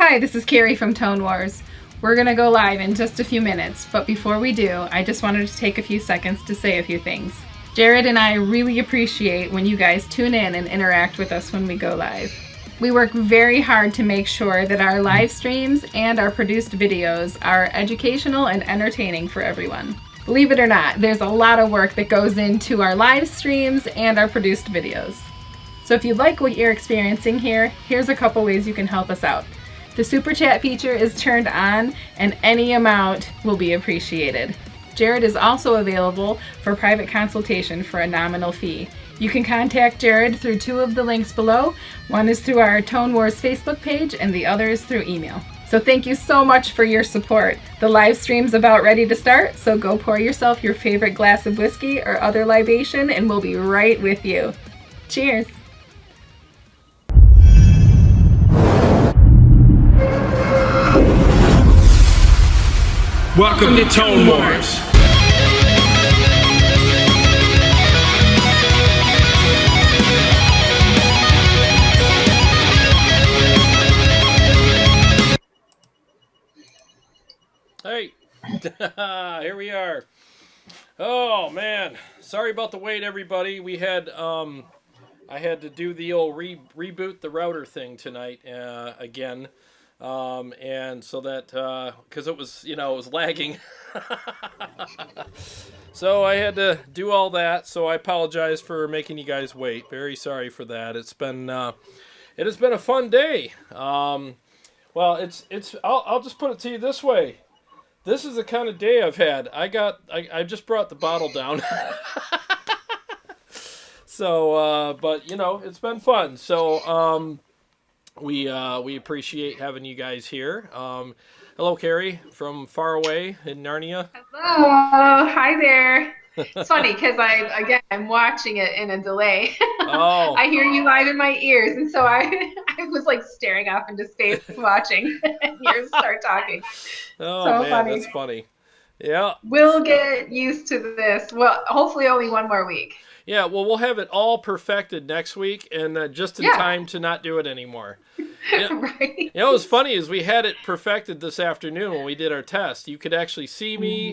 Hi, this is Carrie from Tone Wars. We're going to go live in just a few minutes, but before we do, I just wanted to take a few seconds to say a few things. Jared and I really appreciate when you guys tune in and interact with us when we go live. We work very hard to make sure that our live streams and our produced videos are educational and entertaining for everyone. Believe it or not, there's a lot of work that goes into our live streams and our produced videos. So if you like what you're experiencing here, here's a couple ways you can help us out. The Super Chat feature is turned on and any amount will be appreciated. Jared is also available for private consultation for a nominal fee. You can contact Jared through two of the links below. One is through our Tone Wars Facebook page and the other is through email. So thank you so much for your support. The live stream's about ready to start, so go pour yourself your favorite glass of whiskey or other libation and we'll be right with you. Cheers! Welcome to Tone Wars. Hey, here we are. Oh man, sorry about the wait, everybody. We had I had to do the old reboot the router thing tonight again. And so that, cause it was, it was lagging. So I had to do all that. So I apologize for making you guys wait. Very sorry for that. It has been a fun day. Well, I'll just put it to you this way. This is the kind of day I've had. I just brought the bottle down. So, but it's been fun. So, we appreciate having you guys here. Hello, Carrie, from far away in Narnia. Hello, hi there. It's funny because I'm watching it in a delay. Oh. I hear you live in my ears, and so I was like staring off into space watching, and you start talking. Oh so man, funny. That's funny. Yeah. We'll get used to this. Well, hopefully only one more week. Yeah, well, we'll have it all perfected next week, and just in time to not do it anymore. Right. What was funny is we had it perfected this afternoon when we did our test. You could actually see me,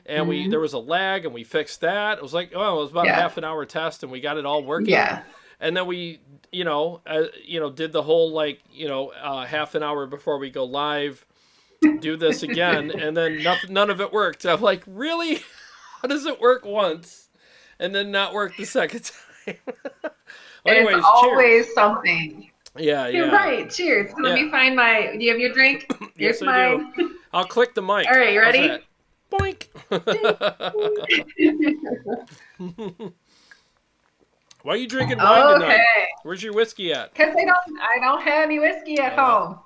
and there was a lag, and we fixed that. It was like, it was about a half an hour test, and we got it all working. Yeah. And then we, did the whole half an hour before we go live, do this again, and then none of it worked. I'm like, really? How does it work once and then not work the second time? Anyways, it's always cheers. Something. Yeah. You're right. Cheers. So let me find do you have your drink? Yes, I do. I'll click the mic. All right, you ready? Boink. Why are you drinking wine tonight? Where's your whiskey at? Because I don't have any whiskey at home.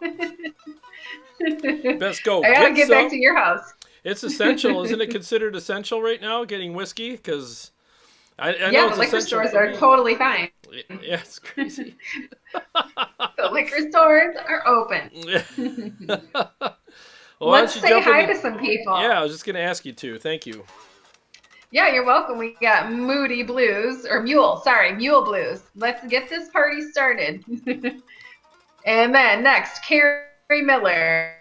Best go. I gotta get back to your house. It's essential, isn't it? Considered essential right now, getting whiskey, because I know the liquor stores are totally fine. Yeah, it's crazy. The liquor stores are open. Well, let's say hi to some people. Yeah, I was just going to ask you to. Thank you. Yeah, you're welcome. We got Moody Blues, or Mule Blues. Let's get this party started. And then next, Carrie Miller.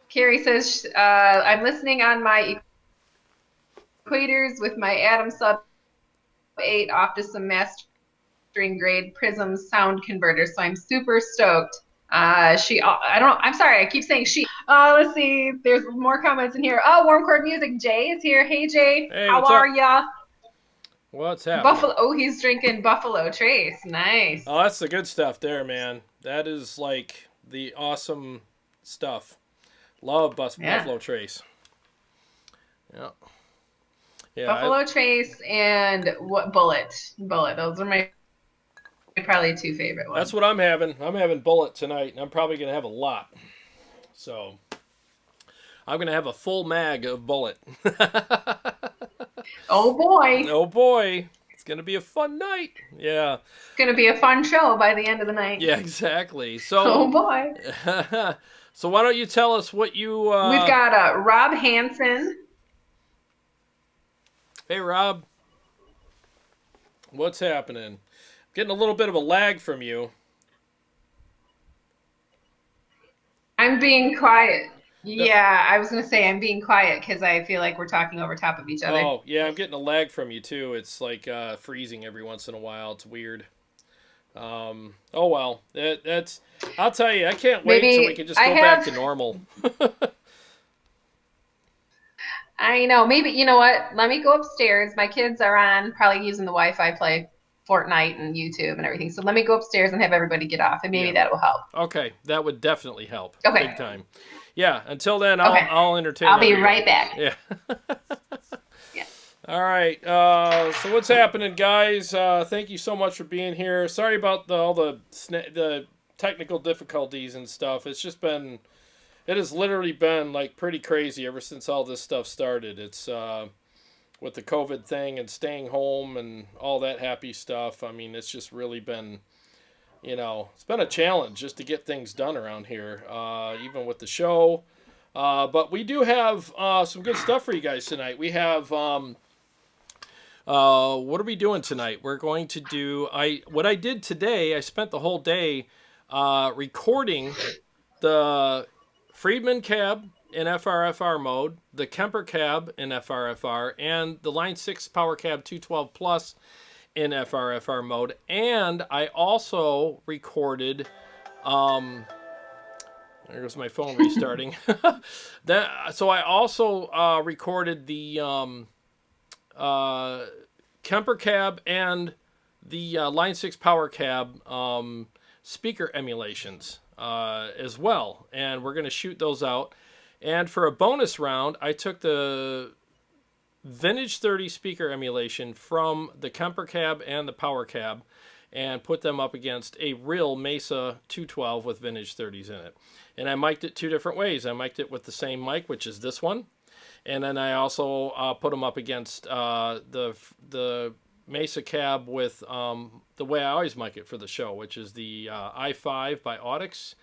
Carrie says, I'm listening on my equators with my Atom Sub 8 off to some mastering grade Prism sound converter, so I'm super stoked. I'm sorry, I keep saying she. Let's see, there's more comments in here. Oh, Warm Chord Music, Jay is here. Hey, Jay, how are ya? What's happening? He's drinking Buffalo Trace. Nice. Oh, that's the good stuff there, man. That is like the awesome stuff. Love Buffalo Trace. Yeah. Buffalo Trace and Bullet. Those are my probably two favorite ones. That's what I'm having. I'm having Bullet tonight, and I'm probably going to have a lot. So I'm going to have a full mag of Bullet. Oh, boy. Oh, boy. It's going to be a fun night. Yeah. It's going to be a fun show by the end of the night. Yeah, exactly. So, oh, boy. So why don't you tell us what you... We've got Rob Hansen. Hey, Rob. What's happening? Getting a little bit of a lag from you. I'm being quiet. No. Yeah, I was gonna say I'm being quiet because I feel like we're talking over top of each other. Oh, yeah, I'm getting a lag from you too. It's like freezing every once in a while. It's weird. Oh well, that's. I'll tell you, I can't wait till we Maybe can just I go back to have. normal. I know. Maybe you know what? Let me go upstairs. My kids are on probably using the Wi-Fi play Fortnite and YouTube and everything. So let me go upstairs and have everybody get off, and maybe Yeah. that will help. Okay, that would definitely help, big Okay. time. Yeah. Until then, I'll Okay. I'll entertain I'll be right everybody. back. Yeah. Yeah. All right. So what's happening, guys? Thank you so much for being here. Sorry about all the technical difficulties and stuff. It has literally been like pretty crazy ever since all this stuff started. It's with the COVID thing and staying home and all that happy stuff. I mean, it's just really been, it's been a challenge just to get things done around here, even with the show. But we do have some good stuff for you guys tonight. We have what are we doing tonight? We're going to do what I did today. I spent the whole day recording the Friedman Cab in FRFR mode, the Kemper Cab in FRFR, and the Line 6 Powercab 212 Plus in FRFR mode. And I also recorded, there goes my phone restarting. So I also recorded the Kemper Cab and the Line 6 Powercab speaker emulations as well. And we're going to shoot those out. And for a bonus round, I took the Vintage 30 speaker emulation from the Kemper Cab and the Powercab and put them up against a real Mesa 212 with Vintage 30s in it. And I mic'd it two different ways. I mic'd it with the same mic, which is this one. And then I also put them up against the Mesa Cab with the way I always mic it for the show, which is the i5 by Audix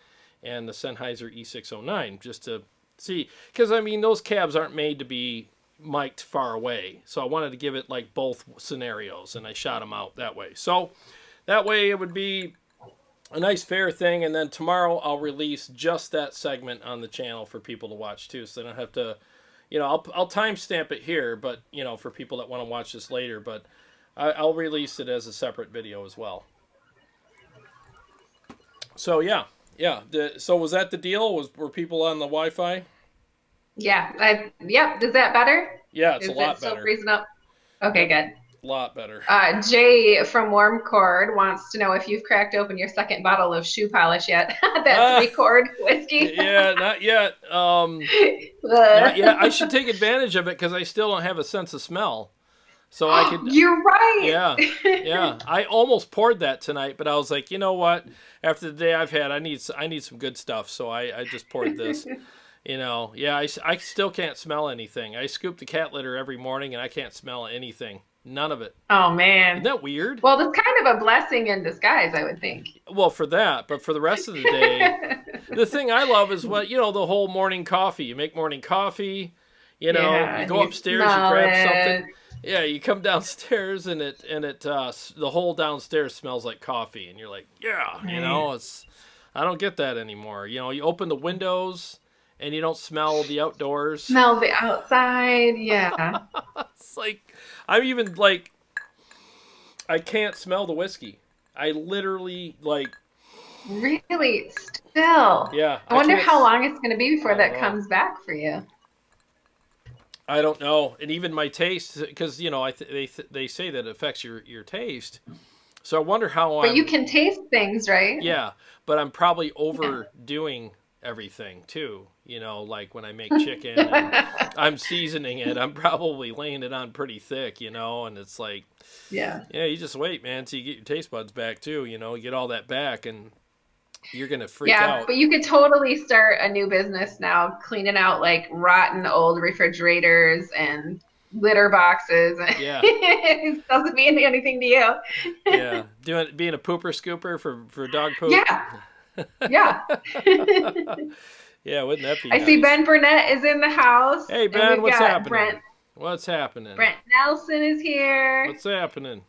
and the Sennheiser E609, just to see. Because, I mean, those cabs aren't made to be mic'd far away. So I wanted to give it like both scenarios, and I shot them out that way. So that way it would be a nice fair thing. And then tomorrow I'll release just that segment on the channel for people to watch too, so they don't have to, I'll timestamp it here, but for people that want to watch this later, but I'll release it as a separate video as well. So yeah. So was that the deal? Were people on the Wi-Fi? Yeah. Yep. Is that better? Yeah, it's a Is it lot still better. freezing up? Okay, Yep, good. a lot better. Jay from Warm Cord wants to know if you've cracked open your second bottle of shoe polish yet. That Uh, 3-cord whiskey. yeah, not yet. Not yet. I should take advantage of it because I still don't have a sense of smell. So I could, You're right. yeah, yeah. I almost poured that tonight, but I was like, you know what? After the day I've had, I need some good stuff. So I just poured this. Yeah, I still can't smell anything. I scoop the cat litter every morning and I can't smell anything. None of it. Oh Isn't man. that weird? Well, that's kind of a blessing in disguise, I would think. Well, for that, but for the rest of the day, the thing I love is the whole morning coffee. You make morning coffee, you Yeah, go you upstairs, you smell grab it. something. Yeah, you come downstairs and the whole downstairs smells like coffee, and you're like, yeah, Right. I don't get that anymore. You open the windows and you don't smell the outdoors. Smell the outside. Yeah. It's like I'm even like I can't smell the whiskey. I literally like Really, still. yeah, I I wonder can't. how long it's going to be I before don't that know. comes back for you. I don't know, and even my taste, because they say that it affects your taste. So I wonder how But you I'm. can taste things, right? Yeah, but I'm probably Yeah. overdoing everything too. Like when I make chicken and I'm seasoning it, I'm probably laying it on pretty thick. And it's like, Yeah. yeah, you just wait, man, till you get your taste buds back too. You get all that back, and you're gonna freak Yeah, out. but you could totally start a new business now, cleaning out like rotten old refrigerators and litter boxes. Yeah, It doesn't mean anything to you. yeah, being a pooper scooper for dog poop. Yeah, yeah. Yeah, wouldn't that be I see nice? Ben Burnett is in the house, Hey and Ben, we've what's got happening? What's happening? Brent Nelson is here. What's happening?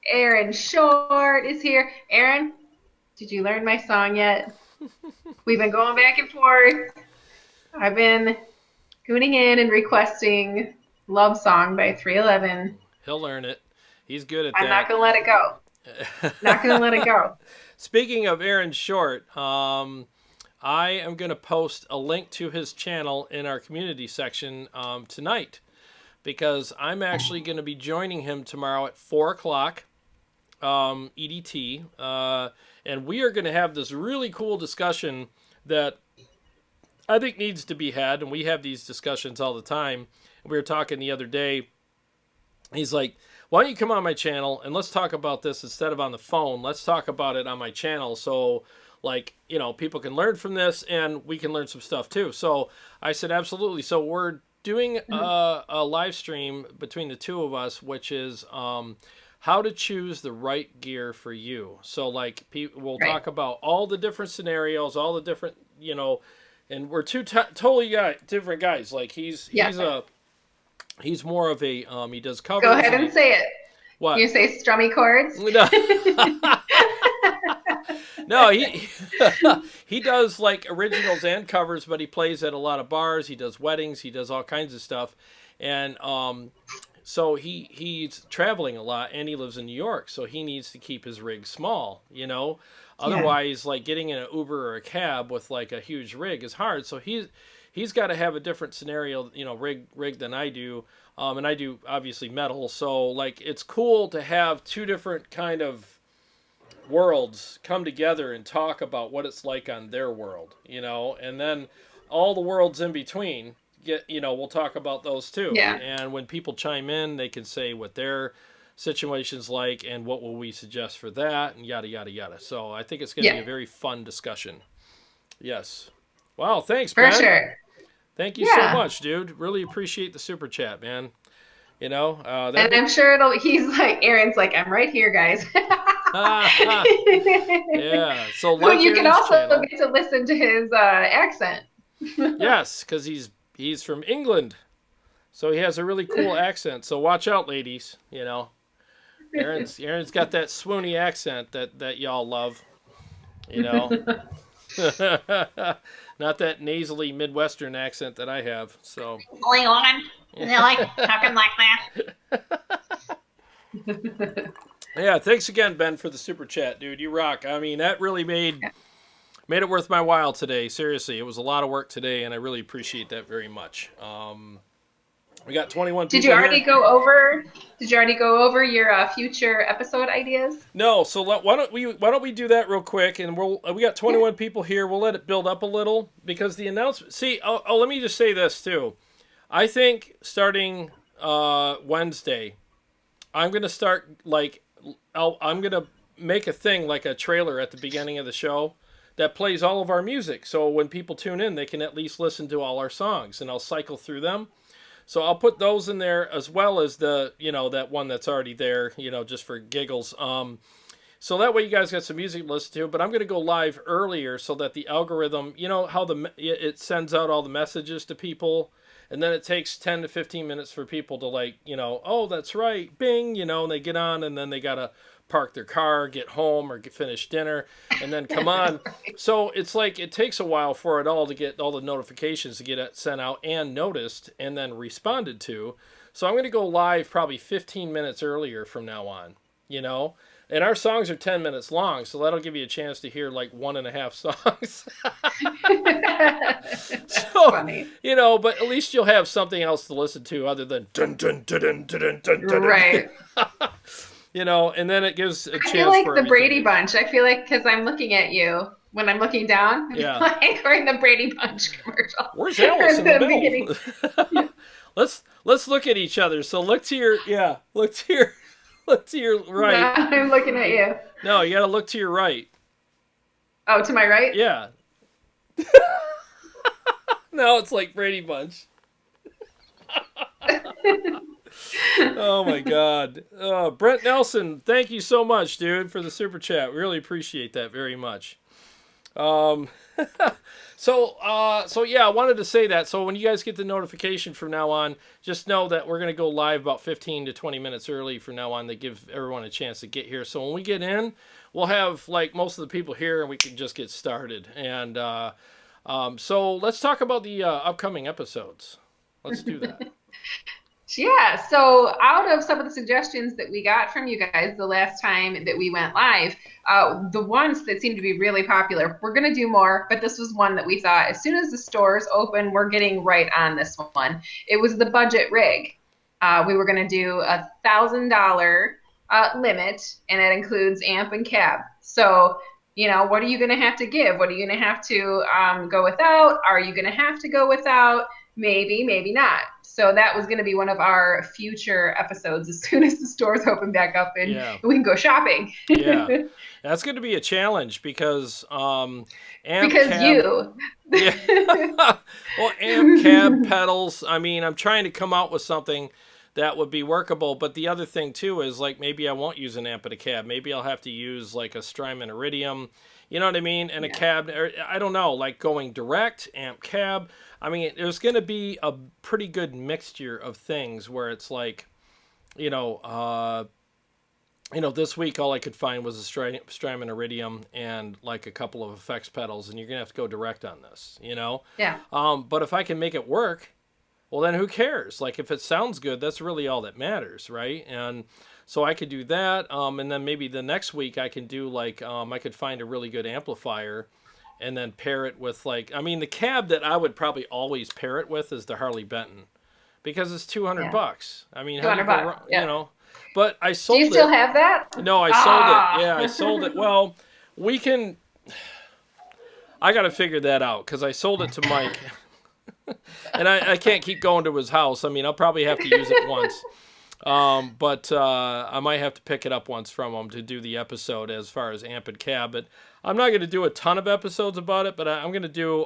Aaron Short is here. Aaron, did you learn my song yet? We've been going back and forth. I've been tuning in and requesting Love Song by 311. He'll learn it. He's good at I'm not that. going to let it go. Not going to let it go. Speaking of Aaron Short, I am going to post a link to his channel in our community section tonight, because I'm actually going to be joining him tomorrow at 4 o'clock EDT, and we are going to have this really cool discussion that I think needs to be had, and we have these discussions all the time. We were talking the other day. He's like, why don't you come on my channel and let's talk about this instead of on the phone. Let's talk about it on my channel, so people can learn from this and we can learn some stuff too. So I said, absolutely. So we're doing a live stream between the two of us, which is how to choose the right gear for you. So we'll talk about all the different scenarios, all the different, and we're two totally different guys. Like he's more of a he does covers. Go ahead and say it. What? You say strummy chords? No. No, he does like originals and covers, but he plays at a lot of bars. He does weddings. He does all kinds of stuff, and so he's traveling a lot, and he lives in New York, so he needs to keep his rig small. Otherwise, like getting in an Uber or a cab with like a huge rig is hard. So he's got to have a different scenario, rig than I do, and I do obviously metal. So like it's cool to have two different kind of worlds come together and talk about what it's like on their world, and then all the worlds in between we'll talk about those too. Yeah. And when people chime in, they can say what their situation's like and what will we suggest for that and yada yada yada. So I think it's going to be a very fun discussion. Yes. Wow, thanks, for Ben. Sure. Thank you so much, dude. Really appreciate the super chat, man. And I'm sure he's like, Aaron's like, I'm right here, guys. Yeah. So like you can also channel, get to listen to his accent. Yes, because he's from England, so he has a really cool accent. So watch out, ladies. Aaron's got that swoony accent that y'all love. Not that nasally Midwestern accent that I have. So. Going on. They like talking like that. Yeah, thanks again, Ben, for the super chat, dude. You rock. I mean, that really made it worth my while today. Seriously, it was a lot of work today, and I really appreciate that very much. We got 21 people. Did you already go over your future episode ideas? No. So why don't we do that real quick, and we got 21 people here. We'll let it build up a little because the announcement. See, let me just say this too. I think starting Wednesday, I'm gonna start I'm gonna make a thing like a trailer at the beginning of the show that plays all of our music. So when people tune in, they can at least listen to all our songs, and I'll cycle through them. So I'll put those in there as well as the that one that's already there, just for giggles. So that way you guys got some music to listen to. But I'm gonna go live earlier so that the algorithm, how it sends out all the messages to people. And then it takes 10 to 15 minutes for people to oh, that's right, bing, and they get on, and then they got to park their car, get home, or finish dinner, and then come on. So it's like it takes a while for it all to get all the notifications to get it sent out and noticed and then responded to. So I'm going to go live probably 15 minutes earlier from now on, And our songs are 10 minutes long, so that'll give you a chance to hear like 1.5 songs. So, funny. But at least you'll have something else to listen to other than dun dun dun dun dun dun dun. Right. And then it gives a chance. I feel like for the everything. Brady Bunch. I feel like because I'm looking at you when I'm looking down. Yeah. Like we're in the Brady Bunch commercial. Where's Alice in the middle? Let's look at each other. So look to your right. No, I'm looking at you. No, you gotta look to your right. Oh, to my right? Yeah. Now it's like Brady Bunch. Oh my God. Brent Nelson, thank you so much, dude, for the super chat. We really appreciate that very much. Um, so yeah, I wanted to say that. So when you guys get the notification from now on, just know that we're going to go live about 15 to 20 minutes early from now on to give everyone a chance to get here. So when we get in, we'll have like most of the people here and we can just get started. And so let's talk about the upcoming episodes. Let's do that. Yeah, so out of some of the suggestions that we got from you guys the last time that we went live, the ones that seemed to be really popular, we're going to do more, but this was one that we thought as soon as the stores open, we're getting right on this one. It was the budget rig. We were going to do $1,000 limit, and that includes amp and cab. So, what are you going to have to give? What are you going to have to go without? Are you going to have to go without? Maybe, maybe not. So that was going to be one of our future episodes as soon as the stores open back up and we can go shopping. Yeah, that's going to be a challenge because amp because cab, you. Yeah. Well, amp cab pedals. I mean, I'm trying to come out with something that would be workable. But the other thing too is like maybe I won't use an amp and a cab. Maybe I'll have to use like a Strymon Iridium. You know what I mean? And a cab. Or, I don't know. Like going direct amp cab. I mean, there's going to be a pretty good mixture of things where it's like, this week all I could find was a Strymon Iridium and like a couple of effects pedals, and you're going to have to go direct on this, Yeah. But if I can make it work, well, then who cares? Like if it sounds good, that's really all that matters, right? And so I could do that, and then maybe the next week I can do like, I could find a really good amplifier and then pair it with like, I mean, the cab that I would probably always pair it with is the Harley Benton because it's $200. I mean, how do you go wrong, But I sold it. Do you still have that? No, I sold it. Yeah, I sold it. Well, I got to figure that out because I sold it to Mike. And I can't keep going to his house. I mean, I'll probably have to use it once. But I might have to pick it up once from him to do the episode as far as amp and cab. But I'm not going to do a ton of episodes about it, but I'm going to do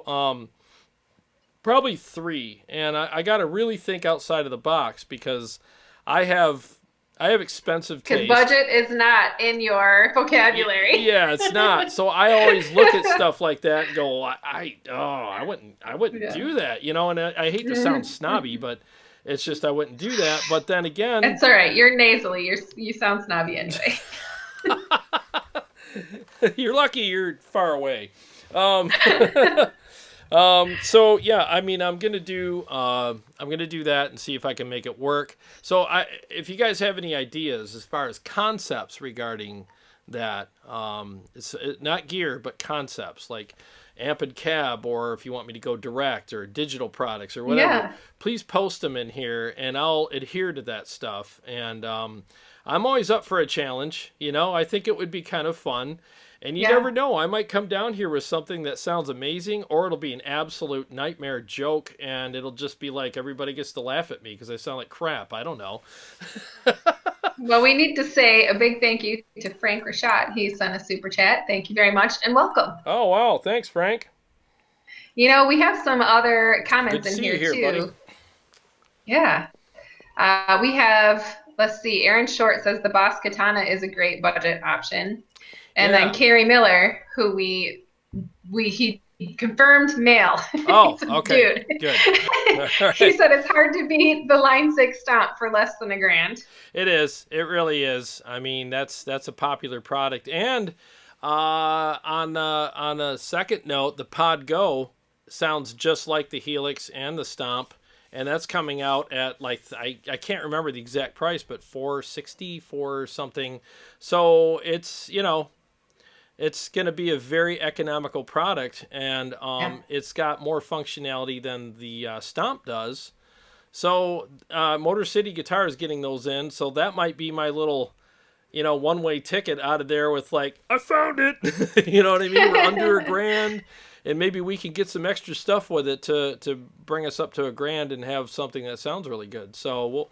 probably 3. And I got to really think outside of the box because I have expensive taste. Because budget is not in your vocabulary. Yeah, it's not. So I always look at stuff like that and go, I wouldn't do that, And I hate to sound snobby, but it's just I wouldn't do that. But then again, it's all right. You're nasally. You sound snobby anyway. You're lucky you're far away. So yeah, I mean, I'm gonna do that and see if I can make it work. So if you guys have any ideas as far as concepts regarding that, it's not gear but concepts like amp and cab, or if you want me to go direct or digital products or whatever, please post them in here and I'll adhere to that stuff. And I'm always up for a challenge. I think it would be kind of fun. And you never know, I might come down here with something that sounds amazing, or it'll be an absolute nightmare joke, and it'll just be like everybody gets to laugh at me because I sound like crap. I don't know. Well, we need to say a big thank you to Frank Rashad. He sent a super chat. Thank you very much, and welcome. Oh, wow. Thanks, Frank. We have some other comments in here, too. Buddy. Yeah. We have, let's see, Aaron Short says the Boss Katana is a great budget option. And then Carrie Miller, who he confirmed male. Oh, okay. Dude. Good. Right. He said it's hard to beat the Line 6 Stomp for less than $1,000. It is. It really is. I mean, that's a popular product. And on a second note, the Pod Go sounds just like the Helix and the Stomp. And that's coming out at like, I can't remember the exact price, but $460 for something. So it's, it's going to be a very economical product, and it's got more functionality than the Stomp does. So Motor City Guitar is getting those in, so that might be my little, one-way ticket out of there with like, I found it! You know what I mean? We're under $1,000, and maybe we can get some extra stuff with it to bring us up to $1,000 and have something that sounds really good. So,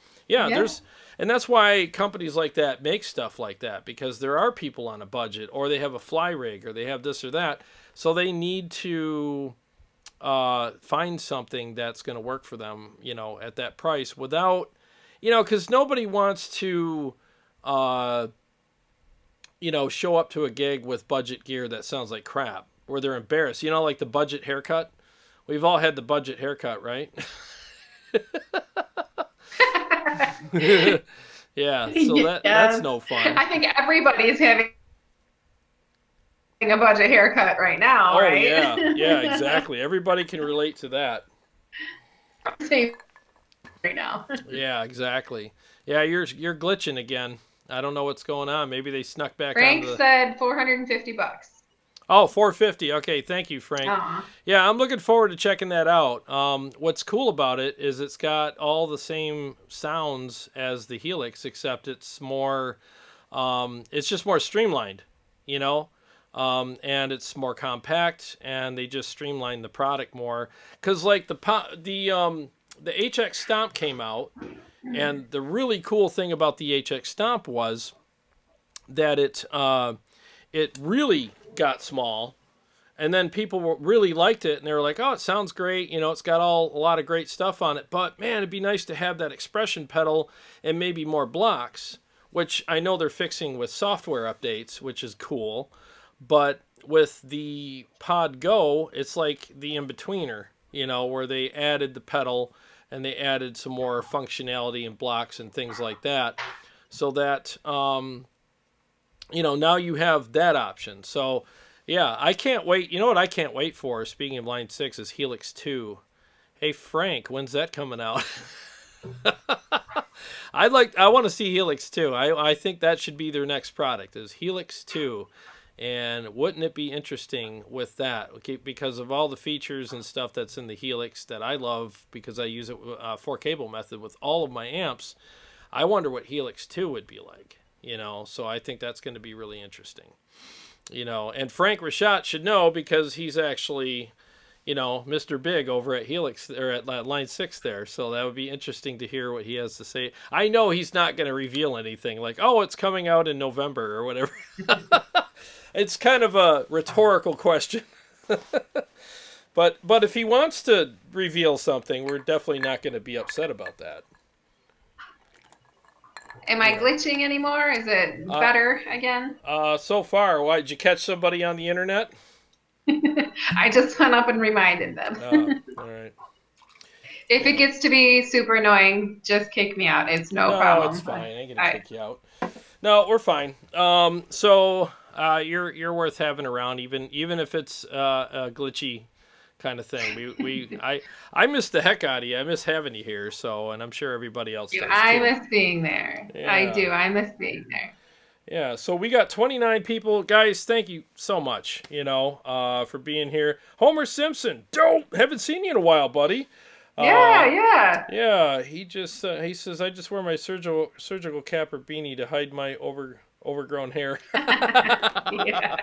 and that's why companies like that make stuff like that, because there are people on a budget, or they have a fly rig, or they have this or that. So they need to find something that's going to work for them, at that price without, because nobody wants to, show up to a gig with budget gear that sounds like crap. where they're embarrassed. You know, like the budget haircut. We've all had the budget haircut, right? Yeah, so that's Yes. no fun. I think everybody's having a budget haircut right now, Oh right? yeah, exactly. Everybody can relate to that. Same right now. Yeah, exactly. Yeah, you're glitching again. I don't know what's going on. Maybe they snuck back Frank on the. said $450. Oh, 450. Okay, thank you, Frank. Aw. Yeah, I'm looking forward to checking that out. What's cool about it is it's got all the same sounds as the Helix, except it's more, it's just more streamlined, you know, and it's more compact, and they just streamlined the product more. Cause like the HX Stomp came out, and the really cool thing about the HX Stomp was that it really got small, and then people really liked it, and they were like, oh, it sounds great, you know, it's got a lot of great stuff on it, but man, it'd be nice to have that expression pedal and maybe more blocks, which I know they're fixing with software updates, which is cool. But with the Pod Go, it's like the in-betweener, you know, where they added the pedal and they added some more functionality and blocks and things like that, so that you know, now you have that option. So, yeah, I can't wait. You know what I can't wait for, speaking of Line 6, is Helix 2. Hey, Frank, when's that coming out? I want to see Helix 2. I think that should be their next product, is Helix 2. And wouldn't it be interesting with that? Okay, because of all the features and stuff that's in the Helix that I love, because I use it for cable method with all of my amps, I wonder what Helix 2 would be like. You know, so I think that's going to be really interesting. You know, and Frank Rashat should know, because he's actually, you know, Mr. Big over at Helix, or at Line 6 there. So that would be interesting to hear what he has to say. I know he's not going to reveal anything like, oh, it's coming out in November or whatever. It's kind of a rhetorical question. But if he wants to reveal something, we're definitely not going to be upset about that. Am I glitching anymore? Is it better again? So far, why did you catch somebody on the internet? I just went up and reminded them. All right. If it gets to be super annoying, just kick me out. It's no problem. No, it's fine. I ain't gonna kick you out. No, we're fine. So you're worth having around, even if it's a glitchy kind of thing. I miss the heck out of you. I miss having you here. So, and I'm sure everybody else does too. I miss being there. Yeah. I do. I miss being there. Yeah. So we got 29 people, guys. Thank you so much. You know, for being here. Homer Simpson, dope. Haven't seen you in a while, buddy. Yeah. Yeah. He just he says, I just wear my surgical cap or beanie to hide my overgrown hair. Yeah.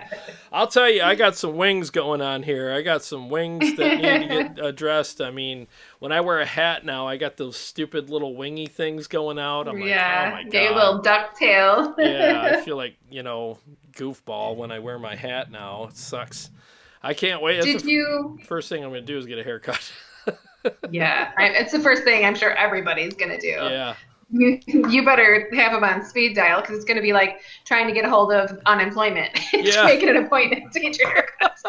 I'll tell you, I got some wings going on here. I got some wings that need to get addressed. I mean, when I wear a hat now, I got those stupid little wingy things going out. I'm like, oh my God. Get a little ducktail. Yeah, I feel like, you know, goofball when I wear my hat now. It sucks. I can't wait. First thing I'm going to do is get a haircut. Yeah, it's the first thing I'm sure everybody's going to do. Yeah. You better have them on speed dial, because it's going to be like trying to get a hold of unemployment. Yeah. Making an appointment to get your haircut.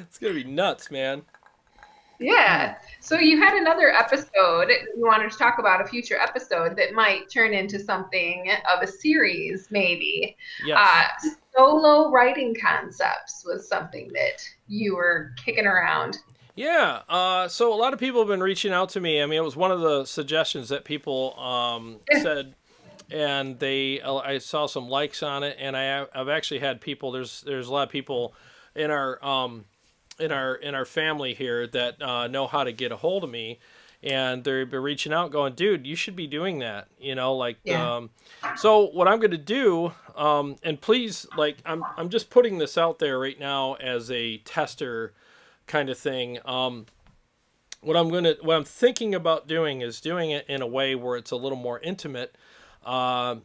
It's going to be nuts, man. Yeah. So you had another episode you wanted to talk about, a future episode that might turn into something of a series, maybe. Yes. Solo writing concepts was something that you were kicking around. Yeah, so a lot of people have been reaching out to me. I mean, it was one of the suggestions that people said, and I saw some likes on it, and I've actually had people. There's a lot of people in our family here that know how to get a hold of me, and they've been reaching out, going, "Dude, you should be doing that." You know, like. Yeah. So what I'm going to do, and please, like, I'm just putting this out there right now as a tester kind of thing. What I'm thinking about doing is doing it in a way where it's a little more intimate. So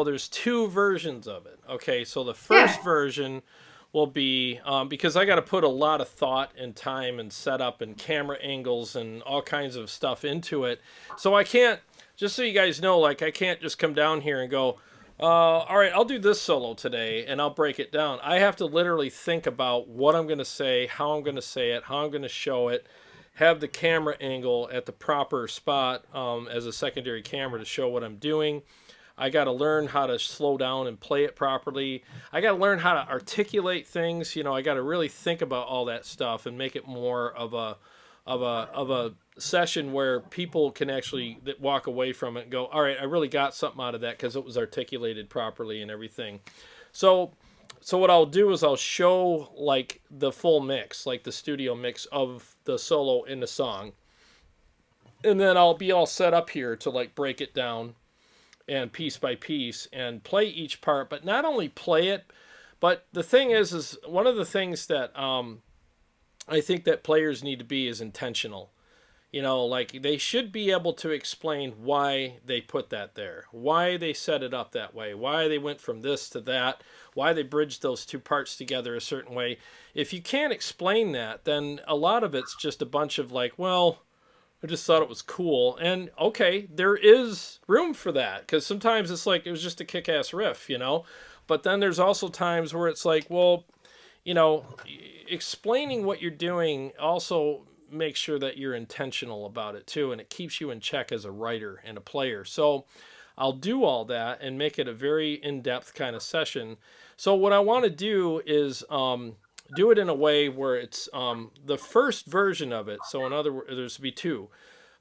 there's two versions of it. Okay, so the first version will be, because I got to put a lot of thought and time and setup and camera angles and all kinds of stuff into it. So I can't, just so you guys know, like, I can't just come down here and go, All right, I'll do this solo today, and I'll break it down. I have to literally think about what I'm going to say, how I'm going to say it, how I'm going to show it, have the camera angle at the proper spot as a secondary camera to show what I'm doing. I got to learn how to slow down and play it properly. I got to learn how to articulate things. I got to really think about all that stuff and make it more of a session where people can actually walk away from it and go, all right, I really got something out of that because it was articulated properly and everything. So what I'll do is I'll show like the full mix, like the studio mix of the solo in the song. And then I'll be all set up here to like break it down and piece by piece and play each part, but not only play it, but the thing is one of the things that I think that players need to be is intentional. Like they should be able to explain why they put that there, why they set it up that way, why they went from this to that, why they bridged those two parts together a certain way. If you can't explain that, then a lot of it's just a bunch of like, well, I just thought it was cool. And okay, there is room for that because sometimes it's like it was just a kick-ass riff, But then there's also times where it's like, well, explaining what you're doing also makes sure that you're intentional about it too, and it keeps you in check as a writer and a player. So I'll do all that and make it a very in-depth kind of session. So what I want to do is do it in a way where it's the first version of it. So in other words, there's to be two,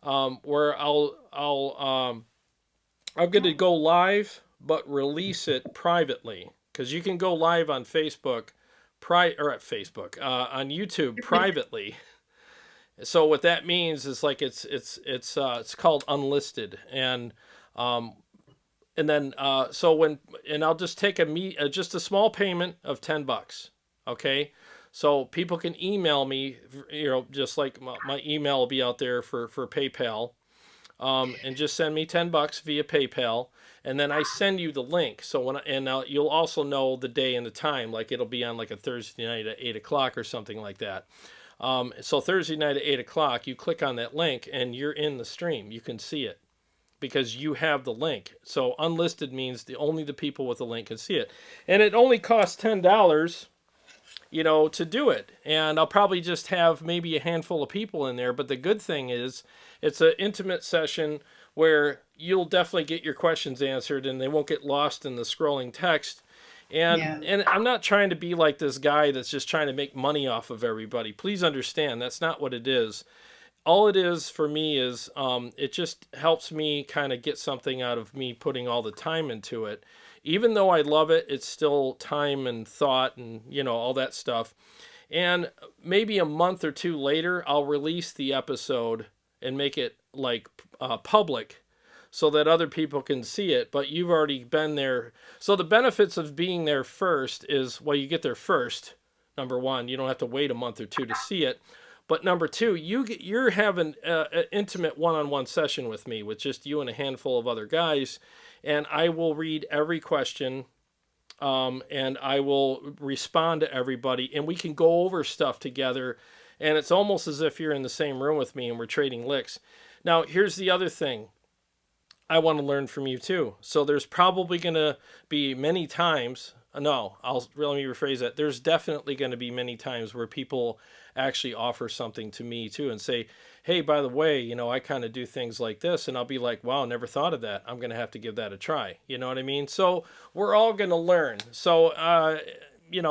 where I'm going to go live, but release it privately, because you can go live on Facebook, on YouTube privately. So what that means is like it's called unlisted, and then I'll just take just a small payment of $10. Okay, so people can email me, just like my email will be out there for PayPal, and just send me $10 via PayPal, and then I send you the link. So you'll also know the day and the time, like it'll be on like a Thursday night at 8:00 or something like that. So Thursday night at 8:00, you click on that link and you're in the stream. You can see it because you have the link. So unlisted means only the people with the link can see it. And it only costs $10, to do it. And I'll probably just have maybe a handful of people in there. But the good thing is it's an intimate session where you'll definitely get your questions answered and they won't get lost in the scrolling text. And I'm not trying to be like this guy that's just trying to make money off of everybody. Please understand, that's not what it is. All it is for me is it just helps me kind of get something out of me putting all the time into it. Even though I love it, it's still time and thought and, all that stuff. And maybe a month or two later, I'll release the episode and make it like public, so that other people can see it, but you've already been there. So the benefits of being there first is, well, you get there first. Number one, you don't have to wait a month or two to see it. But number two, you're having an intimate one-on-one session with me, with just you and a handful of other guys, and I will read every question, and I will respond to everybody, and we can go over stuff together, and it's almost as if you're in the same room with me and we're trading licks. Now, here's the other thing. I want to learn from you too. So there's probably going to be many times, let me rephrase that. There's definitely going to be many times where people actually offer something to me too and say, hey, by the way, I kind of do things like this. And I'll be like, wow, never thought of that. I'm going to have to give that a try. You know what I mean? So we're all going to learn. So,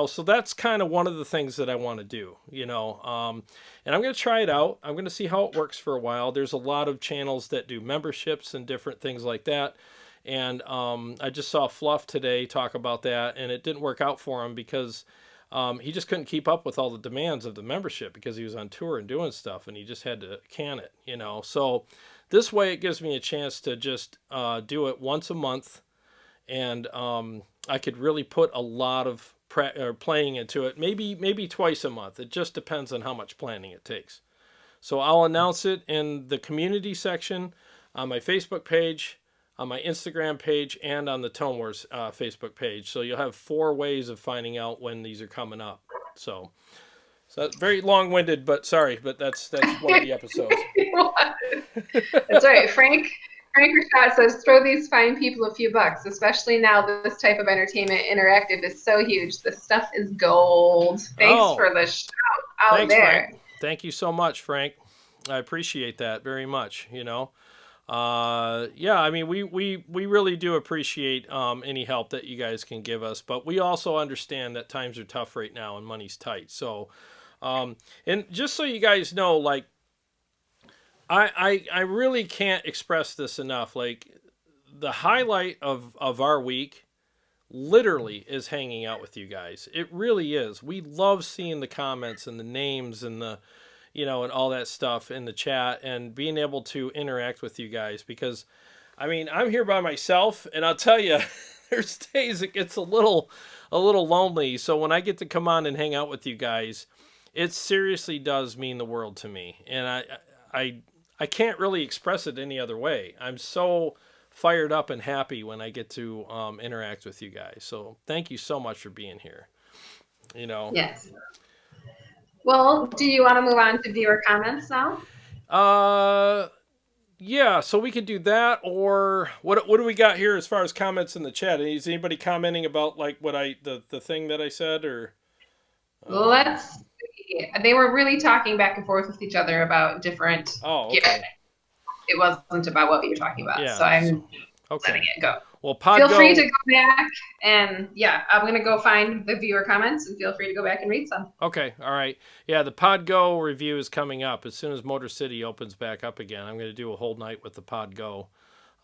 so that's kind of one of the things that I want to do, and I'm going to try it out. I'm going to see how it works for a while. There's a lot of channels that do memberships and different things like that. And I just saw Fluff today talk about that, and it didn't work out for him because he just couldn't keep up with all the demands of the membership because he was on tour and doing stuff, and he just had to can it, So this way it gives me a chance to just do it once a month, and I could really put a lot of playing into it, maybe twice a month. It just depends on how much planning it takes. So I'll announce it in the community section, on my Facebook page, on my Instagram page, and on the Tone Wars Facebook page. So you'll have 4 ways of finding out when these are coming up. So that's very long-winded, but sorry, but that's one of the episodes. That's right, Frank. Cranker Shot says, throw these fine people a few bucks, especially now that this type of entertainment interactive is so huge. This stuff is gold. Thanks for the shout out Thanks, there. Frank. Thank you so much, Frank. I appreciate that very much, you know. Yeah, I mean, we really do appreciate any help that you guys can give us, but we also understand that times are tough right now and money's tight. So, and just so you guys know, like, I really can't express this enough. Like, the highlight of our week literally is hanging out with you guys. It really is. We love seeing the comments and the names and the, you know, and all that stuff in the chat and being able to interact with you guys, because I mean, I'm here by myself and I'll tell you, there's days it gets a little lonely. So when I get to come on and hang out with you guys, it seriously does mean the world to me. And I can't really express it any other way. I'm so fired up and happy when I get to interact with you guys. So thank you so much for being here. You know. Yes. Well, do you want to move on to viewer comments now? Yeah, so we could do that, or what do we got here as far as comments in the chat? Is anybody commenting about like what the thing that I said, or let's see. They were really talking back and forth with each other about different okay. It wasn't about what we were talking about. Yeah, so I'm letting it go. Well, feel free to go back and I'm going to go find the viewer comments and feel free to go back and read some. Okay, all right. Yeah, the PodGo review is coming up as soon as Motor City opens back up again. I'm going to do a whole night with the PodGo.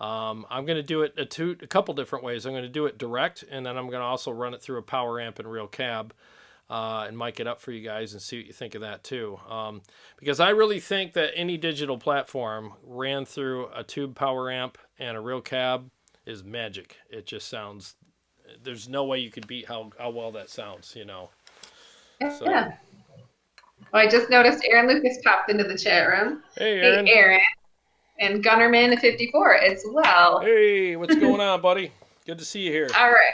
I'm going to do it a couple different ways. I'm going to do it direct, and then I'm going to also run it through a power amp and real cab and mic it up for you guys and see what you think of that too. Because I really think that any digital platform ran through a tube power amp and a real cab is magic. It just sounds, there's no way you could beat how well that sounds, you know. So. Yeah. Well, I just noticed Aaron Lucas popped into the chat room. Hey, Aaron. Hey, Aaron. And Gunnerman 54 as well. Hey, what's going on, buddy? Good to see you here. All right.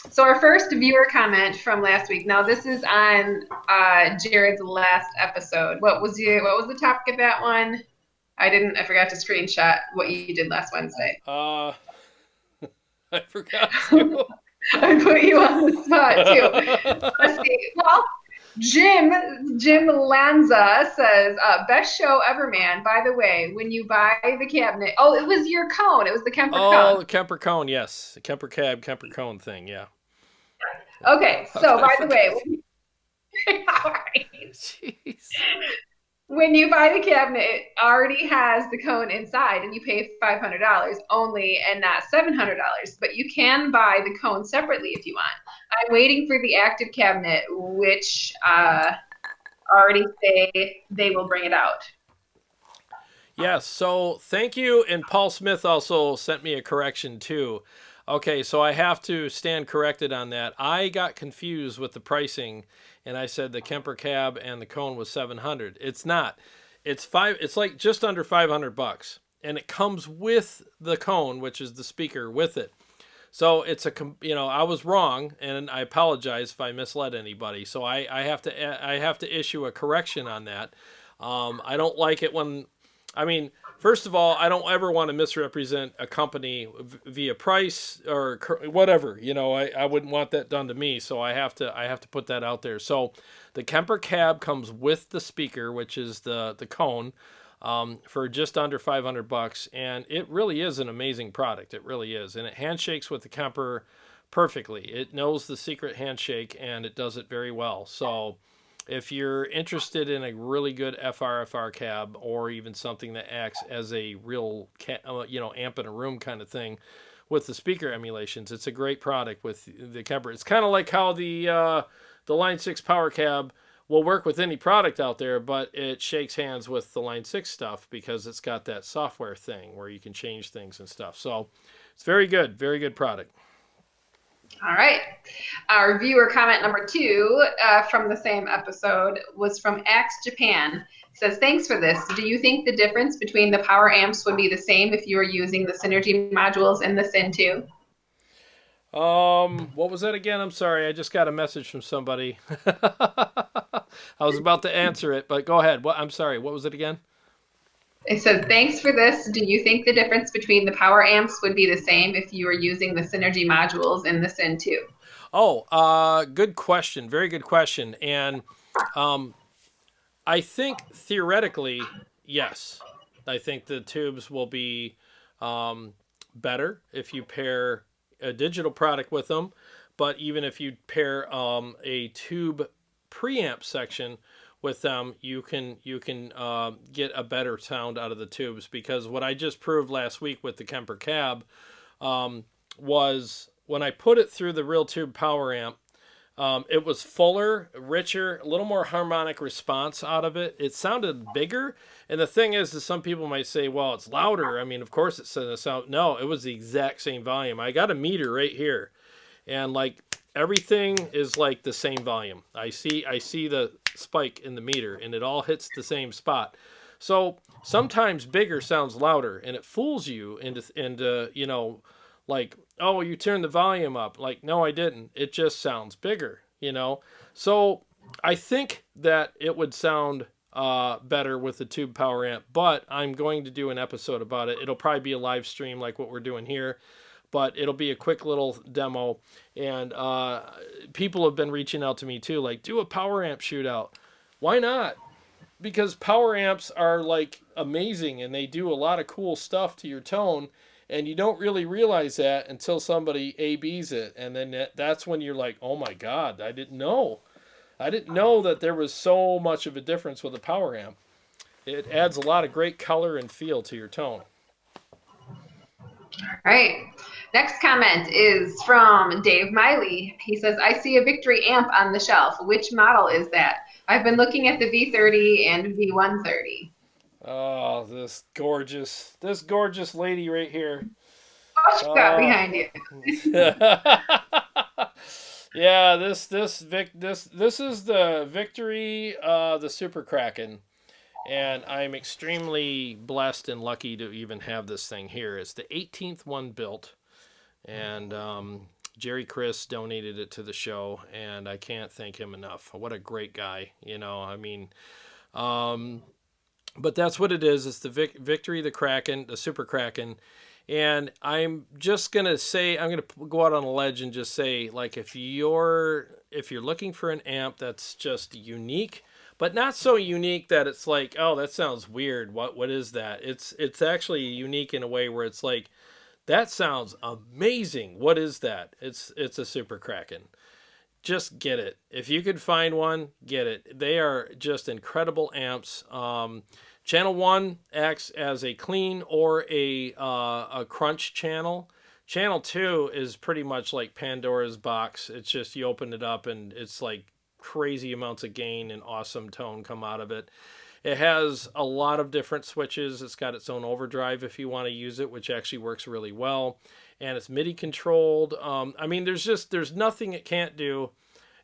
So our first viewer comment from last week. Now this is on Jared's last episode. What was the topic of that one? I forgot to screenshot what you did last Wednesday. I forgot to. I put you on the spot too. Let's see. Well, Jim Lanza says, best show ever, man. By the way, when you buy the cabinet, it was your cone. It was the Kemper Kab. Oh, the Kemper cone, yes. The Kemper Kab, Kemper cone thing, yeah. Okay, so by the way, Jeez. When you buy the cabinet, it already has the cone inside, and you pay $500 only and not $700. But you can buy the cone separately if you want. I'm waiting for the active cabinet, which already say they will bring it out. Yes, so thank you. And Paul Smith also sent me a correction too. Okay, so I have to stand corrected on that. I got confused with the pricing, and I said the Kemper Kab and the cone was $700. It's not. It's like just under $500, and it comes with the cone, which is the speaker with it. So it's I was wrong, and I apologize if I misled anybody. So I have to issue a correction on that. I don't like it when, first of all, I don't ever want to misrepresent a company via price or whatever. I wouldn't want that done to me. So I have to put that out there. So the Kemper Kab comes with the speaker, which is the cone, for just under $500, and it really is an amazing product. It really is, and it handshakes with the Kemper perfectly. It knows the secret handshake, and it does it very well. So if you're interested in a really good FRFR cab, or even something that acts as a real amp in a room kind of thing with the speaker emulations, it's a great product with the Kemper. It's kind of like how the Line 6 Powercab will work with any product out there, but it shakes hands with the Line 6 stuff because it's got that software thing where you can change things and stuff. So it's very good product. All right. Our viewer comment number 2 from the same episode was from Axe Japan. It says, thanks for this. Do you think the difference between the power amps would be the same if you were using the Synergy modules in the Syn 2? What was that again? I'm sorry. I just got a message from somebody. I was about to answer it, but go ahead. I'm sorry. What was it again? It says, thanks for this. Do you think the difference between the power amps would be the same if you were using the Synergy modules in the Syn 2? Oh, good question. Very good question. And I think theoretically, yes. I think the tubes will be better if you pair a digital product with them. But even if you pair a tube preamp section with them, you can get a better sound out of the tubes, because what I just proved last week with the Kemper Cab was when I put it through the real tube power amp, it was fuller, richer, a little more harmonic response out of it. It sounded bigger. And the thing is some people might say, well, it's louder. I mean, of course it's going to sound. No, it was the exact same volume. I got a meter right here. And like everything is like the same volume. I see the spike in the meter, and it all hits the same spot. So sometimes bigger sounds louder, and it fools you into like, oh, you turned the volume up. Like, no, I didn't. It just sounds bigger. So I think that it would sound better with the tube power amp, but I'm going to do an episode about it. It'll probably be a live stream like what we're doing here, but it'll be a quick little demo. And people have been reaching out to me too, like, do a power amp shootout. Why not? Because power amps are like amazing, and they do a lot of cool stuff to your tone. And you don't really realize that until somebody A/Bs it. And then that's when you're like, oh my God, I didn't know. I didn't know that there was so much of a difference with a power amp. It adds a lot of great color and feel to your tone. All right. Next comment is from Dave Miley. He says, I see a Victory amp on the shelf. Which model is that? I've been looking at the V30 and V130. Oh, this gorgeous lady right here. What you got behind you? Yeah, this is the Victory, the Super Kraken, and I'm extremely blessed and lucky to even have this thing here. It's the 18th one built, and Jerry Chris donated it to the show, and I can't thank him enough. What a great guy, I mean. But that's what it is. It's the Victory, the Kraken, the Super Kraken. And I'm just going to say, I'm going to go out on a ledge and just say, like, if you're looking for an amp that's just unique, but not so unique that it's like, oh, that sounds weird. What is that? It's actually unique in a way where it's like, that sounds amazing. What is that? It's a Super Kraken. Just get it. If you could find one, get it. They are just incredible amps. Channel 1 acts as a clean or a crunch channel. Channel 2 is pretty much like Pandora's box. It's just you open it up and it's like crazy amounts of gain and awesome tone come out of it. It has a lot of different switches. It's got its own overdrive if you want to use it, which actually works really well. And it's MIDI controlled. I mean, there's nothing it can't do.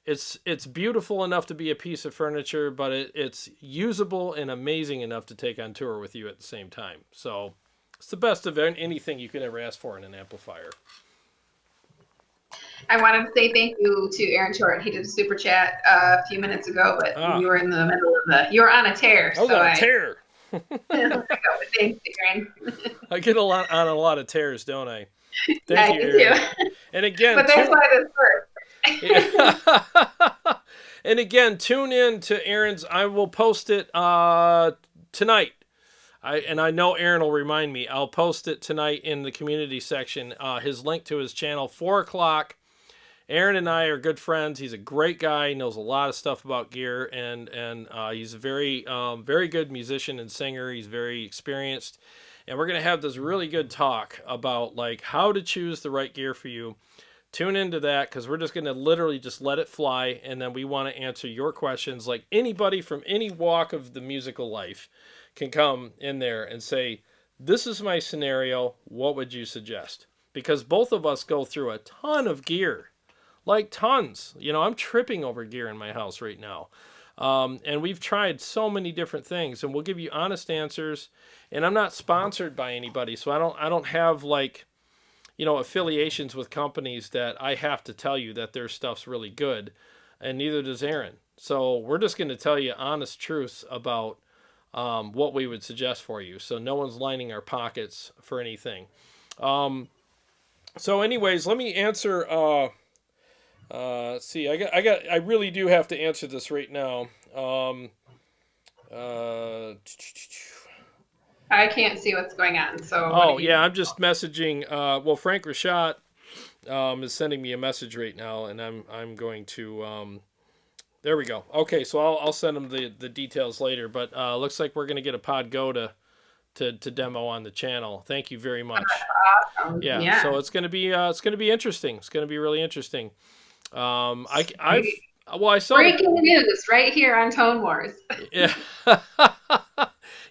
It's beautiful enough to be a piece of furniture, but it's usable and amazing enough to take on tour with you at the same time. So it's the best of anything you could ever ask for in an amplifier. I wanted to say thank you to Aaron Short. He did a super chat a few minutes ago, but you were in the middle of you were on a tear. I was on a tear. Thanks, Aaron. I get on a lot of tears, don't I? Thank you, Aaron. And again, but that's why this works. And again, tune in to Aaron's. I will post it tonight. I know Aaron will remind me. I'll post it tonight in the community section. His link to his channel, 4 o'clock. Aaron and I are good friends. He's a great guy. He knows a lot of stuff about gear, and he's a very good musician and singer. He's very experienced, and we're gonna have this really good talk about like how to choose the right gear for you. Tune into that, because we're just going to literally just let it fly, and then we want to answer your questions. Like anybody from any walk of the musical life can come in there and say, this is my scenario, what would you suggest? Because both of us go through a ton of gear, like tons. I'm tripping over gear in my house right now. And we've tried so many different things, and we'll give you honest answers. And I'm not sponsored by anybody, so I don't have like, affiliations with companies that I have to tell you that their stuff's really good, and neither does Aaron. So we're just going to tell you honest truths about what we would suggest for you. So no one's lining our pockets for anything. So anyways, let me answer. Let's see. I really do have to answer this right now. I can't see what's going on. So. Oh yeah, I'm just messaging. Well, Frank Rashad is sending me a message right now, and I'm going to. There we go. Okay, so I'll send him the details later. But looks like we're gonna get a pod go to demo on the channel. Thank you very much. Awesome. Yeah. So it's gonna be interesting. It's gonna be really interesting. I saw breaking news right here on Tone Wars. Yeah.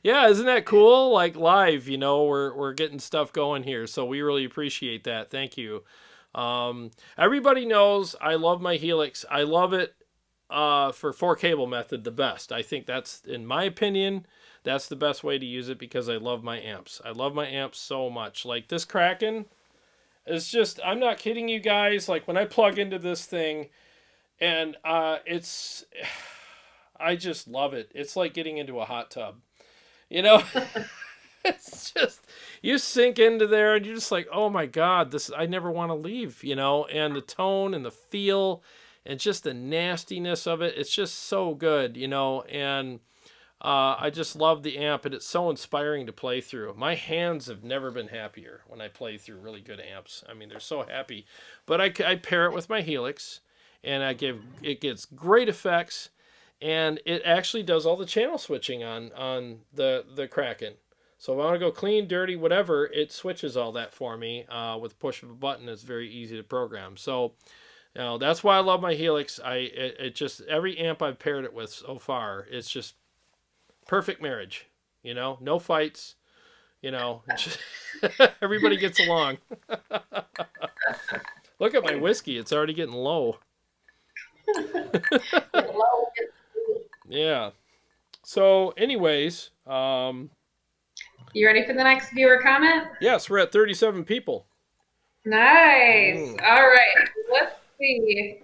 Yeah, isn't that cool? Like live, we're getting stuff going here, so we really appreciate that. Thank you. Everybody knows I love my Helix. I love it for 4-cable method the best. I think that's, in my opinion, that's the best way to use it because I love my amps. I love my amps so much. Like this Kraken is just, I'm not kidding you guys. Like when I plug into this thing, and I just love it. It's like getting into a hot tub. It's just, you sink into there and you're just like, oh my God, I never want to leave, and the tone and the feel and just the nastiness of it. It's just so good, and I just love the amp, and it's so inspiring to play through. My hands have never been happier when I play through really good amps. I mean, they're so happy, but I pair it with my Helix and it gets great effects. And it actually does all the channel switching on the Kraken. So if I want to go clean, dirty, whatever, it switches all that for me with a push of a button. It's very easy to program. So that's why I love my Helix. It just, every amp I've paired it with so far, it's just perfect marriage. No fights. Just everybody gets along. Look at my whiskey. It's already getting low. Yeah. So, anyways, you ready for the next viewer comment? Yes, we're at 37 people. Nice. All right. Let's see.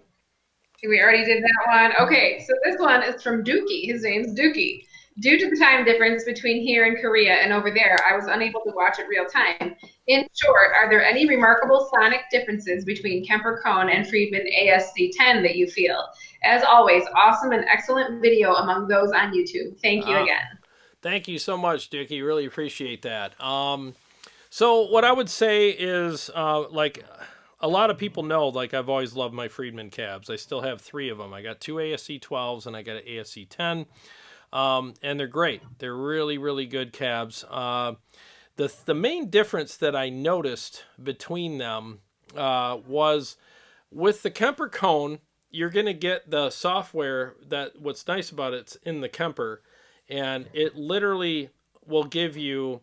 We already did that one. Okay, so this one is from Dookie. His name's Dookie. Due to the time difference between here and Korea and over there, I was unable to watch it real time. In short, are there any remarkable sonic differences between Kemper Cone and Friedman ASC 10 that you feel? As always, awesome and excellent video among those on YouTube. Thank you again. Thank you so much, Dookie. Really appreciate that. So what I would say is, like a lot of people know, like I've always loved my Friedman cabs. I still have 3 of them. I got 2 ASC 12s and I got an ASC 10. And they're great. They're really, really good cabs. The main difference that I noticed between them was with the Kemper Cone, you're going to get the software that what's nice about it's in the Kemper, and it literally will give you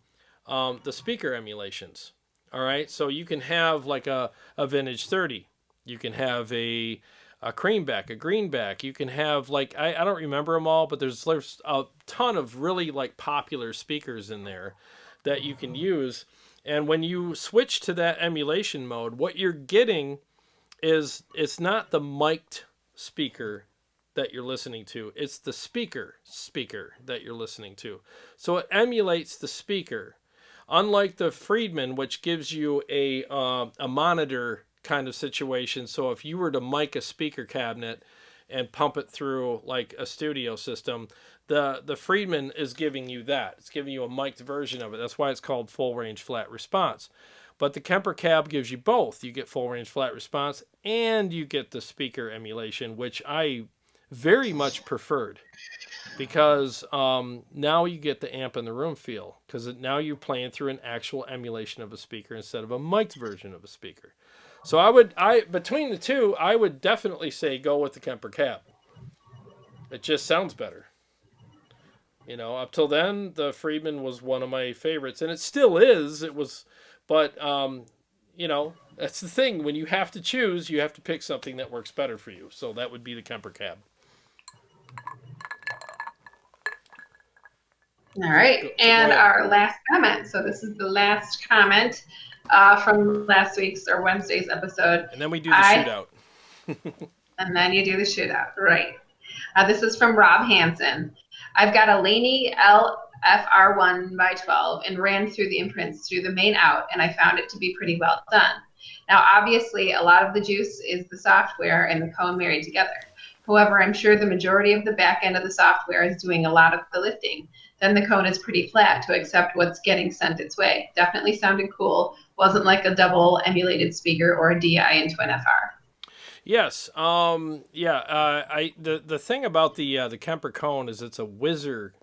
the speaker emulations. All right, so you can have like a vintage 30. You can have a creamback, a greenback. You can have like, I don't remember them all, but there's a ton of really like popular speakers in there that you can use. And when you switch to that emulation mode, what you're getting is, it's not the mic'd speaker that you're listening to. It's the speaker that you're listening to. So it emulates the speaker. Unlike the Friedman, which gives you a monitor kind of situation. So if you were to mic a speaker cabinet and pump it through like a studio system, the Friedman is giving you that. It's giving you a mic'd version of it. That's why it's called full range flat response. But the Kemper Kab gives you both. You get full range flat response and you get the speaker emulation, which I very much preferred, because now you get the amp in the room feel, because now you're playing through an actual emulation of a speaker instead of a mic'd version of a speaker. So between the two, I would definitely say go with the Kemper Kab. It just sounds better. Up till then, the Friedman was one of my favorites, and it still is. It was, but that's the thing. When you have to choose, you have to pick something that works better for you. So that would be the Kemper Kab. All right, and our last comment. So this is the last comment from last week's or Wednesday's episode. And then we do the shootout. And then you do the shootout, right. This is from Rob Hansen. I've got a Laney LFR1 by 12 and ran through the imprints through the main out, and I found it to be pretty well done. Now, obviously, a lot of the juice is the software and the cone married together. However, I'm sure the majority of the back end of the software is doing a lot of the lifting. Then the cone is pretty flat to accept what's getting sent its way. Definitely sounded cool. Wasn't like a double emulated speaker or a DI into an FR. Yes. The thing about the Kemper cone is it's a whizzer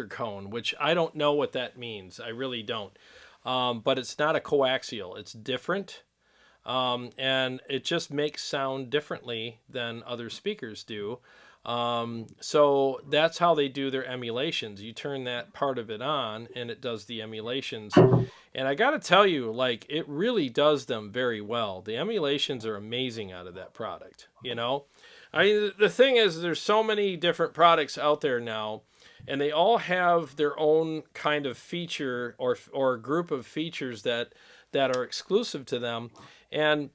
cone, which I don't know what that means. I really don't. But it's not a coaxial. It's different. And it just makes sound differently than other speakers do. So that's how they do their emulations. You turn that part of it on and it does the emulations. And I got to tell you, like, it really does them very well. The emulations are amazing out of that product, you know? I mean, the thing is, there's so many different products out there now, and they all have their own kind of feature or group of features that are exclusive to them. And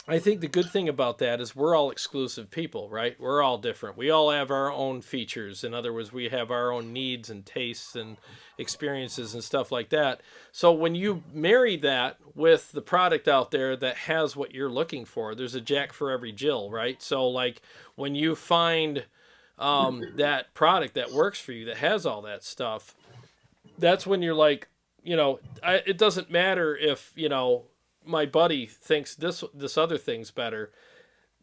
I think the good thing about that is we're all exclusive people, right? We're all different. We all have our own features. In other words, we have our own needs and tastes and experiences and stuff like that. So when you marry that with the product out there that has what you're looking for, there's a Jack for every Jill, right? So like when you find that product that works for you, that has all that stuff, that's when you're like, you know, it doesn't matter if, you know, my buddy thinks this other thing's better.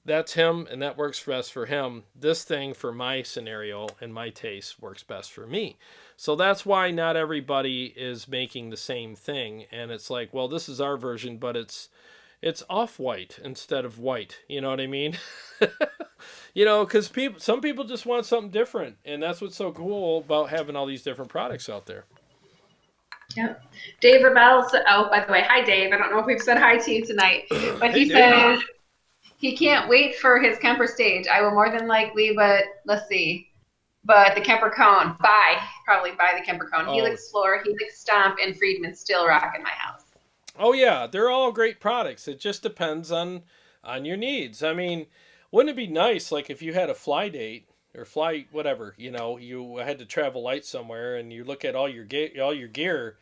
That's him, and that works best for him. This thing for my scenario and my taste works best for me. So that's why not everybody is making the same thing. And it's like, well, this is our version, but it's off-white instead of white. You know what I mean? You know, because some people just want something different, and that's what's so cool about having all these different products out there. Yep. Dave Rebel, oh, by the way, hi, Dave. I don't know if we've said hi to you tonight, but he says he can't wait for his Kemper stage. I will more than likely, but let's see. But the Kemper cone, probably buy the Kemper cone. Oh. Helix floor, Helix stomp, and Friedman still rock in my house. Oh, yeah. They're all great products. It just depends on your needs. I mean, wouldn't it be nice, like, if you had a fly date, or fly whatever, you know, you had to travel light somewhere, and you look at all your gear,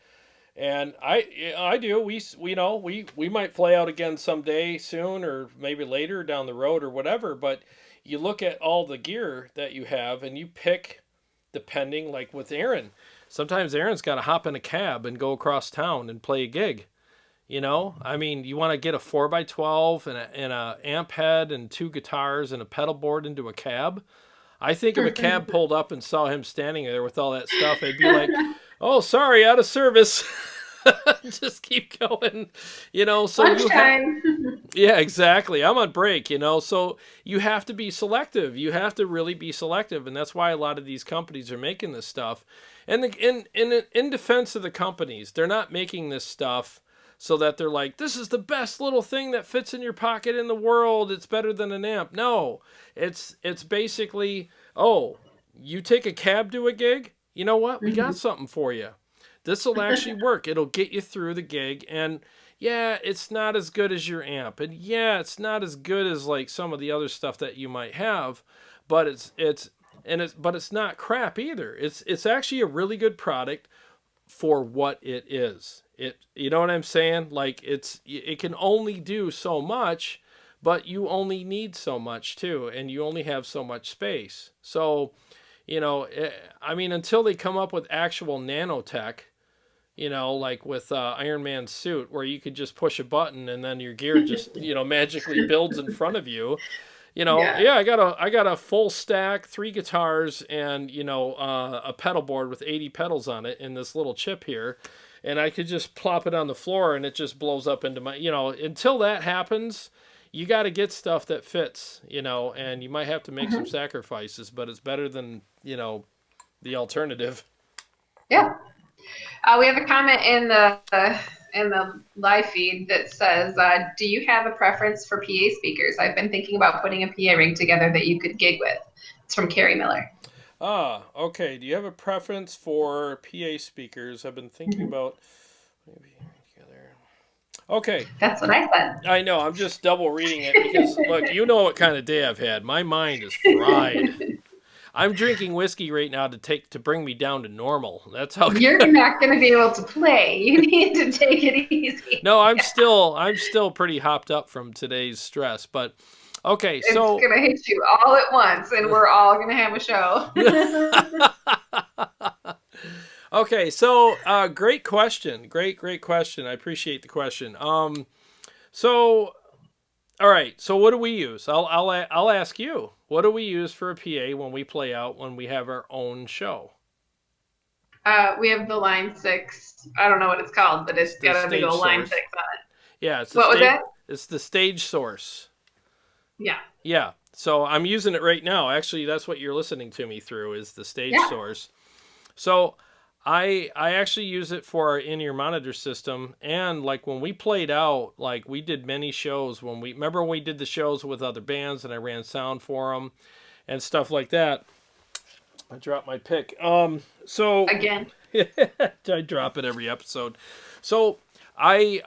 and I do. We might fly out again someday soon, or maybe later down the road or whatever. But you look at all the gear that you have, and you pick depending, like with Aaron. Sometimes Aaron's got to hop in a cab and go across town and play a gig. You know, I mean, you want to get a 4x12 and a amp head and 2 guitars and a pedal board into a cab. I think if a cab pulled up and saw him standing there with all that stuff, I'd be like, oh, sorry, out of service. Just keep going, you know. So yeah, exactly. I'm on break, you know. So you have to be selective. You have to really be selective, and that's why a lot of these companies are making this stuff. And in defense of the companies, they're not making this stuff so that they're like, this is the best little thing that fits in your pocket in the world. It's better than an amp. No, it's basically, oh, you take a cab to a gig? You know what? We got something for you. This will actually work. It'll get you through the gig. And yeah, it's not as good as your amp. And yeah, it's not as good as like some of the other stuff that you might have, but it's not crap either. It's actually a really good product for what it is. You know what I'm saying? Like it can only do so much, but you only need so much too, and you only have so much space. So, you know, I mean, until they come up with actual nanotech, you know, like with Iron Man's suit, where you could just push a button and then your gear just, you know, magically builds in front of you. You know, yeah, I got a full stack, 3 guitars, and, you know, a pedal board with 80 pedals on it in this little chip here. And I could just plop it on the floor and it just blows up into my, you know, until that happens, you got to get stuff that fits, you know, and you might have to make some sacrifices, but it's better than, you know, the alternative. Yeah. We have a comment in the live feed that says, do you have a preference for PA speakers? I've been thinking about putting a PA rig together that you could gig with. It's from Carrie Miller. Okay. Do you have a preference for PA speakers? I've been thinking about maybe together. Okay. That's what I said. I know. I'm just double reading it because, look, you know what kind of day I've had. My mind is fried. I'm drinking whiskey right now to bring me down to normal. That's how. You're not going to be able to play. You need to take it easy. No, I'm still pretty hopped up from today's stress, but okay, so it's going to hit you all at once, and we're all going to have a show. Okay, so great question. Great question. I appreciate the question. So all right, so what do we use? I'll ask you. What do we use for a PA when we play out when we have our own show? We have the line 6. I don't know what it's called, but it's got a big old line 6 on it. Yeah, it's what was that? It's the stage source. Yeah. Yeah. So I'm using it right now. Actually, that's what you're listening to me through is the stage source. So I actually use it for our in-ear monitor system, and like when we played out, like we did many shows when we did the shows with other bands and I ran sound for them and stuff like that. I dropped my pick. So again, I drop it every episode. So I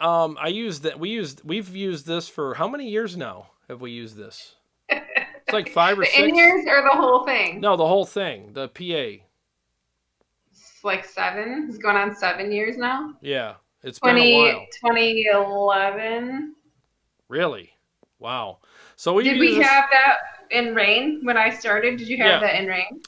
use that. We've used this for how many years now? Have we used this? It's like 5 or 6. The in-ears or the whole thing? No, the whole thing. The PA. It's like 7. It's going on 7 years now. Yeah, it's been a while. 2011. Really? Wow. So did we have that in Rain when I started? Did you have that in Rain?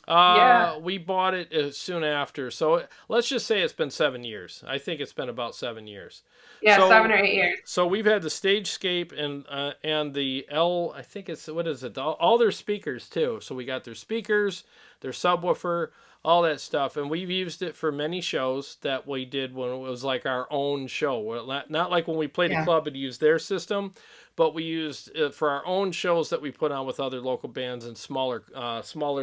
We bought it soon after. So let's just say it's been 7 years. I think it's been about 7 years. Yeah, so, 7 or 8 years. So we've had the Stagescape and the L. I think it's what is it? All their speakers too. So we got their speakers, their subwoofer, all that stuff, and we've used it for many shows that we did when it was like our own show. Not like when we played a club and used their system, but we used it for our own shows that we put on with other local bands and smaller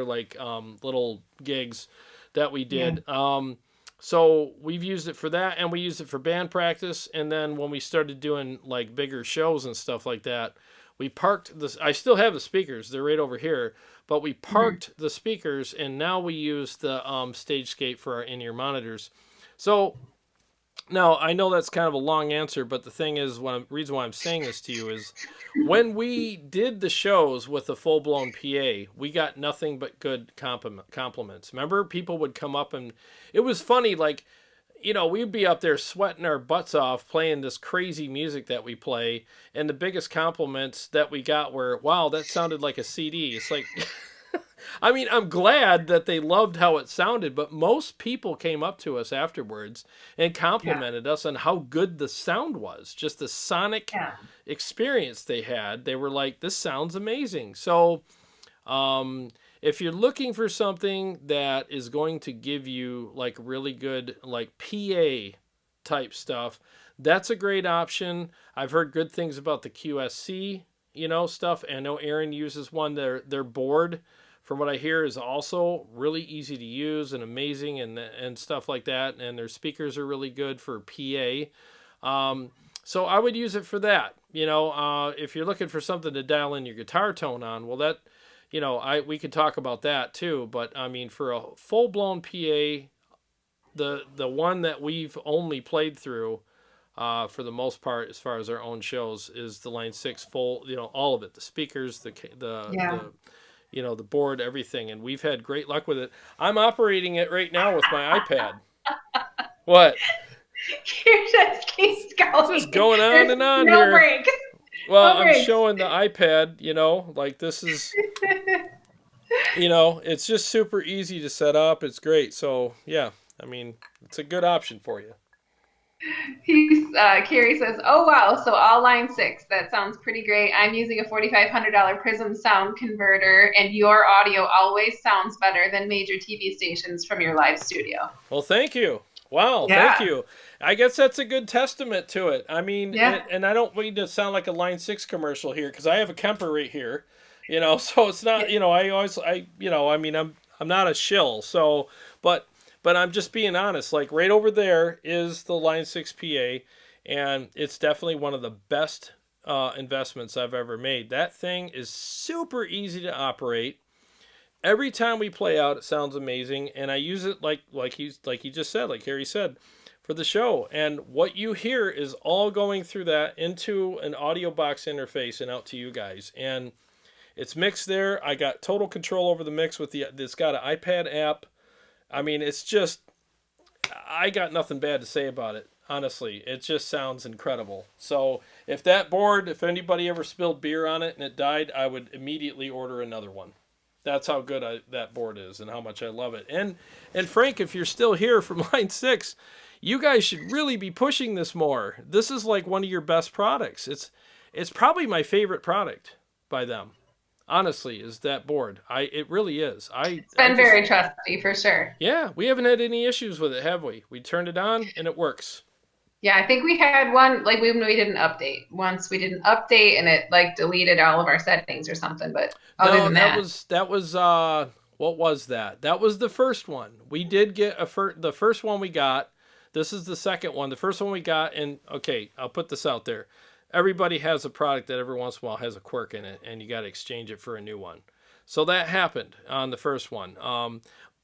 like little gigs that we did. Yeah. So we've used it for that, and we used it for band practice. And then when we started doing like bigger shows and stuff like that, we parked this. I still have the speakers; they're right over here. But we parked the speakers, and now we use the Stagescape for our in-ear monitors. So now I know that's kind of a long answer, but the thing is, reason why I'm saying this to you is when we did the shows with the full-blown PA, we got nothing but good compliments. Remember, people would come up, and it was funny, like, you know, we'd be up there sweating our butts off playing this crazy music that we play, and the biggest compliments that we got were, wow, that sounded like a CD. It's like, I mean, I'm glad that they loved how it sounded, but most people came up to us afterwards and complimented us on how good the sound was, just the sonic experience they had. They were like, this sounds amazing. So, if you're looking for something that is going to give you like really good like PA type stuff, that's a great option. I've heard good things about the QSC, stuff. And I know Aaron uses one. Their board, from what I hear, is also really easy to use and amazing and stuff like that. And their speakers are really good for PA. So I would use it for that. If you're looking for something to dial in your guitar tone on, well, that, we could talk about that too. But I mean, for a full-blown PA, the one that we've only played through for the most part, as far as our own shows, is the Line 6 full. All of it, the speakers, the board, everything, and we've had great luck with it. I'm operating it right now with my iPad. What? It just keeps going. This is going on There's and on no here. Break. Well, I'm showing the iPad, like this is, it's just super easy to set up. It's great. So, yeah, I mean, it's a good option for you. Carrie says, oh, wow, so all Line 6. That sounds pretty great. I'm using a $4,500 Prism sound converter, and your audio always sounds better than major TV stations from your live studio. Well, thank you. Wow, thank you. I guess that's a good testament to it. I mean, and I don't need to sound like a Line 6 commercial here, because I have a Kemper right here, so it's not, I'm not a shill, so, but I'm just being honest, like right over there is the Line 6 PA, and it's definitely one of the best investments I've ever made. That thing is super easy to operate. Every time we play out, it sounds amazing, and I use it like he just said, like Harry said, for the show. And what you hear is all going through that into an audio box interface and out to you guys. And It's mixed there. I got total control over the mix with it's got an iPad app. I mean, it's just, I got nothing bad to say about it. Honestly, it just sounds incredible. So if that board, if anybody ever spilled beer on it and it died, I would immediately order another one. That's how good that board is and how much I love it. And Frank, if you're still here from line 6, you guys should really be pushing this more. This is like one of your best products. It's probably my favorite product by them. Honestly, is that board. It really is. It's been very trusty for sure. Yeah, we haven't had any issues with it, have we? We turned it on and it works. Yeah, I think we had one, like we did an update. Once we did an update and it like deleted all of our settings or something, but other than that was what was that? That was the first one. We did get the first one we got. This is the second one. The first one we got, and okay, I'll put this out there. Everybody has a product that every once in a while has a quirk in it, and you got to exchange it for a new one. So that happened on the first one.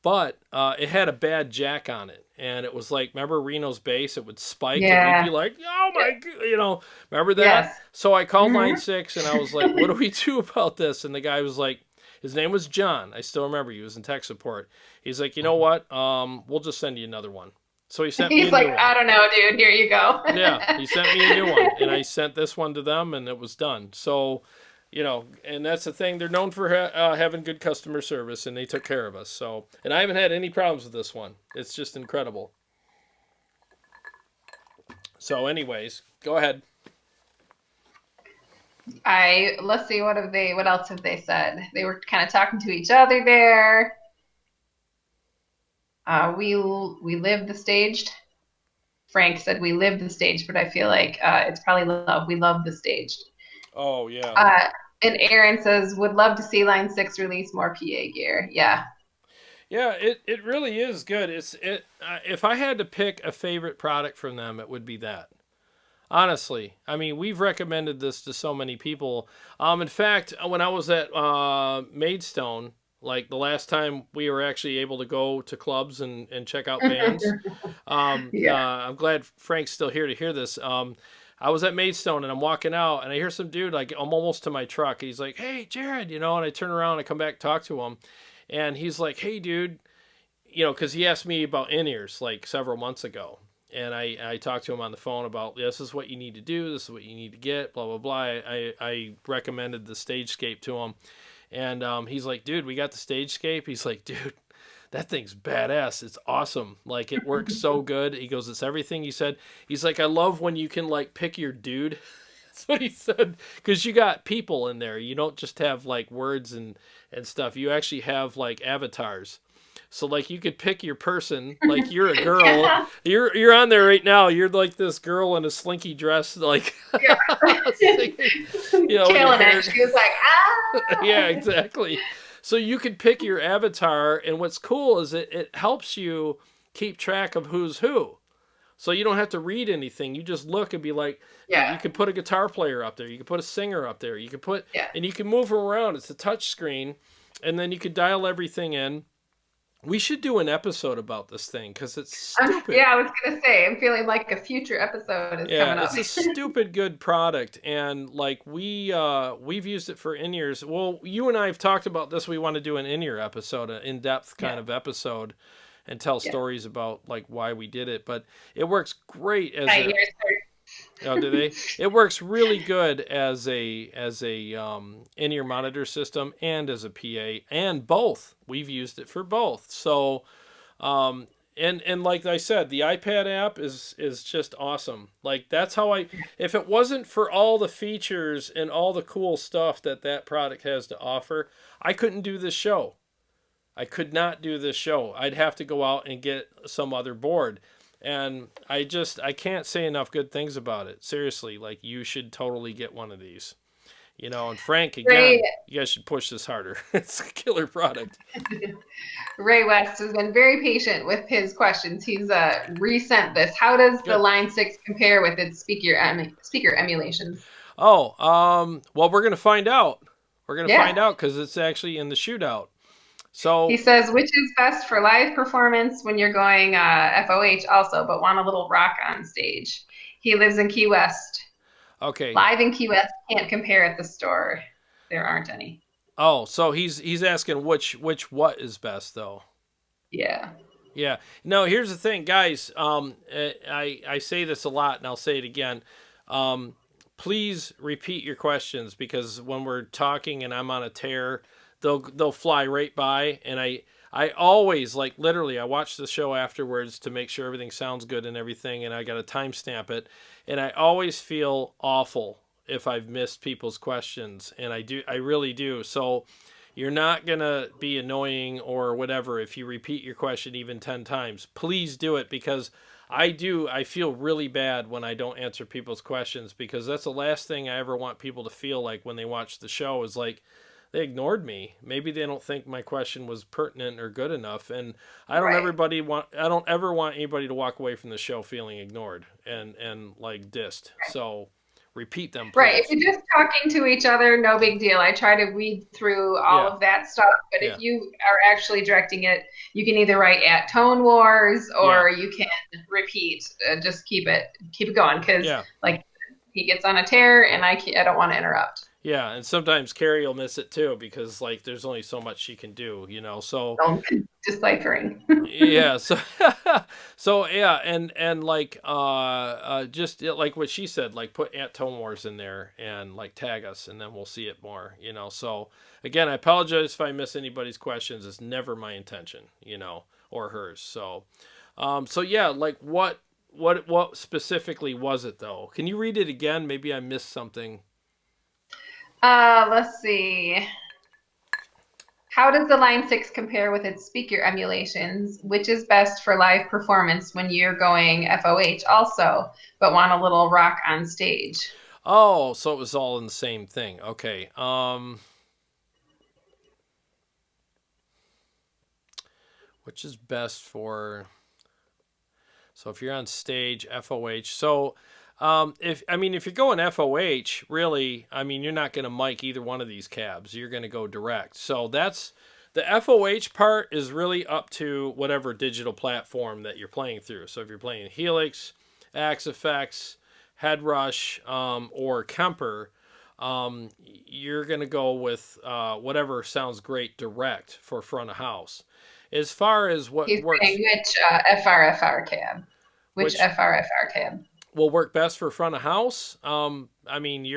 But it had a bad jack on it, and it was like, remember Reno's bass? It would spike, and we'd be like, oh my God, remember that? Yes. So I called line 6, and I was like, what do we do about this? And the guy was like, his name was John. I still remember. He was in tech support. He's like, you know what? We'll just send you another one. So he sent me a new one. He's like, I don't know, dude. Here you go. Yeah, he sent me a new one, and I sent this one to them, and it was done. So, and that's the thing. They're known for having good customer service, and they took care of us. So, and I haven't had any problems with this one. It's just incredible. So, anyways, go ahead. Let's see, what else have they said? They were kind of talking to each other there. We live the staged. Frank said we live the staged, but I feel like it's probably love. We love the staged. Oh yeah. And Aaron says would love to see line 6 release more PA gear. Yeah. Yeah, it really is good. If I had to pick a favorite product from them, it would be that. Honestly, I mean, we've recommended this to so many people. In fact, when I was at Maidstone, like the last time we were actually able to go to clubs and check out bands, I'm glad Frank's still here to hear this. I was at Maidstone and I'm walking out and I hear some dude, like I'm almost to my truck. He's like, hey, Jared, and I turn around and I come back and talk to him. And he's like, hey, dude, because he asked me about in-ears like several months ago. And I talked to him on the phone about, this is what you need to do. This is what you need to get, blah, blah, blah. I recommended the Stagescape to him. And he's like, dude, we got the Stagescape. He's like, dude, that thing's badass. It's awesome. Like, it works so good. He goes, it's everything you said. He's like, I love when you can, like, pick your dude. That's what he said. Because you got people in there. You don't just have, like, words and stuff. You actually have, like, avatars. So, like, you could pick your person, like, you're a girl. Yeah. You're on there right now. You're, like, this girl in a slinky dress, like, yeah. Singing, killing it. She was like, ah! Yeah, exactly. So you could pick your avatar, and what's cool is it helps you keep track of who's who. So you don't have to read anything. You just look and be like, you could put a guitar player up there. You could put a singer up there. You could put, and you can move them around. It's a touch screen, and then you could dial everything in. We should do an episode about this thing because it's stupid. I was going to say, I'm feeling like a future episode is coming up. It's a stupid good product. And like we've used it for in-ears. Well, you and I have talked about this. We want to do an in-ear episode, an in-depth kind of episode and tell stories about like why we did it. But it works great as do they? It works really good as a in-ear monitor system and as a PA, and both. We've used it for both. So, and like I said, the iPad app is just awesome. Like that's how if it wasn't for all the features and all the cool stuff that product has to offer, I couldn't do this show. I could not do this show. I'd have to go out and get some other board. And I can't say enough good things about it. Seriously, like you should totally get one of these. And Frank, again, you guys should push this harder. It's a killer product. Ray West has been very patient with his questions. He's resent this. How does the Line 6 compare with its speaker emulations? Oh, well, we're going to find out. We're going to find out because it's actually in the shootout. So he says, which is best for live performance when you're going FOH also, but want a little rock on stage. He lives in Key West. Okay. Live in Key West can't compare at the store. There aren't any. Oh, so he's asking which what is best though. Yeah. Yeah. No, here's the thing, guys. I say this a lot, and I'll say it again. Um, please repeat your questions because when we're talking and I'm on a tear, they'll fly right by, and I always like literally I watch the show afterwards to make sure everything sounds good and everything, and I got to timestamp it, and I always feel awful if I've missed people's questions, and I really do. So you're not going to be annoying or whatever if you repeat your question even 10 times. Please do it because I feel really bad when I don't answer people's questions because that's the last thing I ever want people to feel like when they watch the show is like they ignored me. Maybe they don't think my question was pertinent or good enough, and I don't ever want anybody to walk away from the show feeling ignored and like dissed. So repeat them, Right. please. If you're just talking to each other, no big deal. I try to weed through all Yeah. of that stuff. But Yeah. if you are actually directing it, you can either write at Tone Wars Yeah. or you can repeat. Just keep it going because Yeah. like he gets on a tear and I don't want to interrupt. Yeah, and sometimes Carrie will miss it too because like there's only so much she can do, you know. So Don't deciphering. yeah, so so yeah, and like just like what she said, like put at Tone Wars in there and like tag us, and then we'll see it more, you know. So again, I apologize if I miss anybody's questions. It's never my intention, you know, or hers. So so yeah, like what specifically was it though? Can you read it again? Maybe I missed something. Let's see. How does the Line 6 compare with its speaker emulations? Which is best for live performance when you're going FOH also, but want a little rock on stage? Oh, so it was all in the same thing. Okay. Which is best for so if you're on stage FOH. So if you're going FOH, really, I mean you're not going to mic either one of these cabs. You're going to go direct. So that's the FOH part is really up to whatever digital platform that you're playing through. So if you're playing Helix, Axe Effects, Headrush, or Kemper, you're going to go with whatever sounds great direct for front of house. As far as what He's works, saying which FRFR cab? Which which FRFR cab? will work best for front of house. You're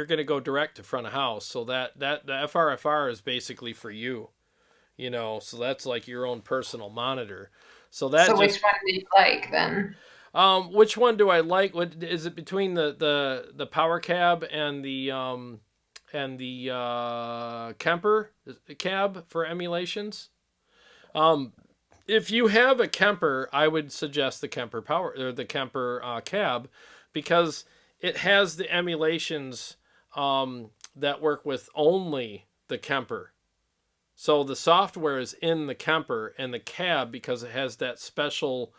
going to go direct to front of house. So that the FRFR is basically for you, you know. So that's like your own personal monitor. So that So just which one do you like then? which one do I like? What is it between the Powercab and the Kemper cab for emulations? If you have a Kemper, I would suggest the Kemper Cab because it has the emulations that work with only the Kemper. So the software is in the Kemper and the cab because it has that special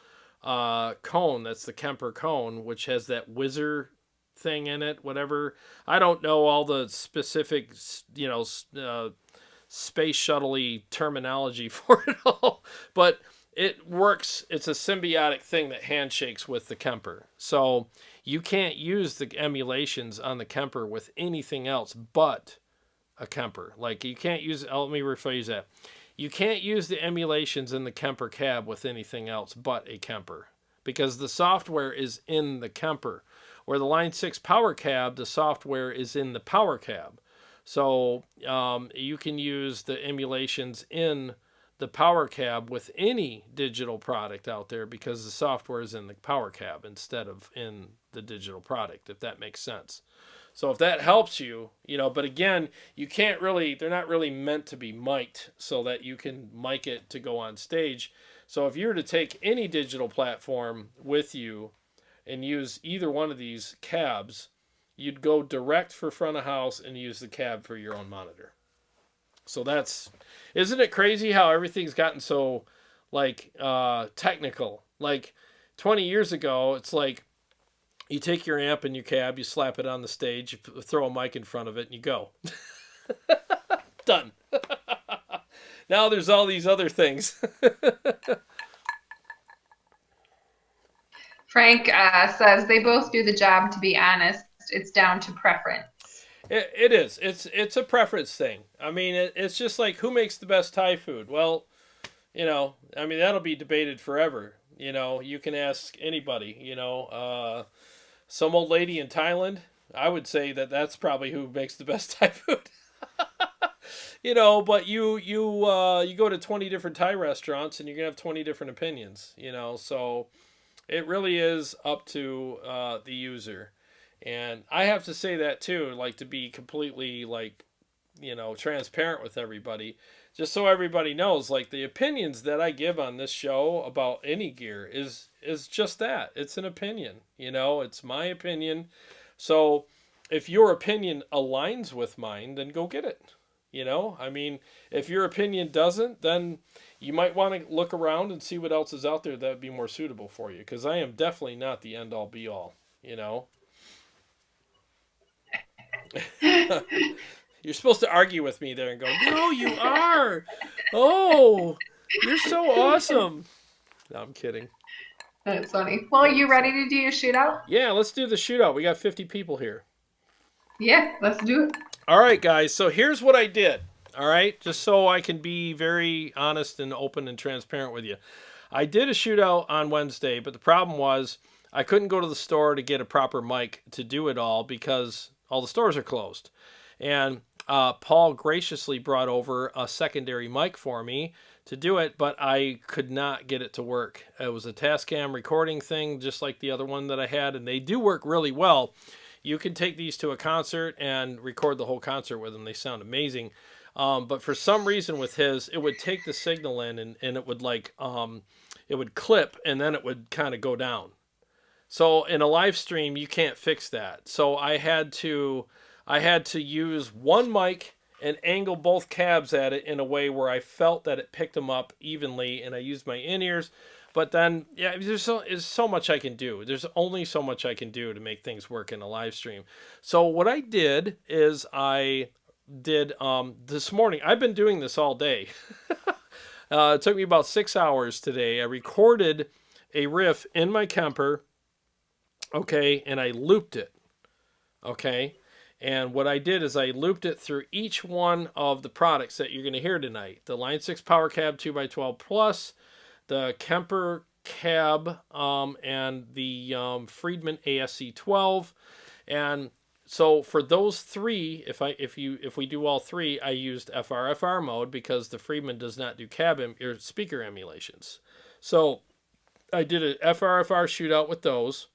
cone. That's the Kemper cone, which has that whizzer thing in it. Whatever. I don't know all the specific, space shuttle-y terminology for it all, but it works. It's a symbiotic thing that handshakes with the Kemper. So you can't use the emulations on the Kemper with anything else but a Kemper. Like you can't use, let me rephrase that. You can't use the emulations in the Kemper cab with anything else but a Kemper because the software is in the Kemper. Where the Line 6 Powercab, the software is in the Powercab. So you can use the emulations in the Powercab with any digital product out there because the software is in the Powercab instead of in the digital product, if that makes sense. So if that helps you, but again, you can't really, they're not really meant to be mic'd so that you can mic it to go on stage. So if you were to take any digital platform with you and use either one of these cabs, you'd go direct for front of house and use the cab for your own monitor. So isn't it crazy how everything's gotten so technical? Like 20 years ago, it's like you take your amp and your cab, you slap it on the stage, you throw a mic in front of it, and you go. Done. Now there's all these other things. Frank says they both do the job, to be honest. It's down to preference. It is. It's a preference thing. I mean, it's just like who makes the best Thai food. Well, I mean that'll be debated forever. You can ask anybody. Some old lady in Thailand. I would say that's probably who makes the best Thai food. But you go to 20 different Thai restaurants and you're gonna have 20 different opinions. So it really is up to the user. And I have to say that too, like to be completely transparent with everybody, just so everybody knows, like the opinions that I give on this show about any gear is just that. It's an opinion, it's my opinion. So if your opinion aligns with mine, then go get it. I mean, if your opinion doesn't, then you might want to look around and see what else is out there that would be more suitable for you. Because I am definitely not the end all be all, You're supposed to argue with me there and go, no, you are. Oh, you're so awesome. No, I'm kidding. That's funny. Well, are you ready to do your shootout? Yeah, let's do the shootout. We got 50 people here. Yeah, let's do it. All right, guys. So here's what I did. All right, just so I can be very honest and open and transparent with you. I did a shootout on Wednesday, but the problem was I couldn't go to the store to get a proper mic to do it all because all the stores are closed. And Paul graciously brought over a secondary mic for me to do it, but I could not get it to work. It was a Tascam recording thing, just like the other one that I had, and they do work really well. You can take these to a concert and record the whole concert with them. They sound amazing. But for some reason with his, it would take the signal in and it would it would clip and then it would kind of go down. So in a live stream, you can't fix that. So I had to use one mic and angle both cabs at it in a way where I felt that it picked them up evenly, and I used my in-ears. But then, yeah, there's so much I can do. There's only so much I can do to make things work in a live stream. So what I did is I did this morning. I've been doing this all day. It took me about 6 hours today. I recorded a riff in my Kemper, okay, and I looped it, okay. And what I did is I looped it through each one of the products that you're going to hear tonight. The Line 6 Powercab 2x12 Plus, the Kemper Kab, and the Friedman ASC 12. And so for those three, if we do all three, I used FRFR mode because the Friedman does not do speaker emulations. So I did an FRFR shootout with those.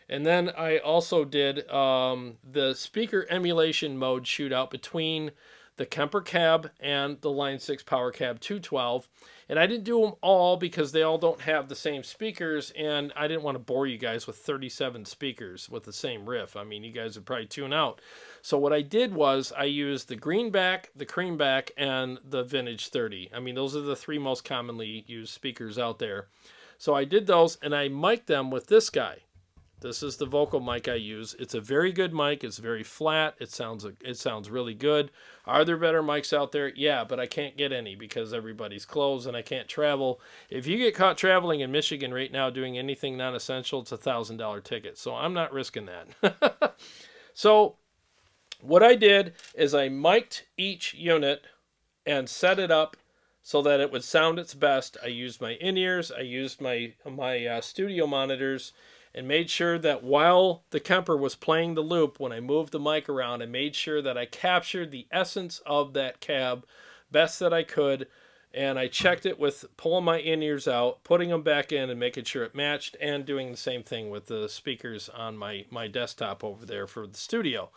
And then I also did the speaker emulation mode shootout between the Kemper Kab and the Line 6 Powercab 212. And I didn't do them all because they all don't have the same speakers, and I didn't want to bore you guys with 37 speakers with the same riff. I mean, you guys would probably tune out. So what I did was I used the greenback, the creamback, and the vintage 30. I mean, those are the three most commonly used speakers out there. So I did those, and I mic'd them with this guy. This is the vocal mic I use. It's a very good mic. It's very flat. It sounds really good. Are there better mics out there? Yeah, but I can't get any because everybody's closed and I can't travel. If you get caught traveling in Michigan right now doing anything non-essential, it's a $1,000 ticket. So I'm not risking that. So what I did is I mic'd each unit and set it up so that it would sound its best. I used my in-ears. I used my studio monitors, and made sure that while the Kemper was playing the loop, when I moved the mic around, I made sure that I captured the essence of that cab best that I could, and I checked it with pulling my in-ears out, putting them back in, and making sure it matched, and doing the same thing with the speakers on my desktop over there for the studio.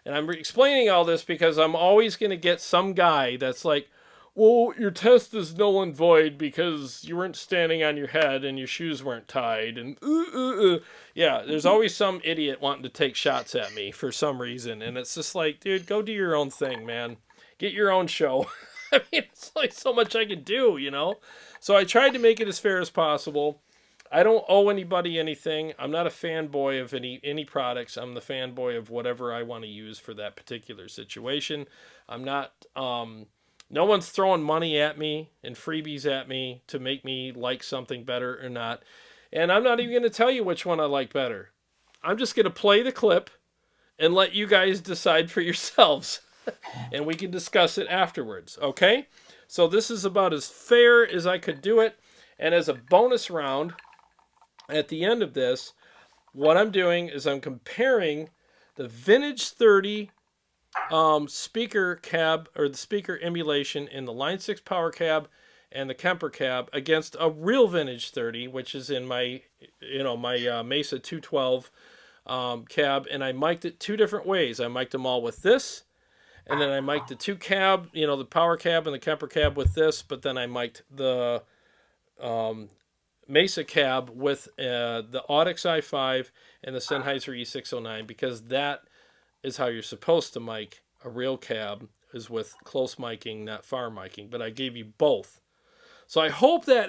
And I'm explaining all this because I'm always going to get some guy that's like, well, your test is null and void because you weren't standing on your head and your shoes weren't tied. And yeah, there's always some idiot wanting to take shots at me for some reason. And it's just like, dude, go do your own thing, man. Get your own show. I mean, it's like so much I can do, So I tried to make it as fair as possible. I don't owe anybody anything. I'm not a fanboy of any products. I'm the fanboy of whatever I want to use for that particular situation. I'm not... No one's throwing money at me and freebies at me to make me like something better or not. And I'm not even going to tell you which one I like better. I'm just going to play the clip and let you guys decide for yourselves. And we can discuss it afterwards, okay? So this is about as fair as I could do it. And as a bonus round, at the end of this, what I'm doing is I'm comparing the Vintage 30 Speaker Cab, or the Speaker Emulation in the Line 6 Powercab and the Kemper Kab against a real Vintage 30, which is in my, my Mesa 212 cab, and I mic'd it two different ways. I mic'd them all with this, and then I mic'd the two cab, the Powercab and the Kemper Kab with this, but then I mic'd the Mesa cab with the Audix i5 and the Sennheiser E609, because that is how you're supposed to mic a real cab, is with close miking, not far miking. But I gave you both. So I hope that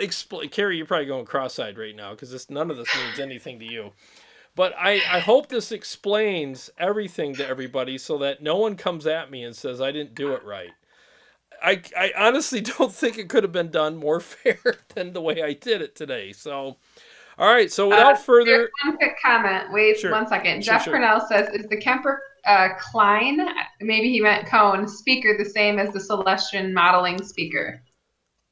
Carrie, you're probably going cross-eyed right now because none of this means anything to you. But I hope this explains everything to everybody so that no one comes at me and says I didn't do it right. I honestly don't think it could have been done more fair than the way I did it today. So, all right. So without further... One quick comment. Wait Sure. 1 second. Sure, Jeff Purnell says, is the Kemper Klein, maybe he meant cone, speaker the same as the Celestion modeling speaker?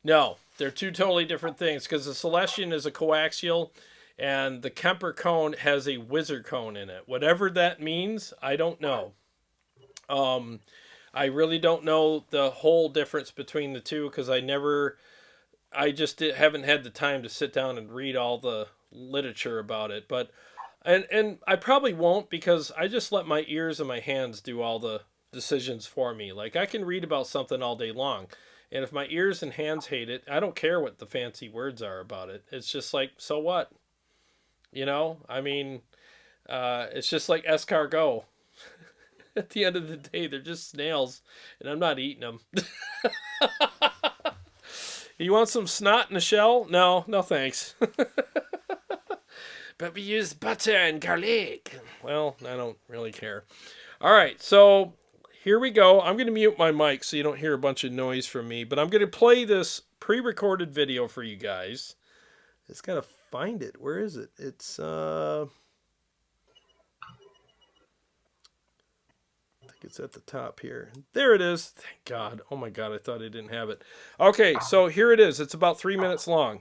No, they're two totally different things, because the Celestion is a coaxial and the Kemper cone has a whizzer cone in it. Whatever that means, I don't know. I really don't know the whole difference between the two, because I just haven't had the time to sit down and read all the literature about it. But and I probably won't, because I just let my ears and my hands do all the decisions for me. Like, I can read about something all day long, and if my ears and hands hate it, I don't care what the fancy words are about it. It's just like, so what? I mean, it's just like escargot. At the end of the day, they're just snails, and I'm not eating them. You want some snot in a shell? No thanks. But we use butter and garlic. Well, I don't really care. All right, so here we go. I'm going to mute my mic so you don't hear a bunch of noise from me, but I'm going to play this pre-recorded video for you guys. Just got to find it. Where is it? It's, it's at the top here. There it is. Thank God. Oh my God, I thought I didn't have it. Okay, so here it is. It's about 3 minutes long.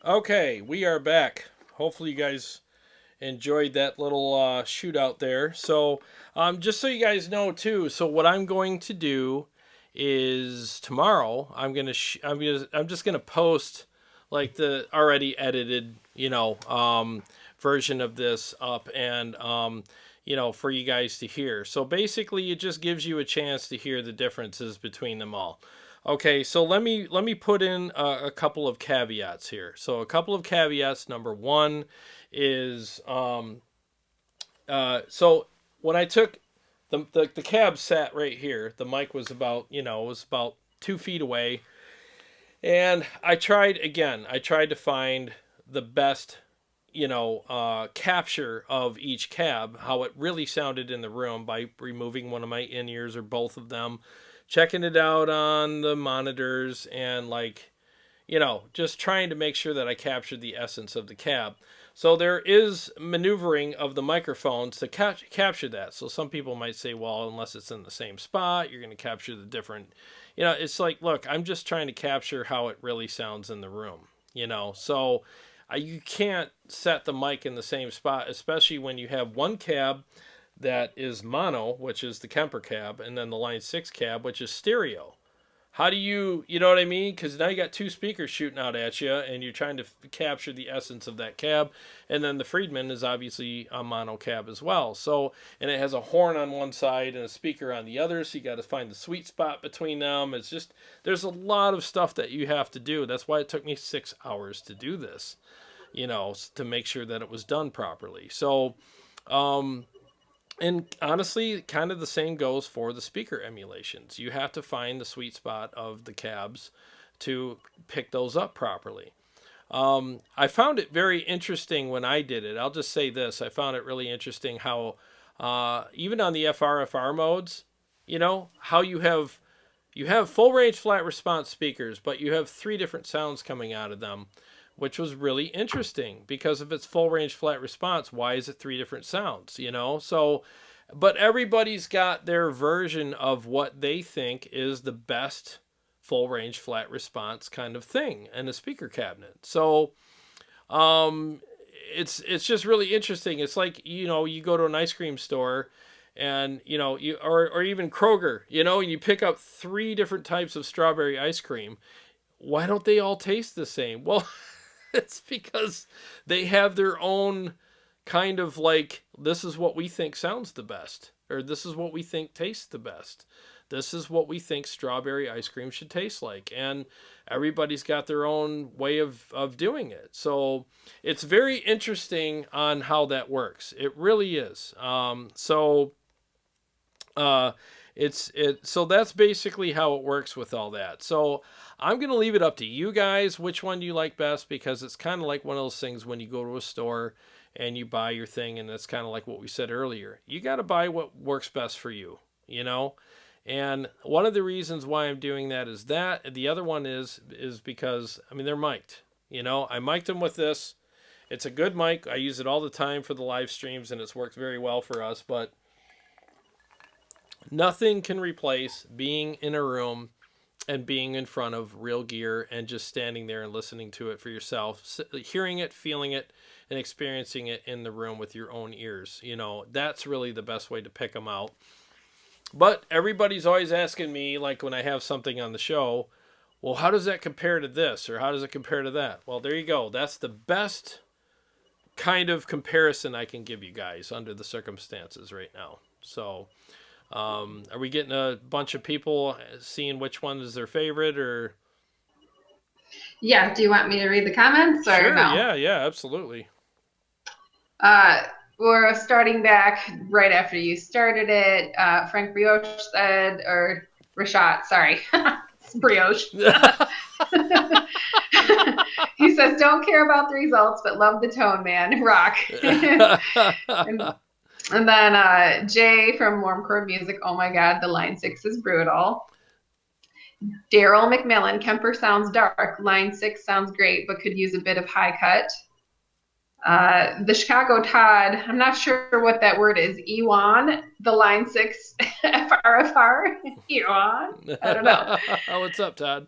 Okay, we are back. Hopefully you guys enjoyed that little shootout there. So just so you guys know too, so what I'm going to do is tomorrow I'm just gonna post like the already edited version of this up, and for you guys to hear. So basically it just gives you a chance to hear the differences between them all. Okay, so let me put in a couple of caveats here. So a couple of caveats. Number one is so when I took the cab sat right here, the mic was about 2 feet away, and I tried to find the best capture of each cab, how it really sounded in the room, by removing one of my in-ears or both of them, checking it out on the monitors, and just trying to make sure that I captured the essence of the cab. So there is maneuvering of the microphones to capture that. So some people might say, well, unless it's in the same spot, you're going to capture the different, it's like, look, I'm just trying to capture how it really sounds in the room, so you can't set the mic in the same spot, especially when you have one cab that is mono, which is the Kemper Kab, and then the Line 6 cab, which is stereo. How do you know what I mean? Because now you got two speakers shooting out at you, and you're trying to capture the essence of that cab. And then the Friedman is obviously a mono cab as well. So, and it has a horn on one side and a speaker on the other, so you got to find the sweet spot between them. It's just, there's a lot of stuff that you have to do. That's why it took me 6 hours to do this, to make sure that it was done properly. So, and honestly, kind of the same goes for the speaker emulations. You have to find the sweet spot of the cabs to pick those up properly. I found it very interesting when I did it. I'll just say this. I found it really interesting how even on the FRFR modes, how you have full range flat response speakers, but you have 3 different sounds coming out of them, which was really interesting, because if it's full range flat response, why is it 3 different sounds, So, but everybody's got their version of what they think is the best full range flat response kind of thing in a speaker cabinet. So, it's just really interesting. It's like, you go to an ice cream store, and or even Kroger, and you pick up 3 different types of strawberry ice cream. Why don't they all taste the same? Well, it's because they have their own kind of this is what we think sounds the best, or this is what we think tastes the best. This is what we think strawberry ice cream should taste like. And everybody's got their own way of doing it. So it's very interesting on how that works. It really is. So that's basically how it works with all that. So I'm going to leave it up to you guys which one do you like best, because it's kind of like one of those things when you go to a store and you buy your thing, and it's kind of like what we said earlier. You got to buy what works best for you, And one of the reasons why I'm doing that is that. The other one is because, they're mic'd. I mic'd them with this. It's a good mic. I use it all the time for the live streams, and it's worked very well for us, but nothing can replace being in a room and being in front of real gear and just standing there and listening to it for yourself, hearing it, feeling it, and experiencing it in the room with your own ears. You know, that's really the best way to pick them out. But everybody's always asking me, like when I have something on the show, well, how does that compare to this? Or how does it compare to that? Well, there you go. That's the best kind of comparison I can give you guys under the circumstances right now. So, are we getting a bunch of people seeing which one is their favorite, or? Yeah. Do you want me to read the comments or Sure. no? Yeah, absolutely. We're starting back right after you started it. Frank Brioche said, or Rashad, sorry, it's Brioche. He says, don't care about the results, but love the tone, man. Rock. And then Jay from Warm Chord Music, oh my God, the line 6 is brutal. Daryl McMillan, Kemper sounds dark. Line 6 sounds great, but could use a bit of high cut. The Chicago Todd, I'm not sure what that word is. Ewan, the line 6 FRFR. Ewan, I don't know. What's up, Todd?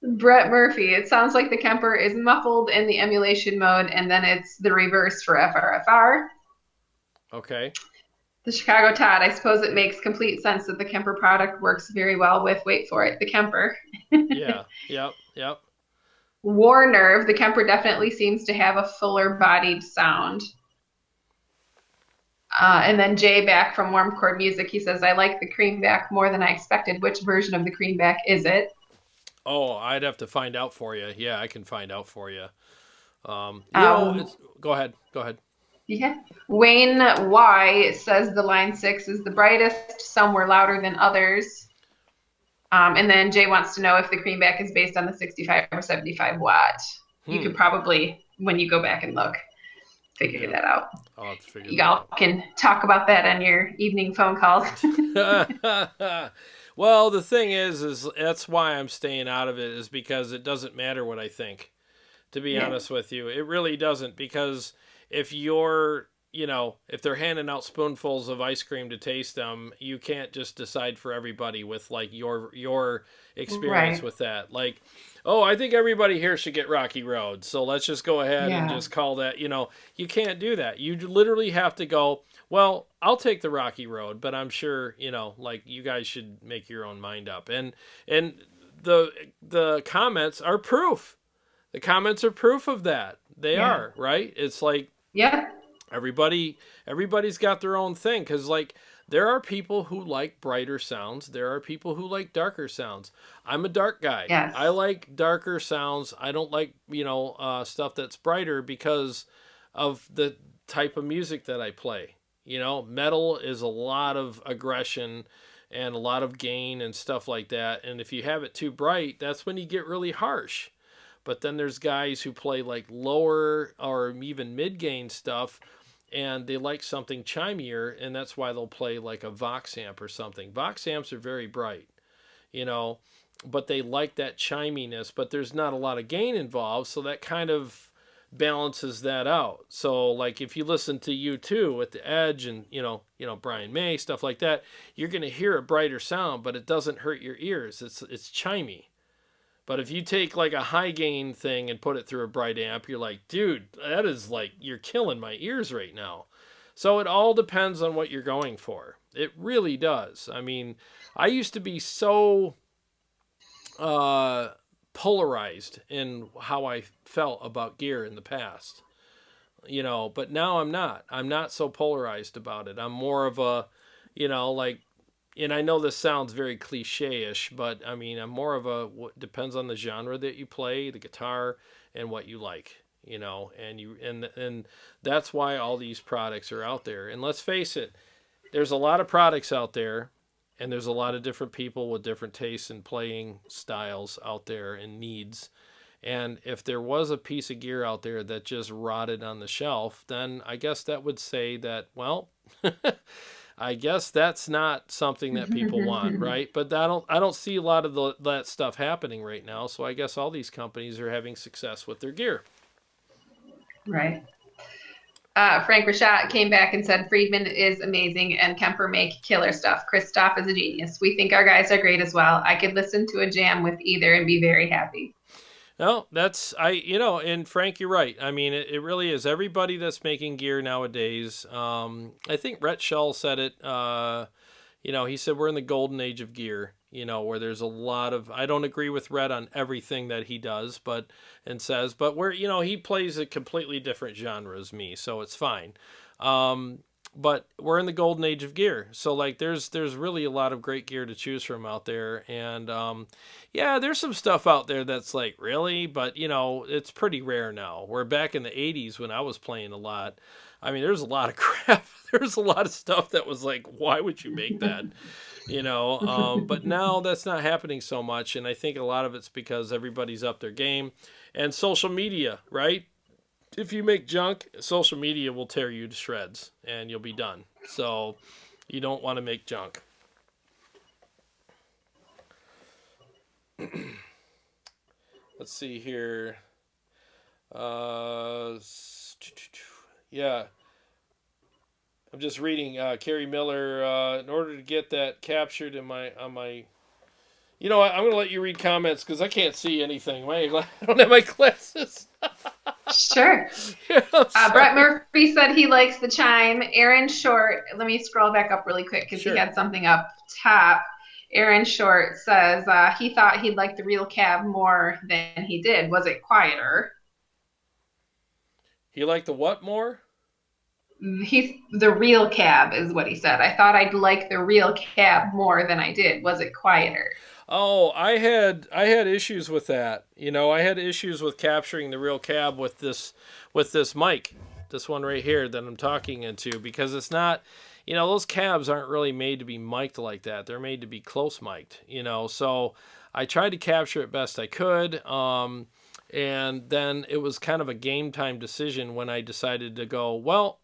Brett Murphy, it sounds like the Kemper is muffled in the emulation mode, and then it's the reverse for FRFR. Okay. The Chicago Todd, I suppose it makes complete sense that the Kemper product works very well with, wait for it, the Kemper. Yeah, yep. War Nerve, the Kemper definitely seems to have a fuller bodied sound. And then Jay back from Warm Chord Music, he says, I like the creamback more than I expected. Which version of the creamback is it? Oh, I'd have to find out for you. Yeah, I can find out for you. Go ahead. Yeah. Wayne Y says the line 6 is the brightest. Some were louder than others. And then Jay wants to know if the creamback is based on the 65 or 75 watt. You could probably, when you go back and look, figure that out. I'll have to figure Y'all can talk about that on your evening phone calls. Well, the thing is that's why I'm staying out of it, is because it doesn't matter what I think, to be honest with you. It really doesn't, because if if they're handing out spoonfuls of ice cream to taste them, you can't just decide for everybody with like your experience with that. Like, oh, I think everybody here should get Rocky Road, so let's just go ahead and just call that. You can't do that. You literally have to go, well, I'll take the Rocky Road, but I'm sure, like you guys should make your own mind up. And the comments are proof. The comments are proof of that. They are, right? It's like, everybody's got their own thing, because like there are people who like brighter sounds, there are people who like darker sounds. I'm a dark guy. I like darker sounds. I don't like stuff that's brighter because of the type of music that I play. Metal is a lot of aggression and a lot of gain and stuff like that, and if you have it too bright, that's when you get really harsh. But then there's guys who play like lower or even mid-gain stuff, and they like something chimier, and that's why they'll play like a Vox amp or something. Vox amps are very bright, but they like that chiminess, but there's not a lot of gain involved, so that kind of balances that out. So like if you listen to U2 with the Edge and Brian May, stuff like that, you're going to hear a brighter sound, but it doesn't hurt your ears. It's chimey. But if you take like a high gain thing and put it through a bright amp, you're like, dude, that is like, you're killing my ears right now. So it all depends on what you're going for. It really does. I mean, I used to be so polarized in how I felt about gear in the past, but now I'm not. I'm not so polarized about it. I'm more of a, and I know this sounds very cliche-ish, but I mean, I'm more of what depends on the genre that you play, the guitar, and what you like, and that's why all these products are out there. And let's face it, there's a lot of products out there, and there's a lot of different people with different tastes and playing styles out there and needs. And if there was a piece of gear out there that just rotted on the shelf, then I guess that would say that, well, I guess that's not something that people want, right? But I don't see a lot of that stuff happening right now. So I guess all these companies are having success with their gear. Right. Frank Rashad came back and said Friedman is amazing and Kemper make killer stuff. Christoph is a genius. We think our guys are great as well. I could listen to a jam with either and be very happy. No, and Frank, you're right. I mean, it really is. Everybody that's making gear nowadays, I think Rhett Shull said it, he said we're in the golden age of gear, where there's a lot of, I don't agree with Rhett on everything that he does, but where, he plays a completely different genre as me, so it's fine. But we're in the golden age of gear. So like there's really a lot of great gear to choose from out there. And yeah, there's some stuff out there that's like, really? But it's pretty rare now. We're back in the 80s when I was playing a lot. I mean, there's a lot of crap. There's a lot of stuff that was like, why would you make that? But now that's not happening so much. And I think a lot of it's because everybody's up their game and social media, right? If you make junk, social media will tear you to shreds and you'll be done. So you don't want to make junk. Let's see here. Yeah. I'm just reading Carrie Miller. In order to get that captured on my, I'm going to let you read comments because I can't see anything. I don't have my glasses. Sure. Yeah, Brett Murphy said he likes the chime. Aaron Short, let me scroll back up really quick because Sure. he had something up top. Aaron Short says he thought he'd like the real cab more than he did. Was it quieter? He liked the what more? The real cab is what he said. I thought I'd like the real cab more than I did. Was it quieter? Oh, I had issues with that. I had issues with capturing the real cab with this mic, this one right here that I'm talking into, because it's not, those cabs aren't really made to be mic'd like that. They're made to be close mic'd, So I tried to capture it best I could, and then it was kind of a game time decision when I decided to go, well,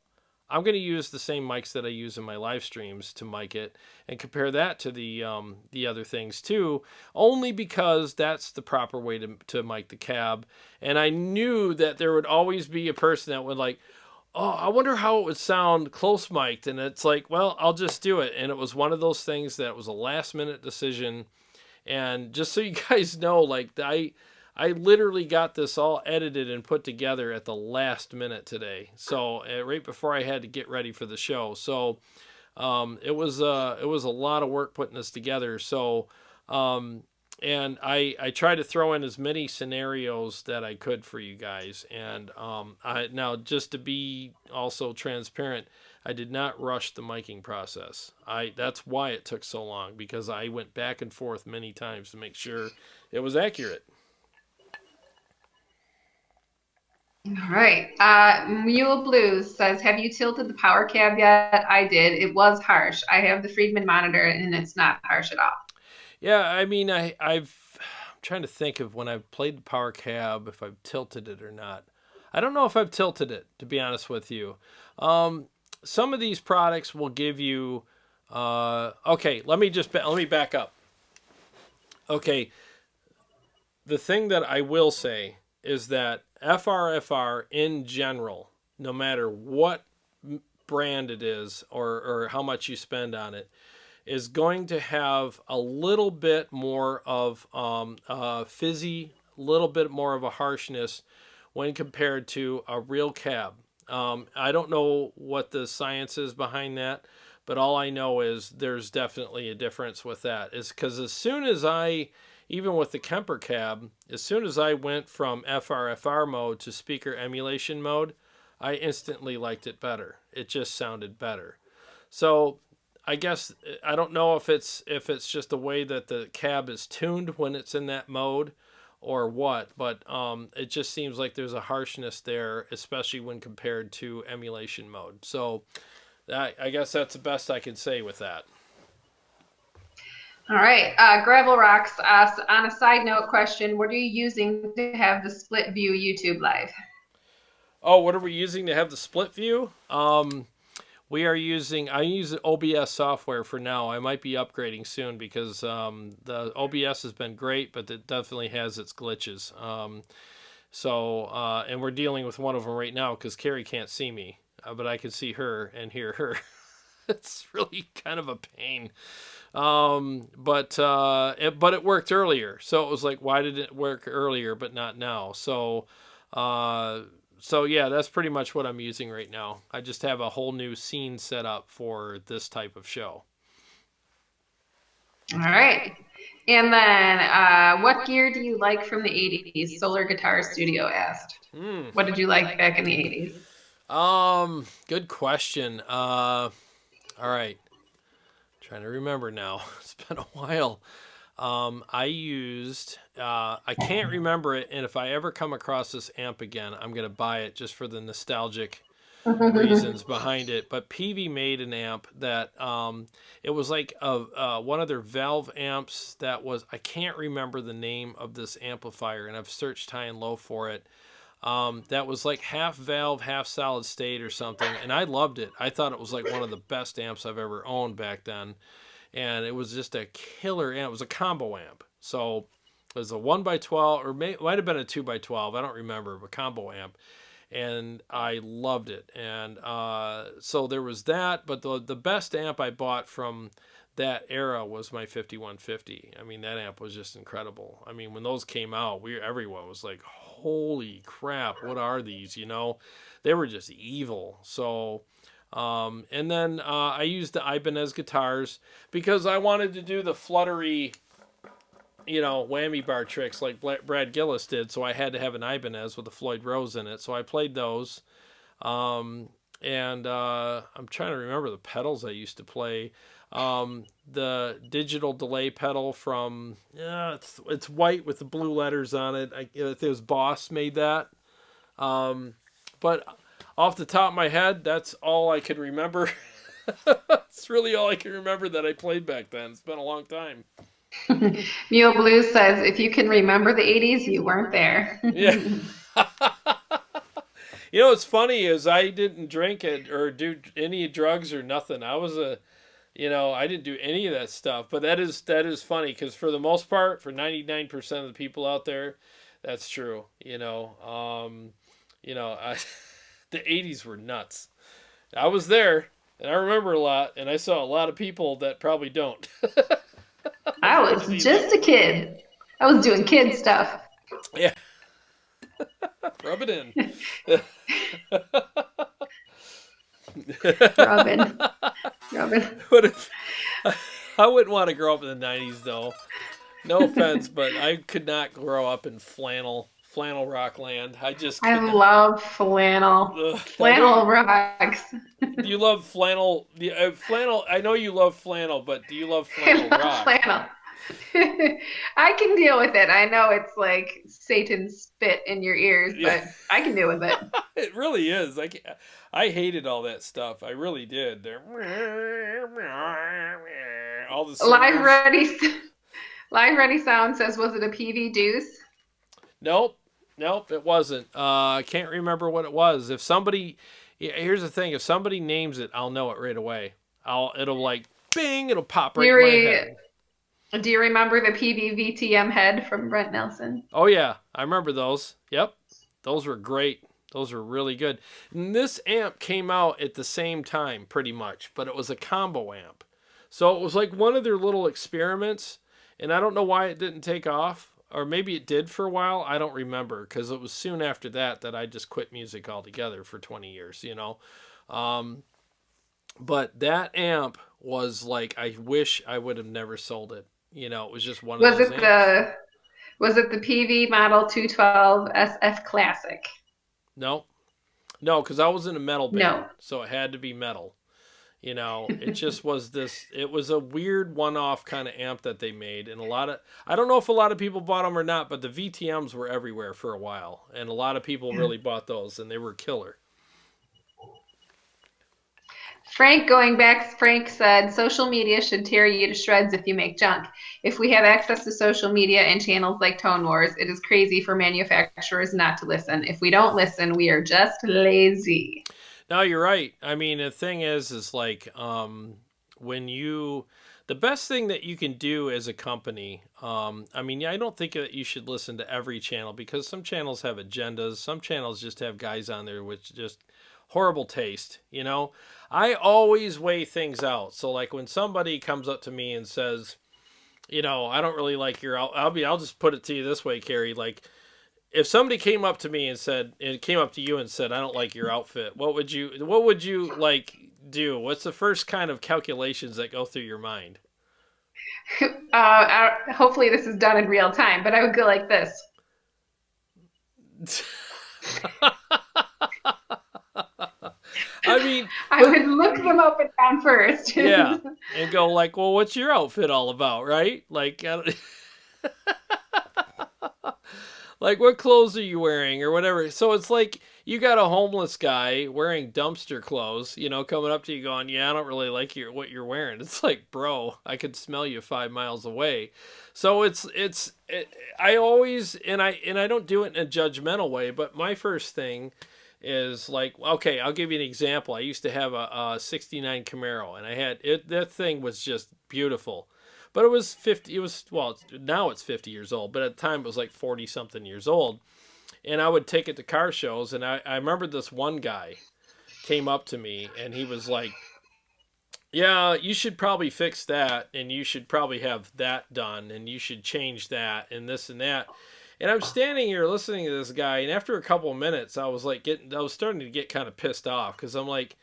I'm going to use the same mics that I use in my live streams to mic it and compare that to the other things too, only because that's the proper way to mic the cab. And I knew that there would always be a person that would like, oh, I wonder how it would sound close mic'd. And it's like, well, I'll just do it. And it was one of those things that was a last minute decision. And just so you guys know, like I literally got this all edited and put together at the last minute today. So right before I had to get ready for the show. So it was a lot of work putting this together. So and I tried to throw in as many scenarios that I could for you guys. And now just to be also transparent, I did not rush the miking process. That's why it took so long, because I went back and forth many times to make sure it was accurate. All right. Mule Blues says, have you tilted the Powercab yet? I did. It was harsh. I have the Friedman monitor and it's not harsh at all. Yeah, I mean, I'm trying to think of when I've played the Powercab, if I've tilted it or not. I don't know if I've tilted it, to be honest with you. Some of these products will give you, okay, let me back up. Okay, the thing that I will say is that FRFR in general, no matter what brand it is or how much you spend on it, is going to have a little bit more of fizzy, a little bit more of a harshness when compared to a real cab. I don't know what the science is behind that, but all I know is there's definitely a difference with that. Is because as soon as even with the Kemper Kab, as soon as I went from FRFR mode to speaker emulation mode, I instantly liked it better. It just sounded better. So I guess I don't know if it's just the way that the cab is tuned when it's in that mode or what, but it just seems like there's a harshness there, especially when compared to emulation mode. So I guess that's the best I can say with that. All right. Gravel Rocks asks, on a side note question, what are you using to have the split view YouTube live? Oh, what are we using to have the split view? I use OBS software for now. I might be upgrading soon because the OBS has been great, but it definitely has its glitches. And we're dealing with one of them right now because Carrie can't see me, but I can see her and hear her. It's really kind of a pain. But it worked earlier. So it was like, why did it work earlier but not now? So yeah, that's pretty much what I'm using right now. I just have a whole new scene set up for this type of show. All right. And then what gear do you like from the 80s? Solar Guitar Studio asked. What did you like back in the 80s? Good question. All right. Trying to remember now. It's been a while. I used, I can't remember it, and if I ever come across this amp again, I'm going to buy it just for the nostalgic reasons behind it. But PV made an amp that, it was like one of their valve amps that was, I can't remember the name of this amplifier, and I've searched high and low for it. That was like half valve, half solid state or something, and I loved it. I thought it was like one of the best amps I've ever owned back then, and it was just a killer amp. It was a combo amp, so it was a 1x12, or might have been a 2x12, I don't remember, but combo amp, and I loved it. And so there was that, but the best amp I bought from that era was my 5150. I mean, that amp was just incredible. I mean, when those came out, everyone was like, holy crap, what are these? You know, they were just evil. So, and then I used the Ibanez guitars because I wanted to do the fluttery, you know, whammy bar tricks like Brad Gillis did. So I had to have an Ibanez with a Floyd Rose in it. So I played those. And I'm trying to remember the pedals I used to play. The digital delay pedal from, it's white with the blue letters on it. It was Boss made that. But off the top of my head, that's all I can remember. It's really all I can remember that I played back then. It's been a long time. Mule Blues says, if you can remember the 80s, you weren't there. Yeah. You know, what's funny is I didn't drink it or do any drugs or nothing. I didn't do any of that stuff. But that is funny because for the most part, for 99% of the people out there, that's true. The 80s were nuts. I was there, and I remember a lot, and I saw a lot of people that probably don't. I was just a kid. I was doing kid stuff. Yeah. Rub it in. Robin. What if, I wouldn't want to grow up in the 90s, though. No offense, but I could not grow up in flannel rock land. I love flannel. Ugh, flannel rocks. Do you love flannel? Flannel. I know you love flannel, but do you love flannel rock? Flannel. I can deal with it. I know it's like Satan's spit in your ears, but I can deal with it. It really is. I hated all that stuff. I really did. They're all the Live Ready Sound says, was it a PV Deuce? Nope, it wasn't. I can't remember what it was. Here's the thing: if somebody names it, I'll know it right away. It'll like bing, it'll pop right in my head. Do you remember the PV VTM head from Brent Nelson? Oh yeah, I remember those. Yep, those were great. Those were really good. And this amp came out at the same time, pretty much, but it was a combo amp. So it was like one of their little experiments, and I don't know why it didn't take off. Or maybe it did for a while. I don't remember because it was soon after that I just quit music altogether for 20 years, But that amp was like, I wish I would have never sold it. It was just one of those amps. Was it the PV Model 212 SF Classic? No, because I was in a metal band, so it had to be metal. It just was it was a weird one-off kind of amp that they made. And I don't know if a lot of people bought them or not, but the VTMs were everywhere for a while. And a lot of people really bought those, and they were killer. Frank said, social media should tear you to shreds if you make junk. If we have access to social media and channels like Tone Wars, it is crazy for manufacturers not to listen. If we don't listen, we are just lazy. No, you're right. I mean, the thing is like, the best thing that you can do as a company, I don't think that you should listen to every channel because some channels have agendas. Some channels just have guys on there which just horrible taste, you know. I always weigh things out. So like when somebody comes up to me and says, you know, I don't really like your I'll just put it to you this way, Carrie, like if somebody came up to me and said, it came up to you and said, I don't like your outfit, what would you like do? What's the first kind of calculations that go through your mind? Hopefully this is done in real time, but I would go like this. I mean, I would look them up and down first. yeah, and go like, well, what's your outfit all about, right? Like, like what clothes are you wearing or whatever. So it's like you got a homeless guy wearing dumpster clothes, you know, coming up to you going, yeah, I don't really like what you're wearing. It's like, bro, I could smell you 5 miles away. So I always, and I don't do it in a judgmental way, but my first thing is like, okay, I'll give you an example. I used to have a 69 Camaro, and I had it. That thing was just beautiful, but it was 50. It was, well, now it's 50 years old, but at the time it was like 40 something years old. And I would take it to car shows, and I remember this one guy came up to me, and he was like, yeah, you should probably fix that, and you should probably have that done, and you should change that, and this and that. And I'm standing here listening to this guy, and after a couple of minutes, I was starting to get kind of pissed off, because I'm like,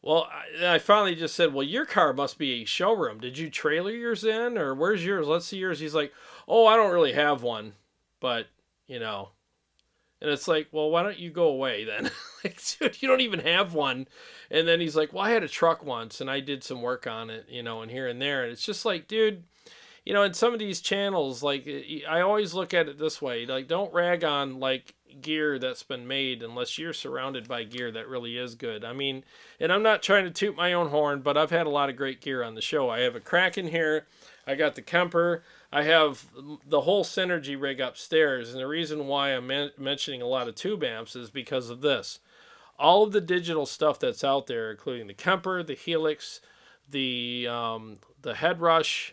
well, I finally just said, well, your car must be a showroom. Did you trailer yours in, or where's yours? Let's see yours. He's like, oh, I don't really have one, but, you know. And it's like, well, why don't you go away then? Like, dude, you don't even have one. And then he's like, well, I had a truck once, and I did some work on it, you know, and here and there. And it's just like, dude, you know, in some of these channels, like, I always look at it this way. Like, don't rag on, like, gear that's been made unless you're surrounded by gear that really is good. I mean, and I'm not trying to toot my own horn, but I've had a lot of great gear on the show. I have a Kraken here. I got the Kemper. I have the whole Synergy rig upstairs. And the reason why I'm mentioning a lot of tube amps is because of this. All of the digital stuff that's out there, including the Kemper, the Helix, the Headrush,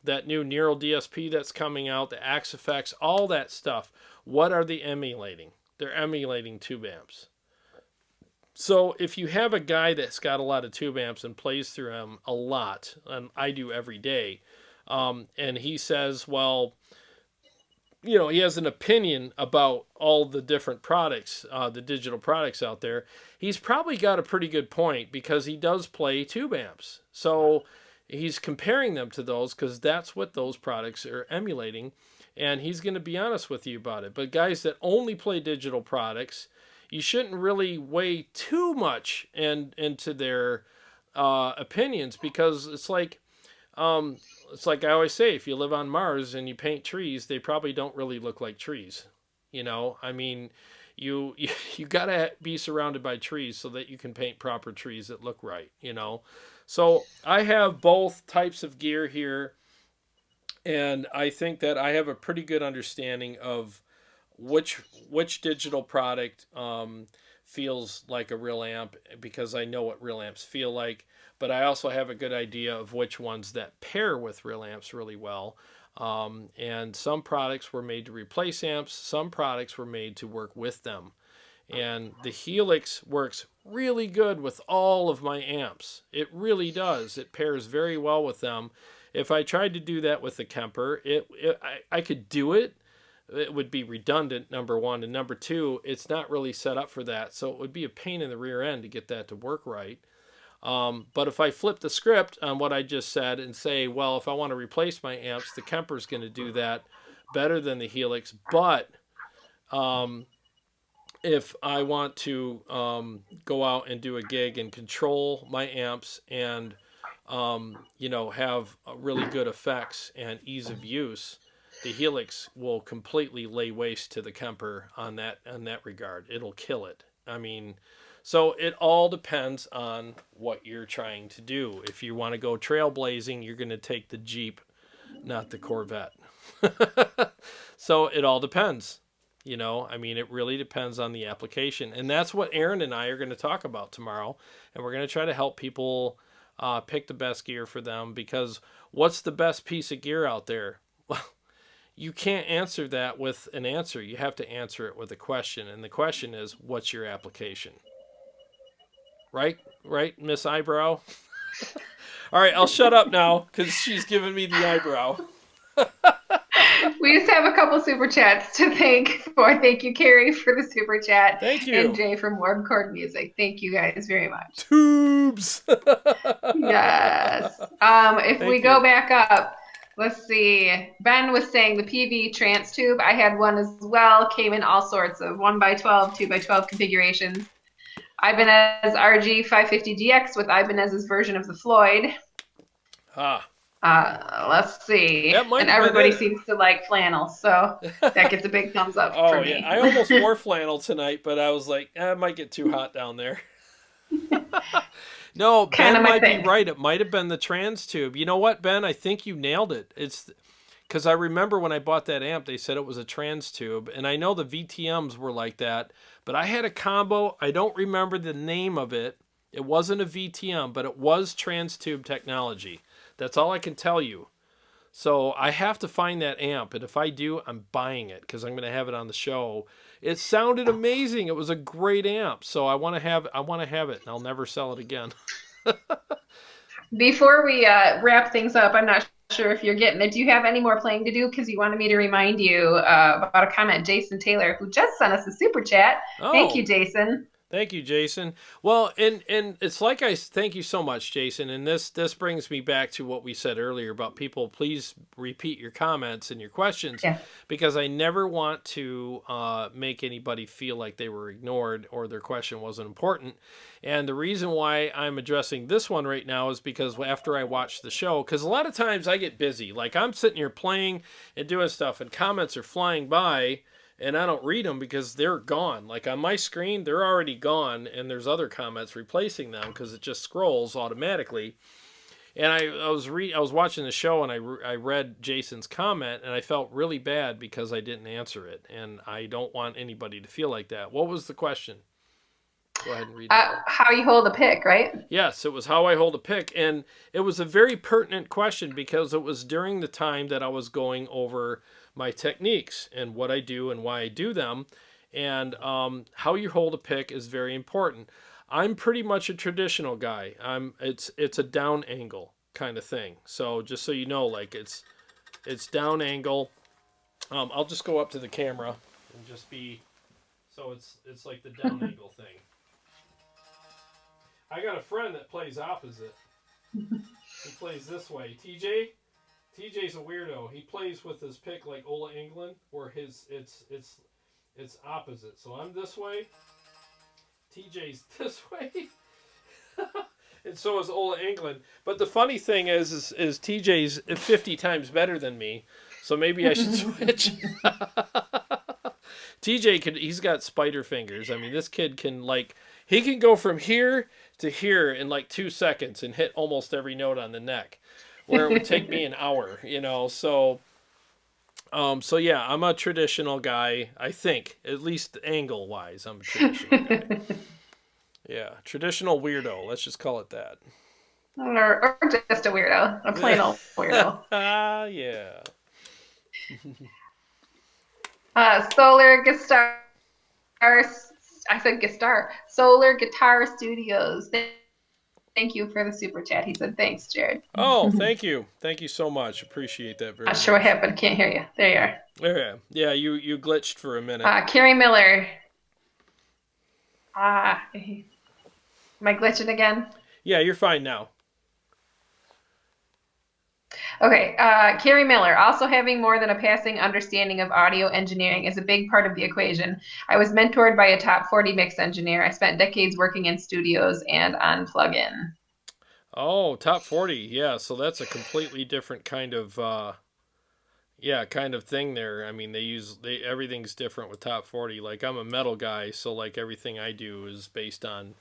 that new Neural DSP that's coming out, the Axe Effects, all that stuff. What are they emulating? They're emulating tube amps. So if you have a guy that's got a lot of tube amps and plays through them a lot, and I do every day, and he says, well, you know, he has an opinion about all the different products, the digital products out there, he's probably got a pretty good point because he does play tube amps. So he's comparing them to those because that's what those products are emulating. And he's going to be honest with you about it. But guys that only play digital products, you shouldn't really weigh too much into their opinions, because it's like I always say, if you live on Mars and you paint trees, they probably don't really look like trees. You know, I mean, you got to be surrounded by trees so that you can paint proper trees that look right, you know. So I have both types of gear here. And I think that I have a pretty good understanding of which digital product feels like a real amp, because I know what real amps feel like. But I also have a good idea of which ones that pair with real amps really well. And some products were made to replace amps. Some products were made to work with them. And the Helix works really good with all of my amps. It really does. It pairs very well with them. If I tried to do that with the Kemper, I could do it. It would be redundant, number one. And number two, it's not really set up for that. So it would be a pain in the rear end to get that to work right. But if I flip the script on what I just said and say, well, if I want to replace my amps, the Kemper's going to do that better than the Helix. But if I want to go out and do a gig and control my amps and you know, have really good effects and ease of use, the Helix will completely lay waste to the Kemper on that regard. It'll kill it. I mean, so it all depends on what you're trying to do. If you want to go trailblazing, you're going to take the Jeep, not the Corvette. So it all depends. You know, I mean, it really depends on the application. And that's what Aaron and I are going to talk about tomorrow. And we're going to try to help people pick the best gear for them, because what's the best piece of gear out there? Well, you can't answer that with an answer. You have to answer it with a question. And the question is, what's your application? Right, Miss Eyebrow. All right, I'll shut up now because she's giving me the eyebrow. We just have a couple super chats to thank for. Thank you, Carrie, for the super chat. Thank you. And Jay from Warm Chord Music. Thank you guys very much. Tubes. Yes. If we go back up, let's see. Ben was saying the PV trans tube. I had one as well. Came in all sorts of 1x12, 2x12 configurations. Ibanez RG550GX with Ibanez's version of the Floyd. Let's see. And everybody seems to like flannel, so that gets a big thumbs up for me. Yeah. I almost wore flannel tonight, but I was like, it might get too hot down there. No, Ben might be right. It might have been the trans tube. You know what, Ben? I think you nailed it. It's because I remember when I bought that amp, they said it was a trans tube, and I know the VTMs were like that, but I had a combo. I don't remember the name of it. It wasn't a VTM, but it was trans tube technology. That's all I can tell you. So I have to find that amp, and if I do, I'm buying it because I'm going to have it on the show. It sounded amazing. It was a great amp, so I want to have it, and I'll never sell it again. Before we wrap things up, I'm not sure if you're getting it. Do you have any more playing to do? Because you wanted me to remind you about a comment, Jason Taylor, who just sent us a super chat. Oh. Thank you, Jason. Thank you, Jason. Well, and it's like thank you so much, Jason. And this brings me back to what we said earlier about people. Please repeat your comments and your questions, because I never want to make anybody feel like they were ignored or their question wasn't important. And the reason why I'm addressing this one right now is because after I watch the show, because a lot of times I get busy. Like I'm sitting here playing and doing stuff, and comments are flying by. And I don't read them because they're gone. Like on my screen, they're already gone, and there's other comments replacing them because it just scrolls automatically. And I was watching the show, and I read Jason's comment, and I felt really bad because I didn't answer it, and I don't want anybody to feel like that. What was the question? Go ahead and read it. How you hold a pick, right? Yes, it was how I hold a pick, and it was a very pertinent question because it was during the time that I was going over my techniques and what I do and why I do them, and how you hold a pick is very important. I'm pretty much a traditional guy. It's a down angle kind of thing. So just so you know, like it's down angle. I'll just go up to the camera and just be so it's like the down angle thing. I got a friend that plays opposite. He plays this way. TJ's a weirdo. He plays with his pick like Ola Englund, where it's opposite. So I'm this way. TJ's this way. And so is Ola Englund. But the funny thing is TJ's 50 times better than me. So maybe I should switch. He's got spider fingers. I mean, this kid can he can go from here to here in like 2 seconds and hit almost every note on the neck, where it would take me an hour, so yeah, I'm a traditional guy, I think, at least angle wise, I'm a traditional guy. Yeah, traditional weirdo, let's just call it that. Or just a weirdo, a plain old weirdo. Yeah. Solar Guitar, I said Guitar, Solar Guitar Studios. Thank you for the super chat. He said, thanks, Jared. Oh, thank you. Thank you so much. Appreciate that very much. Not sure what happened. Can't hear you. There you are. Yeah, you glitched for a minute. Carrie Miller. Am I glitching again? Yeah, you're fine now. Okay, Carrie Miller, also having more than a passing understanding of audio engineering is a big part of the equation. I was mentored by a top 40 mix engineer. I spent decades working in studios and on plugin. Oh, top 40. Yeah, so that's a completely different kind of thing there. I mean, everything's different with top 40. Like I'm a metal guy, so like everything I do is based on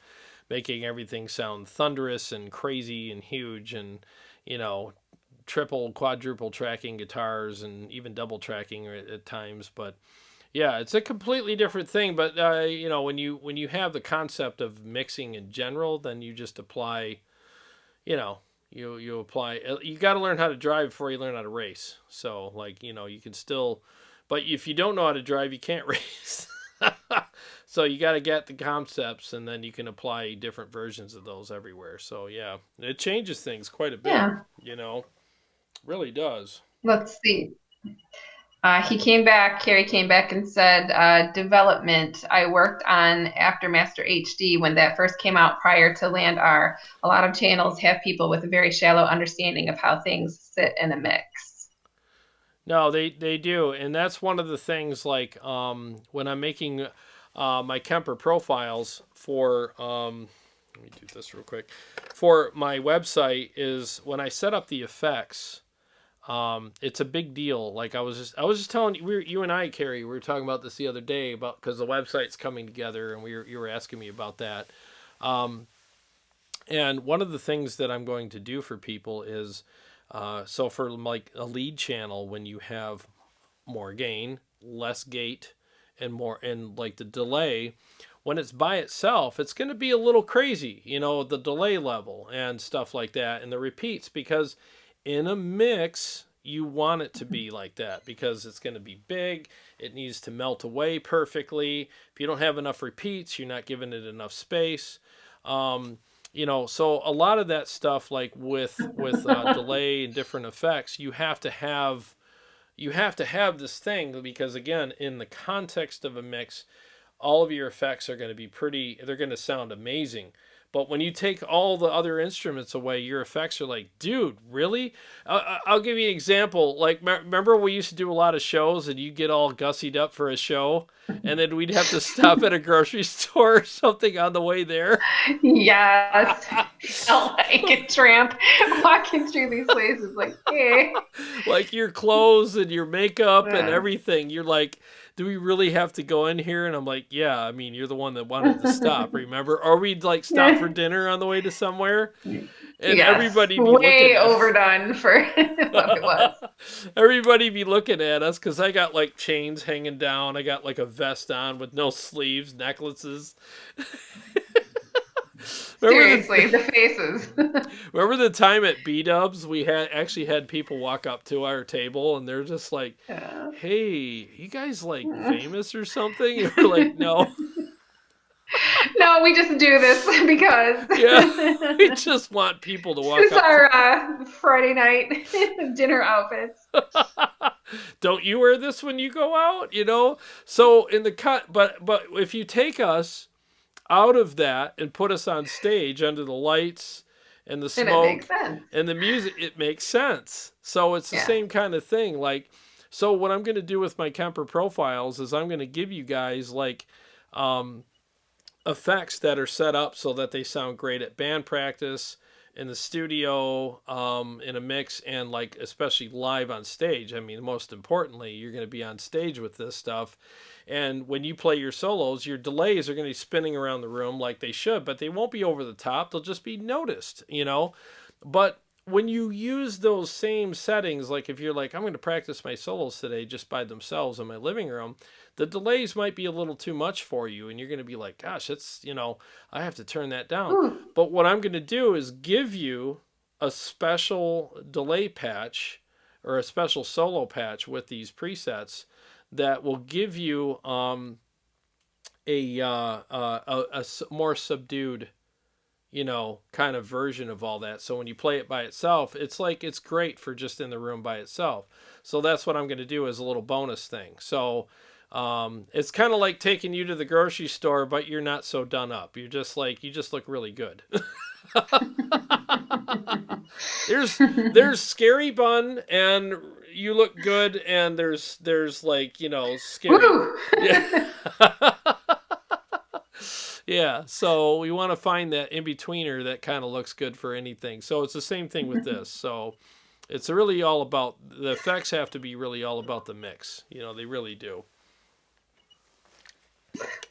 making everything sound thunderous and crazy and huge and, triple, quadruple tracking guitars and even double tracking at times. But yeah, it's a completely different thing. But when you have the concept of mixing in general, then you just apply, you apply. You got to learn how to drive before you learn how to race. So you can still, but if you don't know how to drive, you can't race. So you got to get the concepts, and then you can apply different versions of those everywhere. So yeah, it changes things quite a bit. Yeah. You know, really does. Let's see. Carrie came back and said, development. I worked on Aftermaster HD when that first came out prior to Land R. A lot of channels have people with a very shallow understanding of how things sit in a mix. No, they do, and that's one of the things. Like when I'm making my Kemper profiles for let me do this real quick for my website, is when I set up the effects. It's a big deal. Like I was just telling you, you and I, Carrie, we were talking about this the other day about because the website's coming together, and you were asking me about that. And one of the things that I'm going to do for people is, so for like a lead channel, when you have more gain, less gate, and more, and like the delay, when it's by itself, it's going to be a little crazy, the delay level and stuff like that, and the repeats, because in a mix, you want it to be like that because it's going to be big. It needs to melt away perfectly. If you don't have enough repeats, you're not giving it enough space. So a lot of that stuff, like with delay and different effects, you have to have this thing, because again, in the context of a mix, all of your effects are going to be they're going to sound amazing. But when you take all the other instruments away, your effects are like, dude, really? I'll give you an example. Like, remember we used to do a lot of shows, and you get all gussied up for a show, and then we'd have to stop at a grocery store or something on the way there? Yes. Felt like a tramp walking through these places like, hey. Like your clothes and your makeup and everything. You're like, do we really have to go in here? And I'm like, yeah, I mean, you're the one that wanted to stop, remember? Or we'd like stop for dinner on the way to somewhere, and everybody be way looking at overdone for what it was. Everybody be looking at us because I got like chains hanging down. I got like a vest on with no sleeves, necklaces. Seriously, the faces. Remember the time at B-Dubs, we actually had people walk up to our table, and they're just like, hey, you guys like famous or something? And we're like, no. No, we just do this because. Yeah, we just want people to walk This is up. our Friday night dinner outfits. Don't you wear this when you go out? So in the cut, but if you take us out of that and put us on stage under the lights and the smoke and the music, it makes sense. So it's the same kind of thing. Like, so what I'm going to do with my Kemper profiles is I'm going to give you guys like effects that are set up so that they sound great at band practice, in the studio, in a mix, and like especially live on stage. I mean, most importantly, you're going to be on stage with this stuff. And when you play your solos, your delays are going to be spinning around the room like they should, but they won't be over the top. They'll just be noticed, But when you use those same settings, like if you're like, I'm going to practice my solos today just by themselves in my living room, the delays might be a little too much for you. And you're going to be like, gosh, it's, I have to turn that down. Ooh. But what I'm going to do is give you a special delay patch or a special solo patch with these presets that will give you a more subdued, kind of version of all that. So when you play it by itself, it's like it's great for just in the room by itself. So that's what I'm going to do as a little bonus thing. So it's kind of like taking you to the grocery store, but you're not so done up. You're just like, you just look really good. There's Scary Bun, and you look good, and there's like, Scary. Yeah. Yeah, so we want to find that in-betweener that kind of looks good for anything. So it's the same thing with this. So it's really all about, the effects have to be really all about the mix. They really do.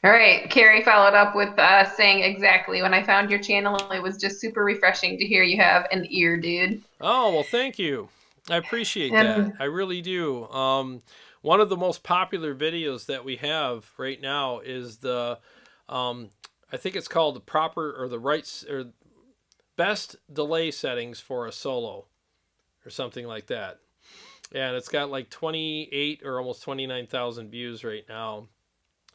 All right, Carrie followed up with saying, exactly, when I found your channel, it was just super refreshing to hear you have an ear, dude. Oh, well, thank you. I appreciate that. I really do. One of the most popular videos that we have right now is the, I think it's called the proper or the right or best delay settings for a solo or something like that. And it's got like 28 or almost 29,000 views right now.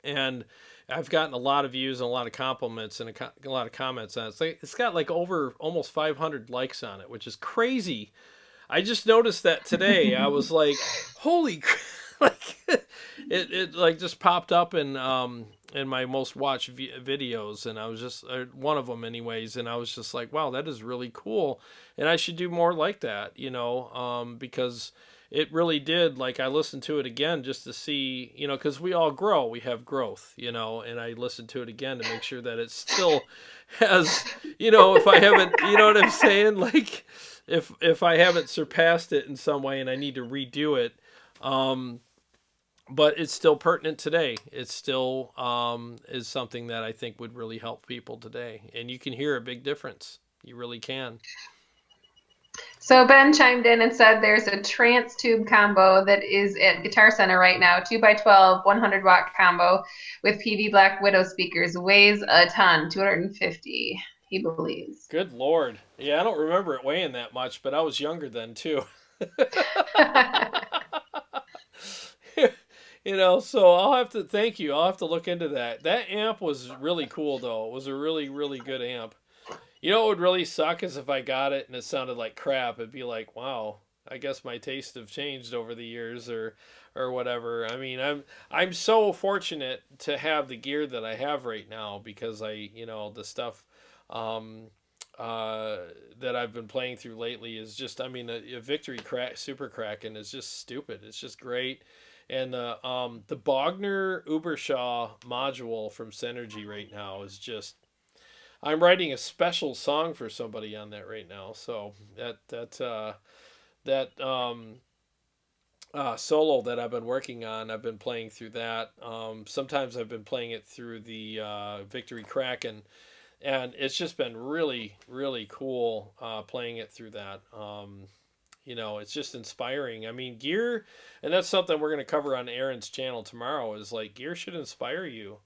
And I've gotten a lot of views and a lot of compliments and a lot of comments on it. It's got like over almost 500 likes on it, which is crazy. I just noticed that today. I was like, holy like it like just popped up in my most watched videos, and I was just one of them anyways, and I was just like, wow, that is really cool, and I should do more like that, because it really did. Like, I listened to it again just to see, because we all grow, we have growth, and I listened to it again to make sure that it still has, if I haven't, you know what I'm saying, like if I haven't surpassed it in some way and I need to redo it. But it's still pertinent today. It still is something that I think would really help people today. And you can hear a big difference. You really can. So Ben chimed in and said there's a trance tube combo that is at Guitar Center right now, 2x12, 100-watt combo with PV Black Widow speakers. Weighs a ton, 250, he believes. Good Lord. Yeah, I don't remember it weighing that much, but I was younger then too. So I'll have to thank you. I'll have to look into that. That amp was really cool, though. It was a really, really good amp. What would really suck is if I got it and it sounded like crap. It'd be like, wow, I guess my tastes have changed over the years, or whatever. I mean, I'm so fortunate to have the gear that I have right now, because the stuff that I've been playing through lately is just, I mean, a Victory Super Kraken is just stupid. It's just great. And the Bogner Ubershaw module from Synergy right now is just, I'm writing a special song for somebody on that right now. So that solo that I've been working on, I've been playing through that. Sometimes I've been playing it through the Victory Kraken, and it's just been really, really cool playing it through that. It's just inspiring. I mean, gear, and that's something we're going to cover on Aaron's channel tomorrow, is like, gear should inspire you.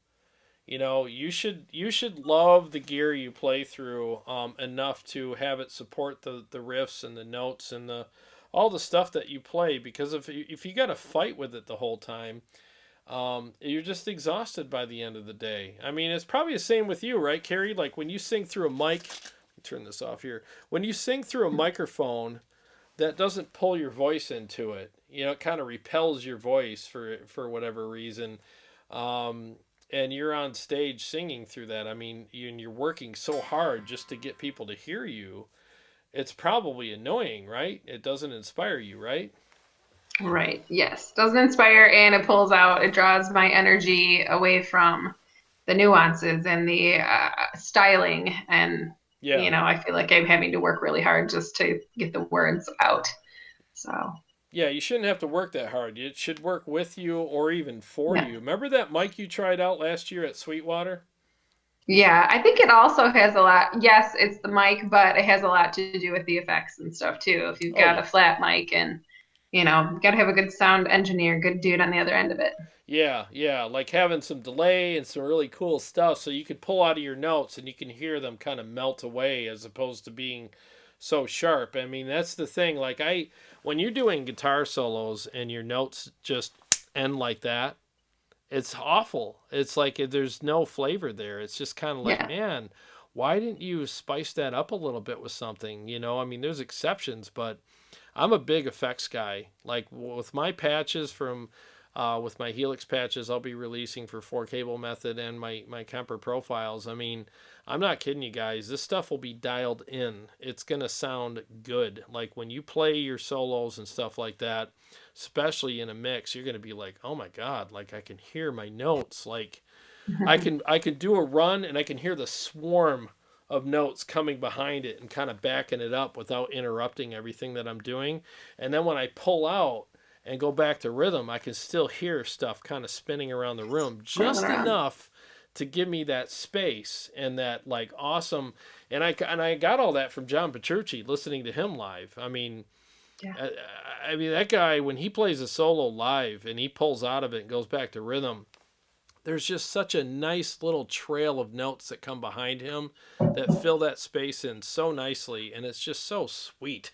You should love the gear you play through enough to have it support the riffs and the notes and all the stuff that you play, because if you got to fight with it the whole time, you're just exhausted by the end of the day. I mean, it's probably the same with you, right, Carrie? Like, when you sing through a mic, let me turn this off here. When you sing through a microphone that doesn't pull your voice into it, it kind of repels your voice for whatever reason. And you're on stage singing through that. I mean, you're working so hard just to get people to hear you. It's probably annoying, right? It doesn't inspire you, right? Right. Yes. Doesn't inspire, and it pulls out. It draws my energy away from the nuances and the styling. And, Yeah. I feel like I'm having to work really hard just to get the words out. So. Yeah, you shouldn't have to work that hard. It should work with you or even for Yeah. you. Remember that mic you tried out last year at Sweetwater? Yeah, I think it also has a lot. Yes, it's the mic, but it has a lot to do with the effects and stuff too. If you've got a flat mic, and you got to have a good sound engineer, good dude on the other end of it. Yeah, like having some delay and some really cool stuff, so you could pull out of your notes and you can hear them kind of melt away, as opposed to being so sharp. I mean, that's the thing. Like, when you're doing guitar solos and your notes just end like that, it's awful. It's like there's no flavor there. It's just kind of like, man, why didn't you spice that up a little bit with something? I mean, there's exceptions, but I'm a big effects guy. Like, with my patches with my Helix patches I'll be releasing for 4-cable method, and my Kemper profiles, I mean, I'm not kidding you guys. This stuff will be dialed in. It's going to sound good. Like, when you play your solos and stuff like that, especially in a mix, you're going to be like, oh my God, like, I can hear my notes. Like, I can do a run and I can hear the swarm of notes coming behind it and kind of backing it up without interrupting everything that I'm doing. And then when I pull out and go back to rhythm, I can still hear stuff kind of spinning around the room, just enough to give me that space and that, like, awesome. And I got all that from John Petrucci, listening to him live. I mean, I mean, that guy, when he plays a solo live and he pulls out of it and goes back to rhythm, there's just such a nice little trail of notes that come behind him that fill that space in so nicely, and it's just so sweet.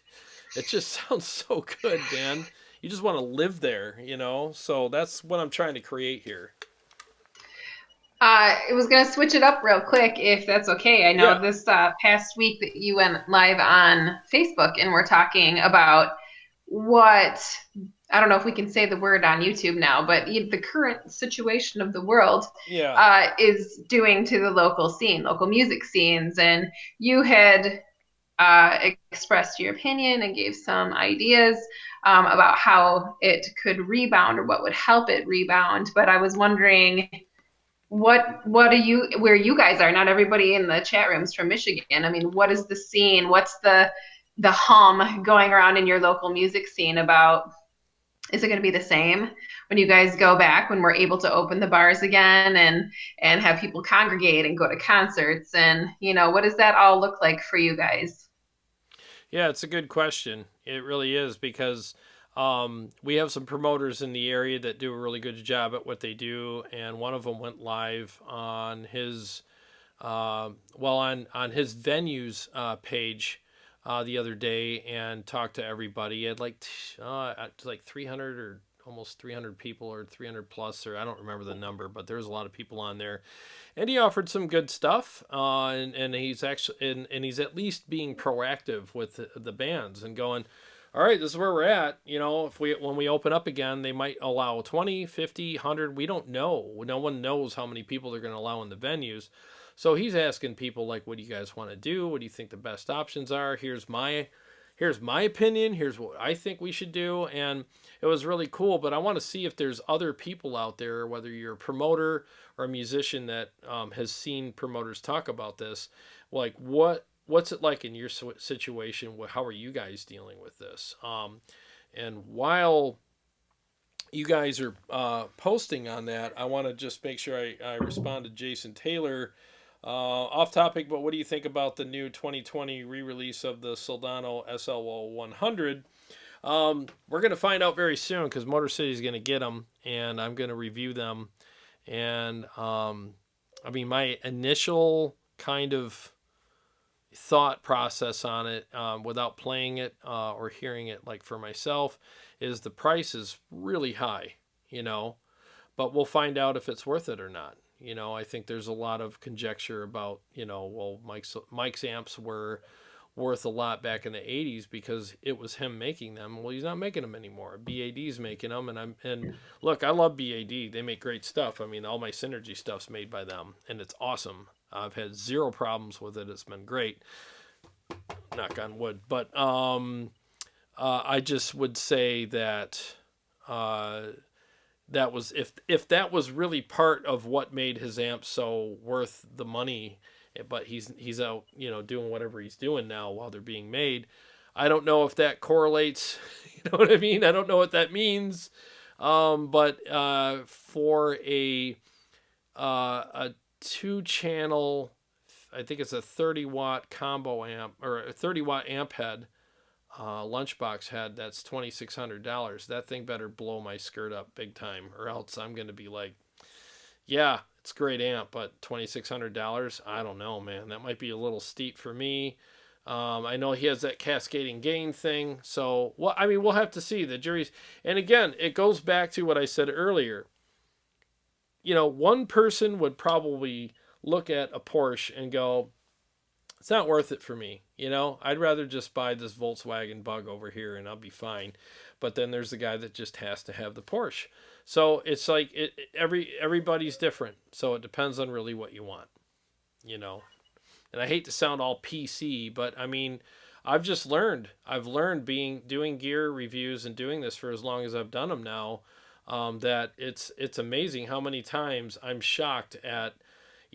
It just sounds so good, man. You just want to live there, So that's what I'm trying to create here. It was going to switch it up real quick, if that's okay. I know Yeah. this past week that you went live on Facebook and we're talking about what, I don't know if we can say the word on YouTube now, but the current situation of the world Yeah. is doing to the local scene, local music scenes. And you had expressed your opinion and gave some ideas about how it could rebound or what would help it rebound. But I was wondering, what are you, where you guys are? Not everybody in the chat rooms from Michigan. I mean, what is the scene? What's the hum going around in your local music scene about? Is it going to be the same when you guys go back, when we're able to open the bars again and have people congregate and go to concerts? And what does that all look like for you guys? Yeah, it's a good question. It really is, because we have some promoters in the area that do a really good job at what they do, and one of them went live on his on his venues page the other day and talked to everybody. He had like 300 or almost 300 people, or 300 plus, or I don't remember the number, but there was a lot of people on there, and he offered some good stuff. And he's actually and he's at least being proactive with the bands and going, all right, this is where we're at. If when we open up again, they might allow 20, 50, 100. We don't know. No one knows how many people they're going to allow in the venues. So he's asking people, like, what do you guys want to do? What do you think the best options are? Here's my opinion. Here's what I think we should do. And it was really cool. But I want to see if there's other people out there, whether you're a promoter or a musician that has seen promoters talk about this. Like, what's it like in your situation? How are you guys dealing with this? And while you guys are posting on that, I want to just make sure I respond to Jason Taylor. Off topic, but what do you think about the new 2020 re-release of the Soldano SLO 100? We're going to find out very soon, because Motor City is going to get them, and I'm going to review them. And my initial kind of thought process on it, without playing it or hearing it like for myself, is the price is really high, but we'll find out if it's worth it or not. I think there's a lot of conjecture about, well, Mike's amps were worth a lot back in the 80s because it was him making them. Well, he's not making them anymore. BAD's making them, and look, I love BAD. They make great stuff. all my Synergy stuff's made by them, and it's awesome. I've had zero problems with it. It's been great. Knock on wood. But I just would say that that was, if that was really part of what made his amp so worth the money, but he's out doing whatever he's doing now while they're being made. I don't know if that correlates. You know what I mean? I don't know what that means. But for a 2-channel, I think it's a 30-watt combo amp, or a 30-watt amp head, lunchbox head, that's $2,600. That thing better blow my skirt up big time, or else I'm going to be like, yeah, it's a great amp, but $2,600, I don't know, man. That might be a little steep for me. I know he has that cascading gain thing, so we'll have to see. The jury's, and again, it goes back to what I said earlier. One person would probably look at a Porsche and go, it's not worth it for me. I'd rather just buy this Volkswagen Bug over here and I'll be fine. But then there's the guy that just has to have the Porsche. So it's like everybody's different. So it depends on really what you want, And I hate to sound all PC, but I've learned doing gear reviews and doing this for as long as I've done them now, that it's amazing how many times I'm shocked at,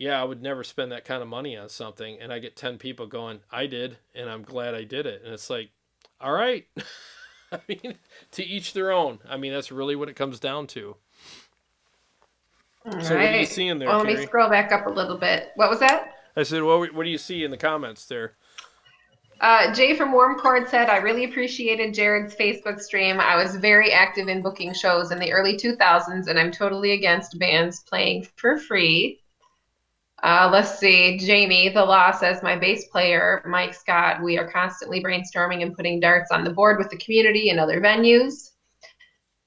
I would never spend that kind of money on something, and I get 10 people going, I did, and I'm glad I did it. And it's like, all right. To each their own. That's really what it comes down to. All so right. What are you seeing there, Well, Carrie? let me scroll back up a little bit. What was that? I said, what do you see in the comments there? Jay from Warm Chord said, I really appreciated Jared's Facebook stream. I was very active in booking shows in the early 2000s, and I'm totally against bands playing for free. Let's see. Jamie, the Law says, my bass player, Mike Scott, we are constantly brainstorming and putting darts on the board with the community and other venues.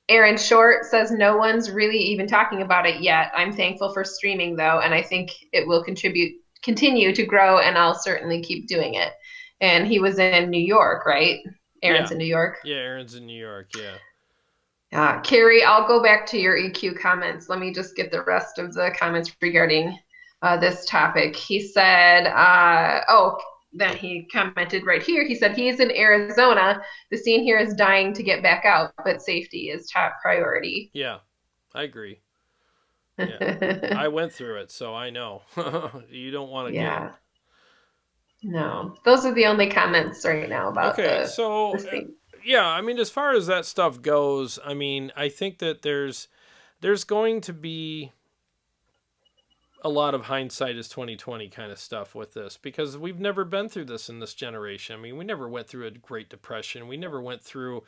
Aaron Short says no one's really even talking about it yet. I'm thankful for streaming though, and I think it will continue to grow, and I'll certainly keep doing it. And he was in New York, right? Aaron's in New York. Yeah, Aaron's in New York, yeah. Carrie, I'll go back to your EQ comments. Let me just get the rest of the comments regarding this topic. He said, then he commented right here. He said he's in Arizona. The scene here is dying to get back out, but safety is top priority. Yeah, I agree. Yeah. I went through it, so I know. You don't want to get it. No, those are the only comments right now about so yeah, I mean, as far as that stuff goes, I mean, I think that there's going to be a lot of hindsight is 2020 kind of stuff with this, because we've never been through this in this generation. I mean, we never went through a Great Depression. We never went through,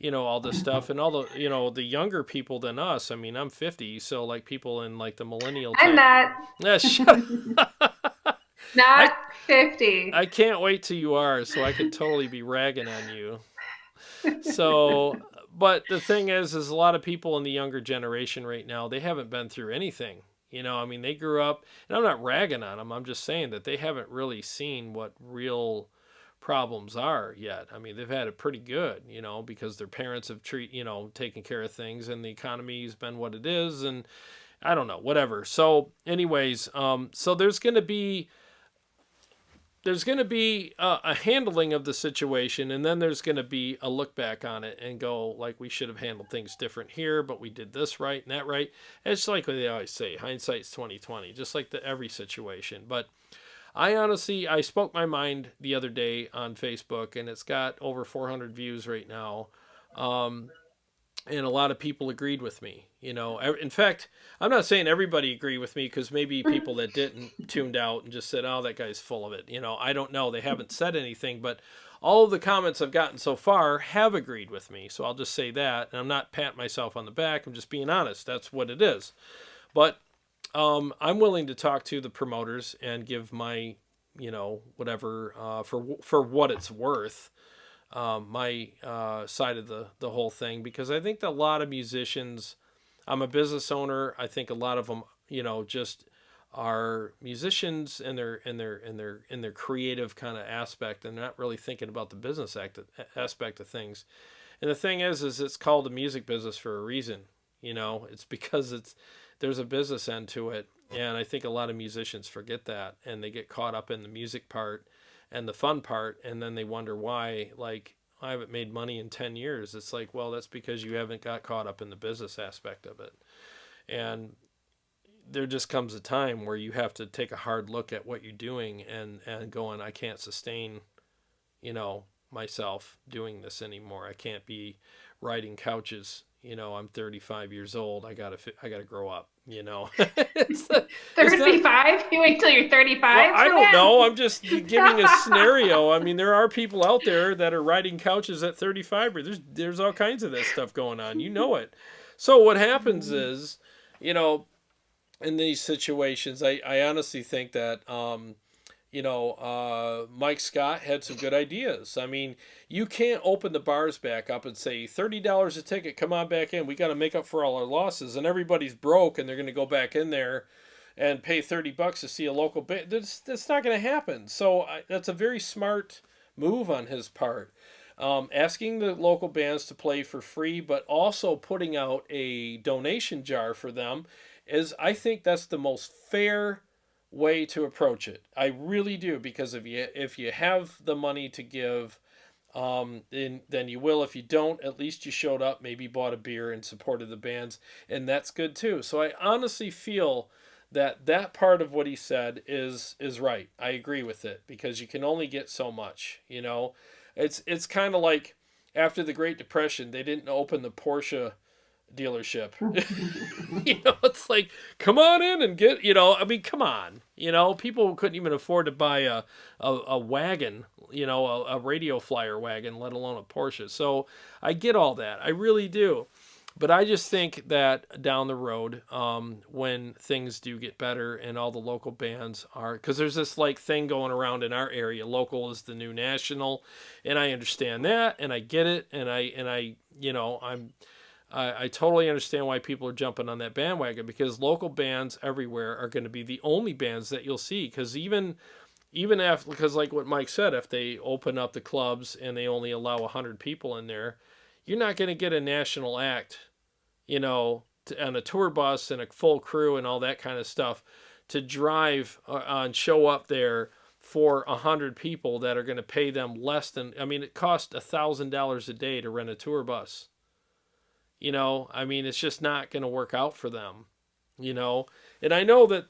all this stuff, and all the, the younger people than us. I mean, I'm 50, so like people in like the millennial I'm not. Yeah, shut up. Not 50. I can't wait till you are, so I could totally be ragging on you. So, but the thing is a lot of people in the younger generation right now, they haven't been through anything. I mean, they grew up, and I'm not ragging on them. I'm just saying that they haven't really seen what real problems are yet. I mean, they've had it pretty good, because their parents have taken care of things, and the economy's been what it is, and I don't know, whatever. So anyways, so there's going to be a handling of the situation, and then there's going to be a look back on it and go, like, we should have handled things different here, but we did this right and that right. And it's like what they always say, hindsight's 2020, just like every situation. But I spoke my mind the other day on Facebook, and it's got over 400 views right now. And a lot of people agreed with me. In fact, I'm not saying everybody agreed with me, because maybe people that didn't tuned out and just said, oh, that guy's full of it. I don't know. They haven't said anything, but all of the comments I've gotten so far have agreed with me. So I'll just say that. And I'm not patting myself on the back. I'm just being honest. That's what it is. But I'm willing to talk to the promoters and give my, whatever, for what it's worth. My side of the whole thing, because I think that a lot of musicians, I'm a business owner. I think a lot of them, just are musicians in their creative kind of aspect, and not really thinking about the business aspect of things. And the thing is it's called the music business for a reason. It's because there's a business end to it, and I think a lot of musicians forget that, and they get caught up in the music part and the fun part, and then they wonder why, like, I haven't made money in 10 years. It's like, well, that's because you haven't got caught up in the business aspect of it. And there just comes a time where you have to take a hard look at what you're doing and going, I can't sustain, myself doing this anymore. I can't be riding couches. I'm 35 years old. I gotta grow up. 35? You wait till you're 35? Well, I don't know. I'm just giving a scenario. I mean, there are people out there that are riding couches at 35. There's all kinds of that stuff going on. It. So what happens is, in these situations, I honestly think that, Mike Scott had some good ideas. I mean, you can't open the bars back up and say $30 a ticket, come on back in. We got to make up for all our losses, and everybody's broke, and they're going to go back in there and pay $30 to see a local band. That's not going to happen. So that's a very smart move on his part. Asking the local bands to play for free, but also putting out a donation jar for them, I think that's the most fair way to approach it. I really do, because if you have the money to give, then you will. If you don't, at least you showed up, maybe bought a beer and supported the bands, and that's good too. So I honestly feel that part of what he said is right. I agree with it, because you can only get so much. It's kind of like after the Great Depression, they didn't open the Porsche dealership. It's like, come on in and get, I mean, come on, people couldn't even afford to buy a wagon, a radio flyer wagon, let alone a Porsche. So I get all that. I really do. But I just think that down the road, when things do get better and all the local bands are, because there's this like thing going around in our area, local is the new national, and I understand that, and I get it, and I I totally understand why people are jumping on that bandwagon, because local bands everywhere are going to be the only bands that you'll see. Because even after, because like what Mike said, if they open up the clubs and they only allow 100 people in there, you're not going to get a national act, on a tour bus and a full crew and all that kind of stuff to drive and show up there for 100 people that are going to pay them less than, it costs $1,000 a day to rent a tour bus. It's just not going to work out for them, and I know that.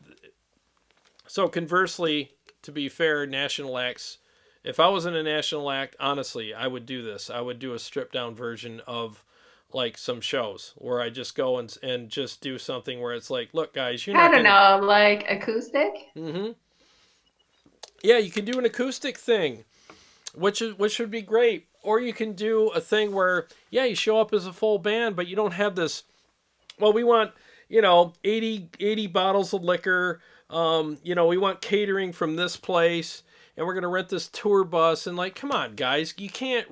So conversely, to be fair, national acts, if I was in a national act, honestly, I would do this. I would do a stripped down version of like some shows where I just go and just do something where it's like, look, guys, you're not I don't know, like acoustic. Mm-hmm. Yeah, you can do an acoustic thing, which would be great. Or you can do a thing where, yeah, you show up as a full band, but you don't have this, well, we want, 80 bottles of liquor. We want catering from this place, and we're going to rent this tour bus. And like, come on, guys, you can't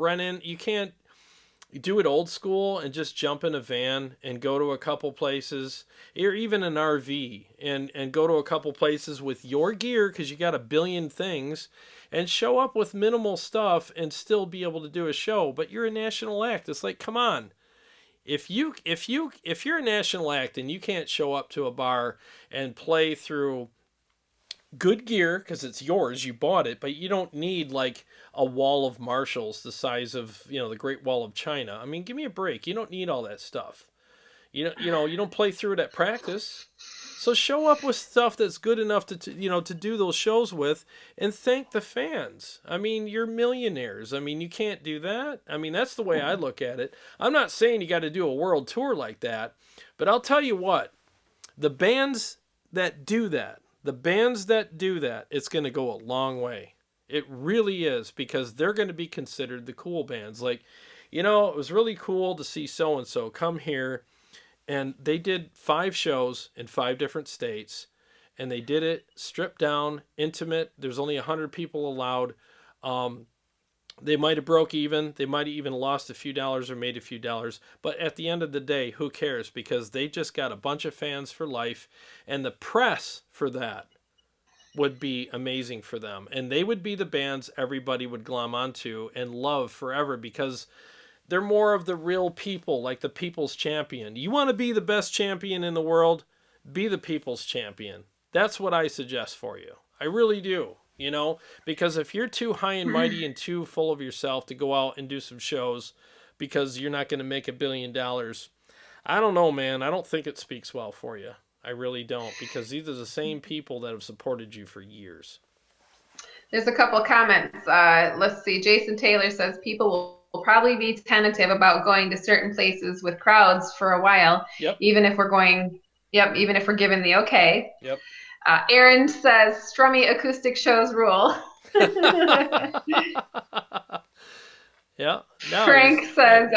do it old school and just jump in a van and go to a couple places, or even an RV, and go to a couple places with your gear, because you got a billion things, and show up with minimal stuff and still be able to do a show. But you're a national act. It's like, come on. If you're a national act and you can't show up to a bar and play through good gear, because it's yours, you bought it, but you don't need like a wall of Marshalls the size of the Great Wall of China. Give me a break. You don't need all that stuff. You don't play through it at practice. So show up with stuff that's good enough to do those shows with, and thank the fans. You're millionaires. You can't do that. That's the way I look at it. I'm not saying you got to do a world tour like that, but I'll tell you what, the bands that do that, it's going to go a long way. It really is, because they're going to be considered the cool bands. Like, it was really cool to see so-and-so come here, and they did 5 shows in 5 different states, and they did it stripped down, intimate. There's only 100 people allowed. They might have broke even. They might have even lost a few dollars or made a few dollars. But at the end of the day, who cares? Because they just got a bunch of fans for life, and the press for that would be amazing for them. And they would be the bands everybody would glom onto and love forever, because they're more of the real people, like the people's champion. You want to be the best champion in the world? Be the people's champion. That's what I suggest for you. I really do, because if you're too high and mighty and too full of yourself to go out and do some shows because you're not going to make $1 billion, I don't know, man. I don't think it speaks well for you. I really don't, because these are the same people that have supported you for years. There's a couple comments. Let's see. Jason Taylor says people will probably be tentative about going to certain places with crowds for a while, Yep. even if we're given the okay. Yep. Aaron says strummy acoustic shows rule. Yeah. No, Frank says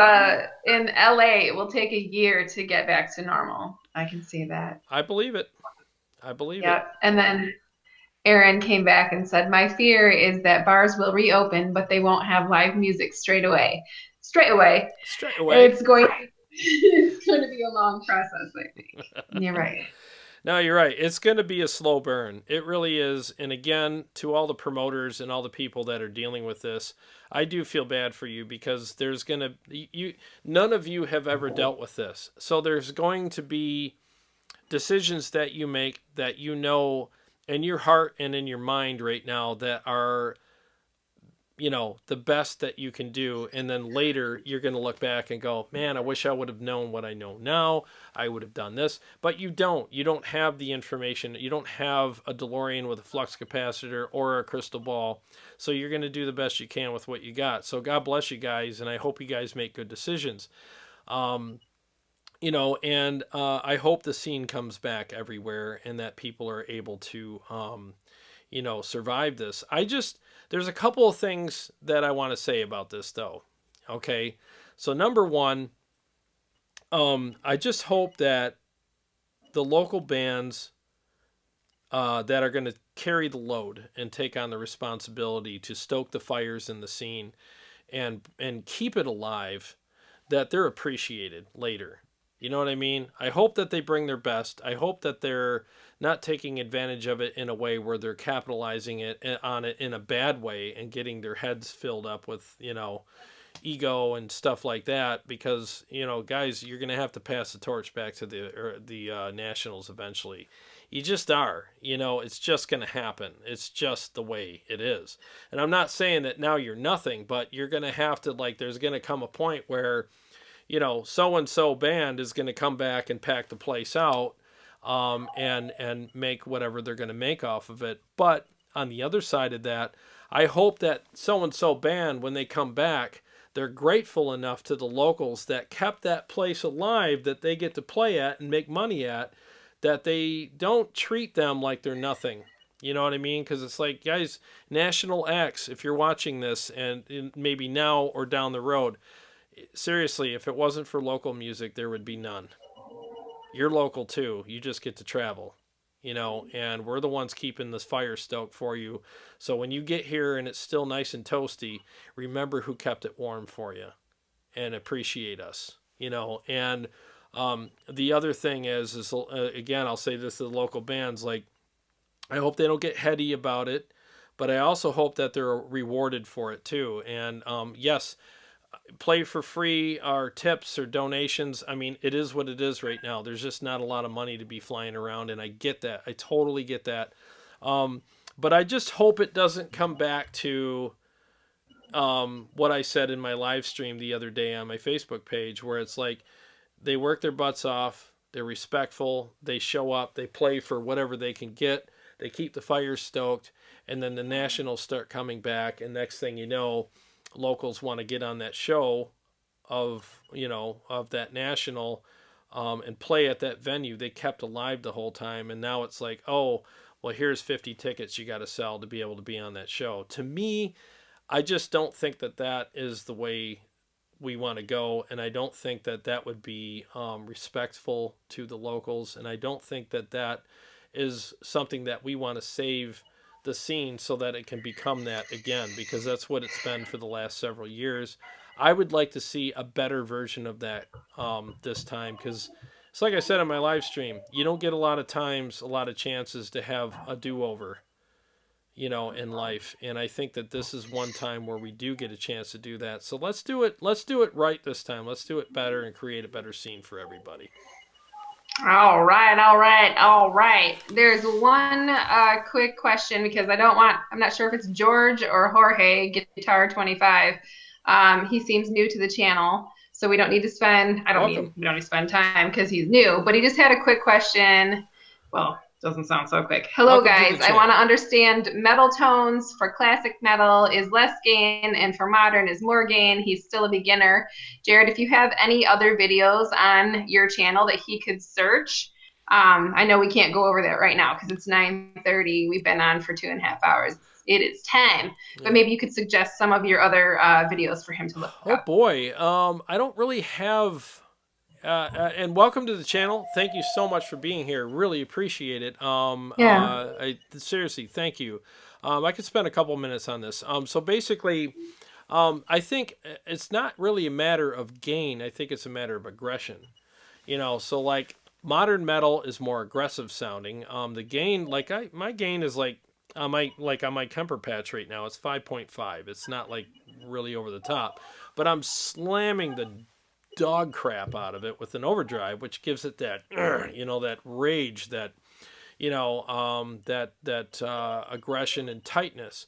in LA it will take a year to get back to normal. I can see that. I believe it. Yeah. And then Aaron came back and said, my fear is that bars will reopen, but they won't have live music straight away. It's going to be a long process, I think. You're right. No, you're right. It's going to be a slow burn. It really is. And again, to all the promoters and all the people that are dealing with this, I do feel bad for you, because there's going to none of you have ever dealt with this. So there's going to be decisions that you make that in your heart and in your mind right now that are the best that you can do. And then later you're going to look back and go, man, I wish I would have known what I know now. I would have done this. But you don't have the information. You don't have a DeLorean with a flux capacitor or a crystal ball. So you're going to do the best you can with what you got. So God bless you guys, and I hope you guys make good decisions. And I hope the scene comes back everywhere and that people are able to survive this. There's a couple of things that I want to say about this, though. Okay. So number one, I just hope that the local bands that are going to carry the load and take on the responsibility to stoke the fires in the scene and keep it alive, that they're appreciated later. You know what I mean? I hope that they bring their best. I hope that they're not taking advantage of it in a way where they're capitalizing on it in a bad way and getting their heads filled up with, ego and stuff like that, because, guys, you're going to have to pass the torch back to the Nationals eventually. You just are. It's just going to happen. It's just the way it is. And I'm not saying that now you're nothing, but you're going to have to, there's going to come a point where, so-and-so band is going to come back and pack the place out, and make whatever they're going to make off of it. But on the other side of that, I hope that so-and-so band, when they come back, they're grateful enough to the locals that kept that place alive that they get to play at and make money at, that they don't treat them like they're nothing. You know what I mean? Because it's like, guys, National X, if you're watching this, and maybe now or down the road, seriously, if it wasn't for local music, there would be none. You're local too. You just get to travel, and we're the ones keeping this fire stoked for you. So when you get here and it's still nice and toasty, remember who kept it warm for you and appreciate us, and the other thing is again, I'll say this to the local bands, I hope they don't get heady about it, but I also hope that they're rewarded for it too. And yes, play for free or tips or donations. I mean, it is what it is right now. There's just not a lot of money to be flying around, and I get that. I totally get that. But I just hope it doesn't come back to what I said in my live stream the other day on my Facebook page, where it's like they work their butts off, they're respectful, they show up, they play for whatever they can get, they keep the fire stoked, and then the Nationals start coming back, and next thing you know, locals want to get on that show of that national, and play at that venue they kept alive the whole time. And now it's like, oh, well, here's 50 tickets you got to sell to be able to be on that show. To me, I just don't think that is the way we want to go. And I don't think that would be respectful to the locals. And I don't think that is something that we want to save the scene so that it can become that again, because that's what it's been for the last several years. I would like to see a better version of that this time, because it's like I said in my live stream, you don't get a lot of chances to have a do-over, in life. And I think that this is one time where we do get a chance to do that. So let's do it right this time. Let's do it better and create a better scene for everybody. All right. There's one quick question, because I'm not sure if it's George or Jorge, Guitar 25. He seems new to the channel, so we don't need to spend, we don't need to spend time because he's new, but he just had a quick question. Well, doesn't sound so quick. Hello, guys. I want to understand metal tones. For classic metal is less gain, and for modern is more gain. He's still a beginner. Jared, if you have any other videos on your channel that he could search, I know we can't go over that right now because it's 9:30. We've been on for 2.5 hours. It is time, but maybe you could suggest some of your other videos for him to look up. Oh boy, I don't really have. And welcome to the channel. Thank you so much for being here. Really appreciate it. Seriously, thank you. I could spend a couple minutes on this. So basically, I think it's not really a matter of gain. I think it's a matter of aggression. So like modern metal is more aggressive sounding. The gain, my gain is on my Kemper patch right now, it's 5.5. It's not like really over the top, but I'm slamming the dog crap out of it with an overdrive, which gives it that, that rage, that, aggression and tightness.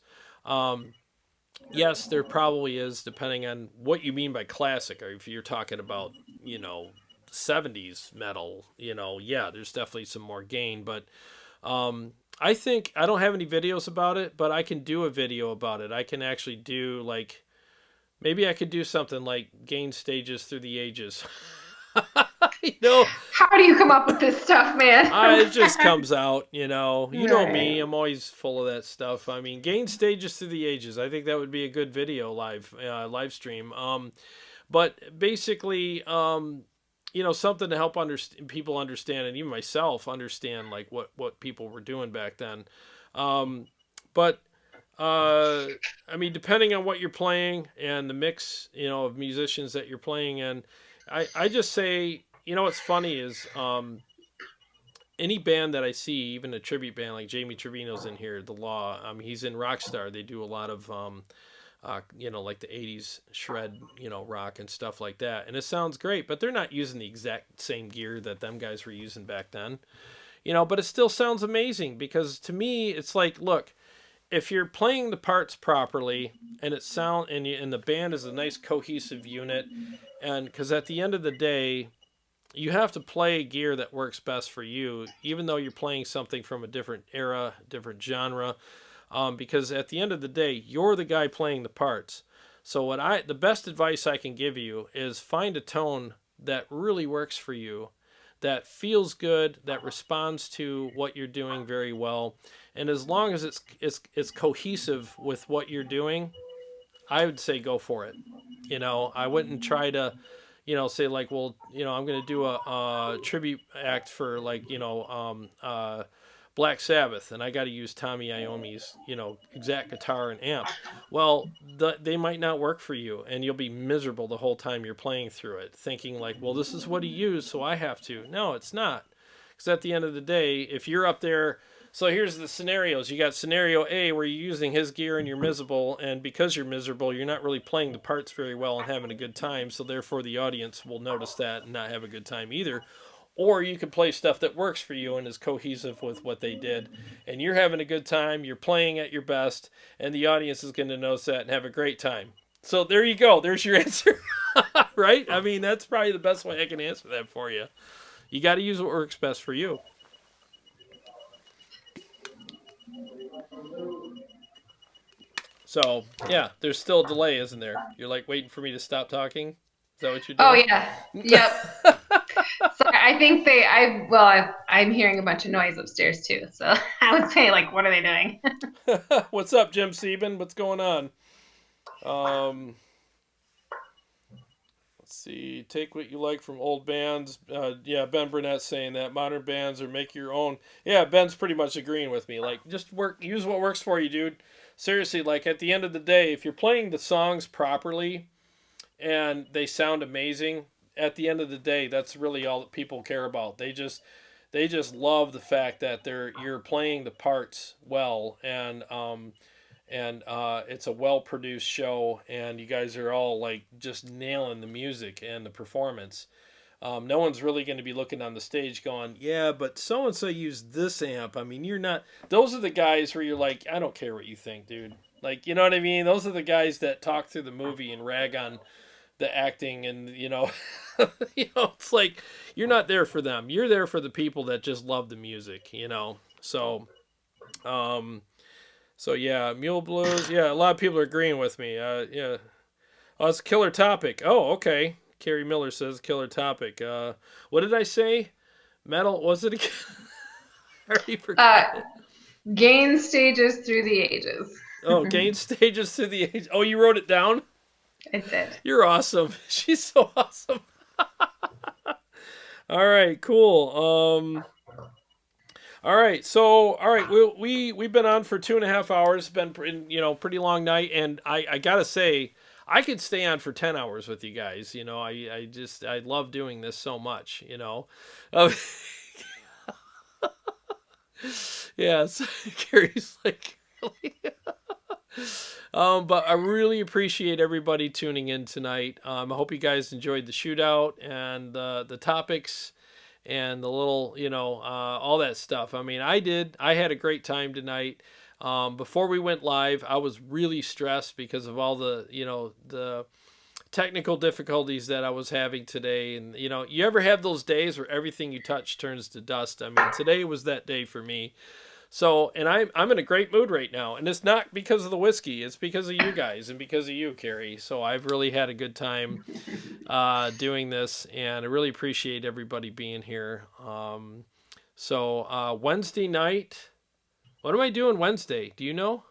Yes, there probably is, depending on what you mean by classic, or if you're talking about, 70s metal, yeah, there's definitely some more gain, but, I think I don't have any videos about it, but I can do a video about it. I can actually do maybe I could do something like gain stages through the ages. How do you come up with this stuff, man? It just comes out, You know me, I'm always full of that stuff. I mean, gain stages through the ages. I think that would be a good video live stream. But basically, something to help people understand, and even myself understand what people were doing back then. But I mean, depending on what you're playing and the mix, of musicians that you're playing in, I just say, what's funny is any band that I see, even a tribute band like Jamie Trevino's in here, The Law, he's in Rockstar. They do a lot of, like the 80s shred, rock and stuff like that. And it sounds great, but they're not using the exact same gear that them guys were using back then. But it still sounds amazing because to me, it's like, look, if you're playing the parts properly and and the band is a nice cohesive unit, and because at the end of the day, you have to play gear that works best for you, even though you're playing something from a different era, different genre, because at the end of the day, you're the guy playing the parts. So the best advice I can give you is find a tone that really works for you, that feels good, that responds to what you're doing very well, and as long as it's cohesive with what you're doing, I would say go for it. I wouldn't try to, say like, well, I'm going to do a tribute act for like, Black Sabbath, and I got to use Tommy Iommi's, exact guitar and amp. Well, they might not work for you, and you'll be miserable the whole time you're playing through it, thinking like, well, this is what he used, so I have to. No, it's not. Because at the end of the day, if you're up there, so here's the scenarios. You got scenario A where you're using his gear and you're miserable, and because you're miserable, you're not really playing the parts very well and having a good time, so therefore the audience will notice that and not have a good time either. Or you can play stuff that works for you and is cohesive with what they did, and you're having a good time, you're playing at your best, and the audience is going to notice that and have a great time. So there you go. There's your answer. Right? I mean, that's probably the best way I can answer that for you. You got to use what works best for you. So, yeah, there's still a delay, isn't there? You're like waiting for me to stop talking? Is that what you're doing? Oh yeah. Yep. Sorry, I think I'm hearing a bunch of noise upstairs too. So I would say, like, what are they doing? What's up, Jim Sieben? What's going on? Let's see. Take what you like from old bands. Yeah, Ben Burnett's saying that modern bands or make your own. Yeah, Ben's pretty much agreeing with me. Like, just use what works for you, dude. Seriously, like at the end of the day, if you're playing the songs properly and they sound amazing, at the end of the day, that's really all that people care about. They just love the fact that you're playing the parts well, and it's a well produced show, and you guys are all like just nailing the music and the performance. No one's really going to be looking on the stage going, yeah, but so and so used this amp. I mean, you're not. Those are the guys where you're like, I don't care what you think, dude. Like, you know what I mean? Those are the guys that talk through the movie and rag on the acting, and it's like you're not there for them. You're there for the people that just love the music. So yeah, Mule Blues. Yeah, a lot of people are agreeing with me. Yeah. Oh, it's a killer topic. Oh, okay. Carrie Miller says killer topic. What did I say? Metal, was it again? I already forgot. Gain stages through the ages. Oh, gain stages through the ages. Oh, you wrote it down? I did. You're awesome. She's so awesome. All right, cool. All right. We've been on for 2.5 hours. Been pretty long night, and I gotta say, I could stay on for 10 hours with you guys. I love doing this so much. Yes, Carrie's like really. But I really appreciate everybody tuning in tonight. I hope you guys enjoyed the shootout and the topics and the little, all that stuff. I mean, I did. I had a great time tonight. Before we went live, I was really stressed because of all the, the technical difficulties that I was having today. And, you ever have those days where everything you touch turns to dust? I mean, today was that day for me. So, and I'm in a great mood right now, and it's not because of the whiskey, it's because of you guys and because of you, Carrie. So I've really had a good time doing this, and I really appreciate everybody being here. Wednesday night, what am I doing Wednesday? Do you know?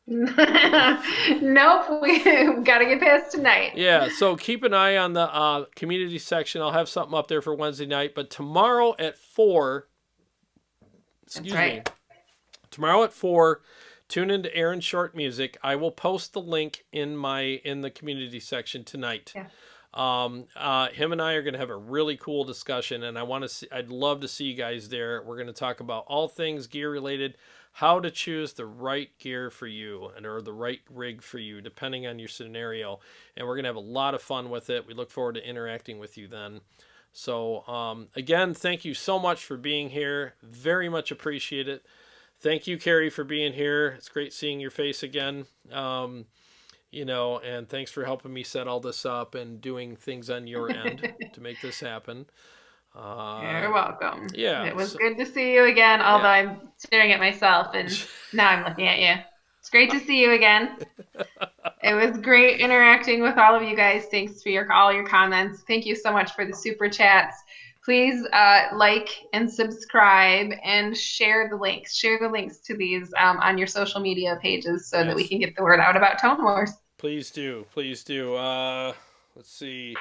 Nope, we got to get past tonight. Yeah, so keep an eye on the community section. I'll have something up there for Wednesday night, but tomorrow at 4... Excuse me. Tomorrow at 4, tune into Aaron's Short Music. I will post the link in the community section tonight. Yeah. Him and I are going to have a really cool discussion, and I'd love to see you guys there. We're going to talk about all things gear related, how to choose the right gear for you or the right rig for you, depending on your scenario. And we're going to have a lot of fun with it. We look forward to interacting with you then. So, again, thank you so much for being here. Very much appreciate it. Thank you, Carrie, for being here. It's great seeing your face again. And thanks for helping me set all this up and doing things on your end to make this happen. You're welcome. Yeah. It was good to see you again, although I'm staring at myself and now I'm looking at you. It's great to see you again. It was great interacting with all of you guys. Thanks for all your comments. Thank you so much for the super chats. Please like and subscribe and share the links. Share the links to these on your social media pages so that we can get the word out about Tone Wars. Please do. Please do. Let's see.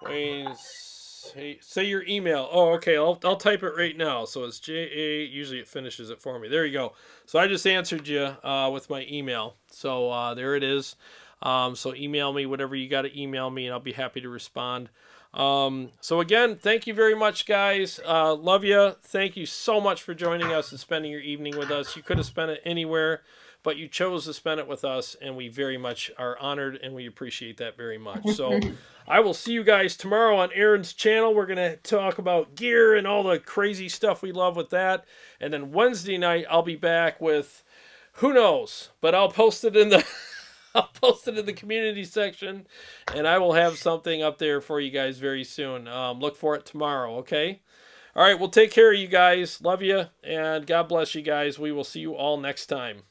Wayne, say your email. Oh, okay. I'll type it right now. So it's JA. Usually it finishes it for me. There you go. So I just answered you with my email. So there it is. So email me whatever you got to email me, and I'll be happy to respond. So again, thank you very much, guys. Love you. Thank you so much for joining us and spending your evening with us. You could have spent it anywhere, but you chose to spend it with us, and we very much are honored, and we appreciate that very much. So I will see you guys tomorrow on Aaron's channel. We're going to talk about gear and all the crazy stuff we love with that. And then Wednesday night, I'll be back with, who knows, but I'll post it in the... I'll post it in the community section, and I will have something up there for you guys very soon. Look for it tomorrow, okay? All right, well, take care of you guys. Love you, and God bless you guys. We will see you all next time.